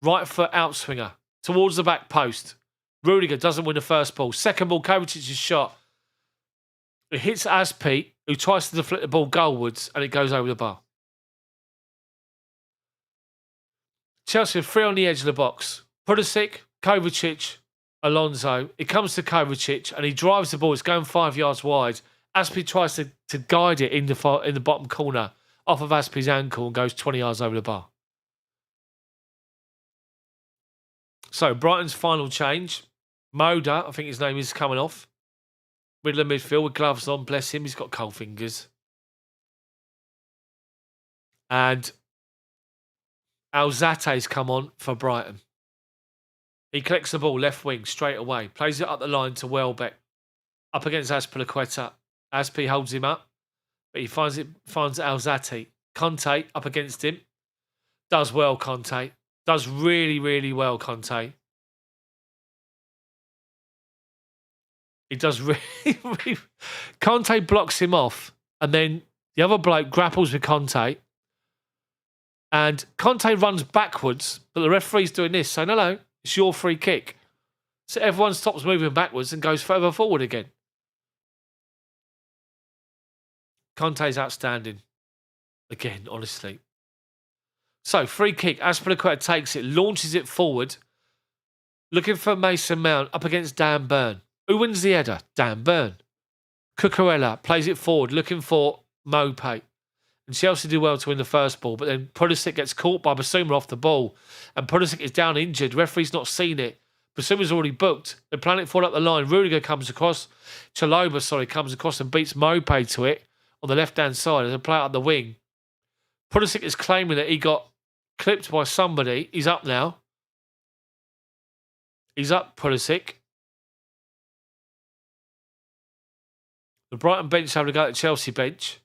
Right foot outswinger towards the back post. Rudiger doesn't win the first ball. Second ball, Kovacic's shot. It hits Aspi, who tries to deflect the ball goalwards, and it goes over the bar. Chelsea are 3 on the edge of the box. Pulisic, Kovacic, Alonso. It comes to Kovacic, and he drives the ball. It's going 5 yards wide. Aspi tries to guide it in the bottom corner off of Aspi's ankle and goes 20 yards over the bar. So, Brighton's final change. Moda, I think his name is, coming off. Middle of midfield with gloves on, bless him. He's got cold fingers. And Alzate's come on for Brighton. He collects the ball left wing straight away. Plays it up the line to Welbeck. Up against Azpilicueta. Azpi holds him up. But he finds Alzate. Conte up against him. Does well, Conte. Does really, really well, Conte. He does really, really... Conte blocks him off. And then the other bloke grapples with Conte. And Conte runs backwards. But the referee's doing this. So, no, it's your free kick. So everyone stops moving backwards and goes further forward again. Conte's outstanding. Again, honestly. So, free kick. Azpilicueta takes it, launches it forward. Looking for Mason Mount up against Dan Burn. Who wins the header? Dan Burn. Cucurella plays it forward, looking for Mopé. And Chelsea do well to win the first ball, but then Pulisic gets caught by Basuma off the ball. And Pulisic is down injured. Referee's not seen it. Basuma's already booked. They're playing it forward up the line. Rudiger comes across. Chalobah, comes across and beats Mopé to it on the left-hand side as they play it up the wing. Pulisic is claiming that he got clipped by somebody. He's up now. He's up, Pulisic. The Brighton bench having to go to the Chelsea bench.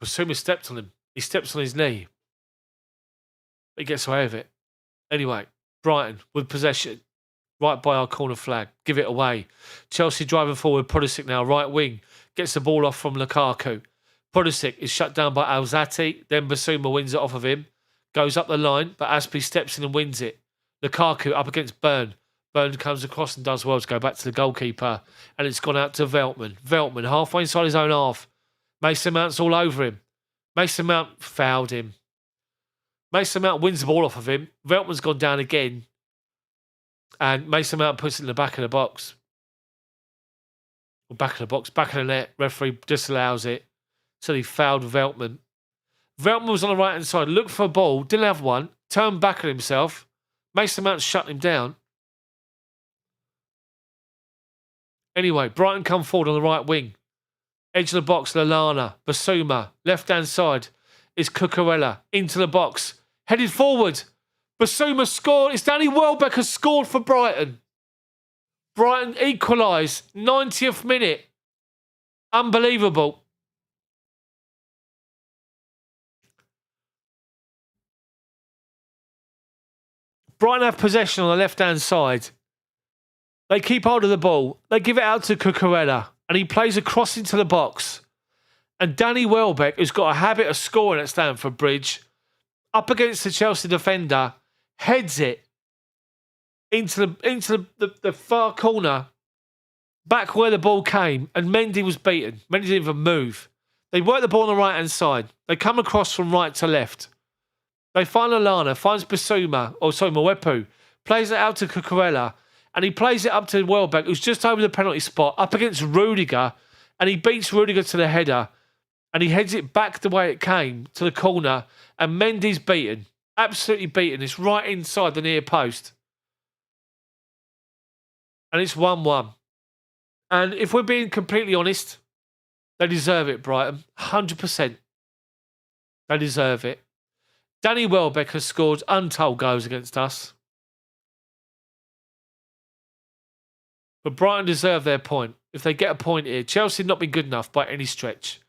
Basuma stepped on him. He steps on his knee. He gets away with it. Anyway, Brighton with possession. Right by our corner flag. Give it away. Chelsea driving forward. Pulisic now, right wing. Gets the ball off from Lukaku. Pulisic is shut down by Alzate. Then Basuma wins it off of him. Goes up the line, but Azpi steps in and wins it. Lukaku up against Burn. Burn comes across and does well to go back to the goalkeeper. And it's gone out to Veltman. Veltman halfway inside his own half. Mason Mount's all over him. Mason Mount fouled him. Mason Mount wins the ball off of him. Veltman's gone down again. And Mason Mount puts it in the back of the box. Back of the box, back of the net. Referee disallows it. So he fouled Veltman. Veltman was on the right-hand side. Looked for a ball. Didn't have one. Turned back on himself. Mason Mount shut him down. Anyway, Brighton come forward on the right wing. Edge of the box, Lallana. Basuma. Left-hand side is Cucurella. Into the box. Headed forward. Basuma scored. It's Danny Welbeck has scored for Brighton. Brighton equalised. 90th minute. Unbelievable. Brighton have possession on the left-hand side. They keep hold of the ball. They give it out to Cucurella. And he plays a cross into the box. And Danny Welbeck, who's got a habit of scoring at Stamford Bridge, up against the Chelsea defender, heads it into the far corner, back where the ball came, and Mendy was beaten. Mendy didn't even move. They work the ball on the right-hand side. They come across from right to left. They find Lallana, finds Mwepu, plays it out to Cucurella, and he plays it up to Welbeck, who's just over the penalty spot, up against Rudiger, and he beats Rudiger to the header, and he heads it back the way it came, to the corner, and Mendy's beaten. Absolutely beaten. It's right inside the near post. And it's 1-1. And if we're being completely honest, they deserve it, Brighton. 100%. They deserve it. Danny Welbeck has scored untold goals against us. But Brighton deserve their point. If they get a point here, Chelsea have not been good enough by any stretch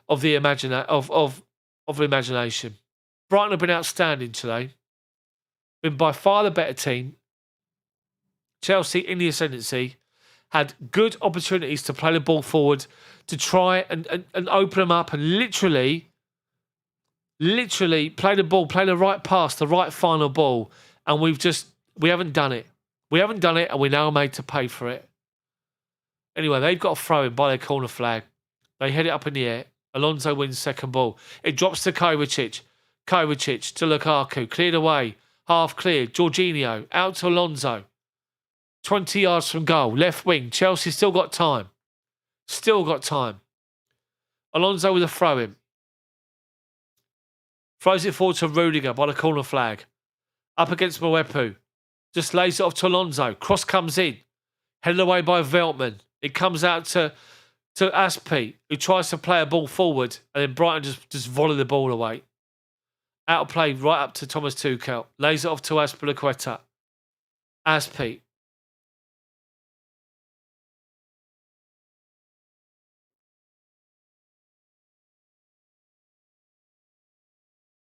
of the imagination. Brighton have been outstanding today. Been by far the better team. Chelsea in the ascendancy had good opportunities to play the ball forward, to try and open them up and literally play the ball, play the right pass, the right final ball. And we haven't done it. We haven't done it and we're now made to pay for it. Anyway, they've got a throw in by their corner flag. They head it up in the air. Alonso wins second ball. It drops to Kovacic. Kovacic to Lukaku. Cleared away. Half cleared. Jorginho out to Alonso. 20 yards from goal. Left wing. Chelsea still got time. Still got time. Alonso with a throw-in. Throws it forward to Rudiger by the corner flag. Up against Mwepu. Just lays it off to Alonso. Cross comes in. Headed away by Veltman. It comes out to Aspi, who tries to play a ball forward, and then Brighton just volley the ball away. Out of play right up to Thomas Tuchel. Lays it off to Azpilicueta. Aspi.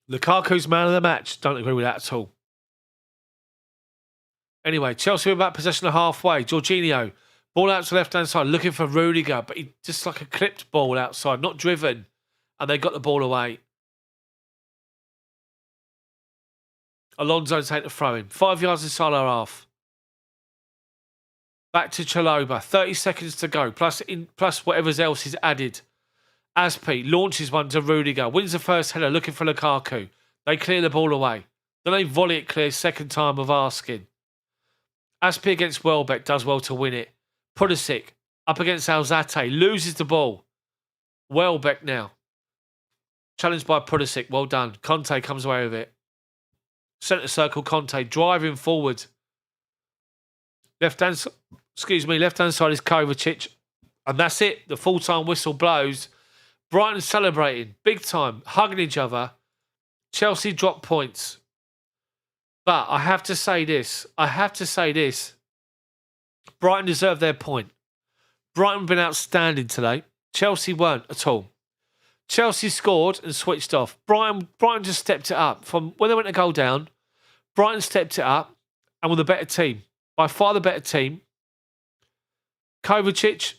Lukaku's man of the match. Don't agree with that at all. Anyway, Chelsea were back possession of halfway. Jorginho, ball out to the left-hand side, looking for Rudiger, but he just like a clipped ball outside, not driven. And they got the ball away. Alonso take the throw-in. 5 yards inside our half. Back to Chalobah. 30 seconds to go, plus whatever else is added. Aspi launches one to Rudiger. Wins the first header, looking for Lukaku. They clear the ball away. Then they volley it clear, second time of asking. Aspi against Welbeck does well to win it. Pulisic up against Alzate. Loses the ball. Welbeck now. Challenged by Pulisic. Well done. Conte comes away with it. Centre circle Conte driving forward. Left-hand side is Kovacic. And that's it. The full-time whistle blows. Brighton celebrating. Big time. Hugging each other. Chelsea drop points. But I have to say this. Brighton deserved their point. Brighton been outstanding today. Chelsea weren't at all. Chelsea scored and switched off. Brighton just stepped it up. From when they went to goal down, Brighton stepped it up and were the better team. By far the better team. Kovacic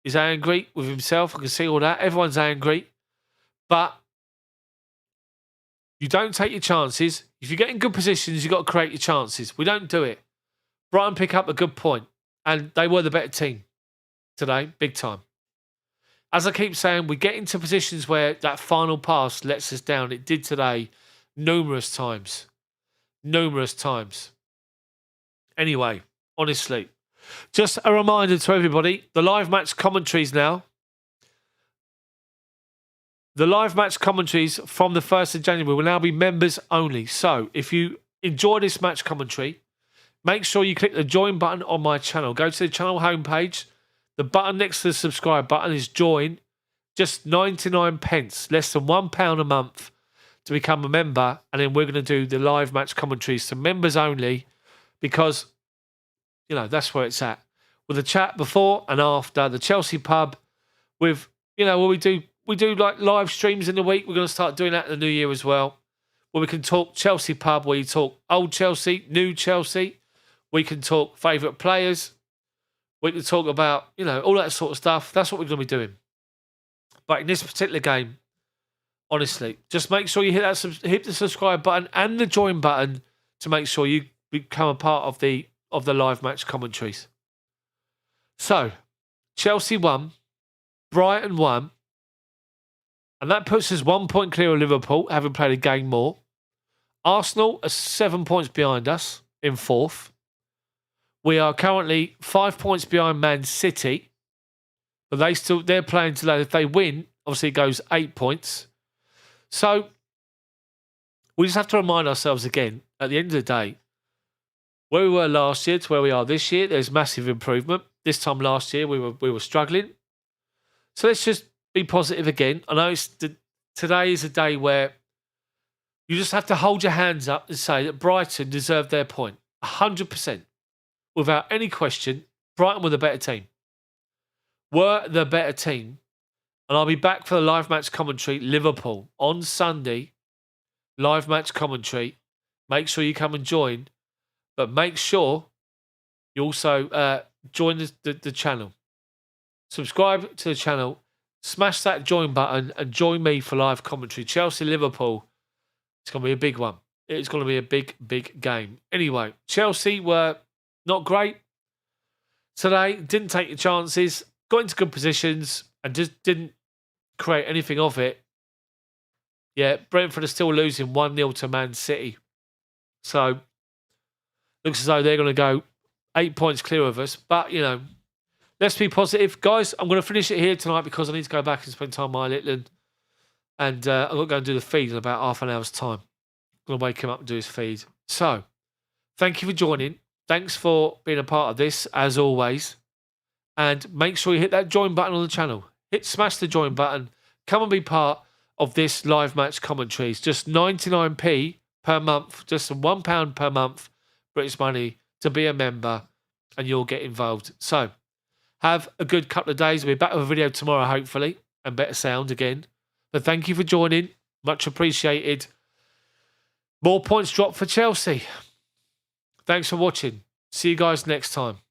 is angry with himself. I can see all that. Everyone's angry. But you don't take your chances. If you get in good positions, you've got to create your chances. We don't do it. Brighton pick up a good point. And they were the better team today, big time. As I keep saying, we get into positions where that final pass lets us down. It did today numerous times. Anyway, honestly, just a reminder to everybody, the live match commentaries now. The live match commentaries from the 1st of January will now be members only. So if you enjoy this match commentary, make sure you click the join button on my channel. Go to the channel homepage. The button next to the subscribe button is join. Just 99 pence, less than £1 a month to become a member. And then we're going to do the live match commentaries to members only because, you know, that's where it's at. With a chat before and after the Chelsea pub with, you know, where we do like live streams in the week. We're going to start doing that in the new year as well. Where we can talk Chelsea pub, where you talk old Chelsea, new Chelsea. We can talk favourite players. We can talk about, you know, all that sort of stuff. That's what we're going to be doing. But in this particular game, honestly, just make sure you hit the subscribe button and the join button to make sure you become a part of the live match commentaries. So, Chelsea won, Brighton won, and that puts us 1 point clear of Liverpool, having played a game more. Arsenal are 7 points behind us in 4th. We are currently 5 points behind Man City, but they're playing today. If they win, obviously it goes 8 points. So we just have to remind ourselves again, at the end of the day, where we were last year to where we are this year, there's massive improvement. This time last year, we were struggling. So let's just be positive again. I know today is a day where you just have to hold your hands up and say that Brighton deserved their point. 100%. Without any question, Brighton were the better team. Were the better team. And I'll be back for the live match commentary, Liverpool, on Sunday. Live match commentary. Make sure you come and join. But make sure you also join the channel. Subscribe to the channel. Smash that join button and join me for live commentary. Chelsea-Liverpool. It's going to be a big one. It's going to be a big, big game. Anyway, Chelsea were not great today. Didn't take your chances. Got into good positions and just didn't create anything of it. Yeah, Brentford are still losing 1-0 to Man City. So, looks as though they're going to go 8 points clear of us. But, you know, let's be positive. Guys, I'm going to finish it here tonight because I need to go back and spend time with my little one. And I've got to go and do the feed in about half an hour's time. I'm going to wake him up and do his feed. So, thank you for joining. Thanks for being a part of this, as always. And make sure you hit that join button on the channel. Smash the join button. Come and be part of this live match commentaries. Just 99p per month. Just £1 per month British money to be a member. And you'll get involved. So, have a good couple of days. We'll be back with a video tomorrow, hopefully. And better sound again. But thank you for joining. Much appreciated. More points dropped for Chelsea. Thanks for watching. See you guys next time.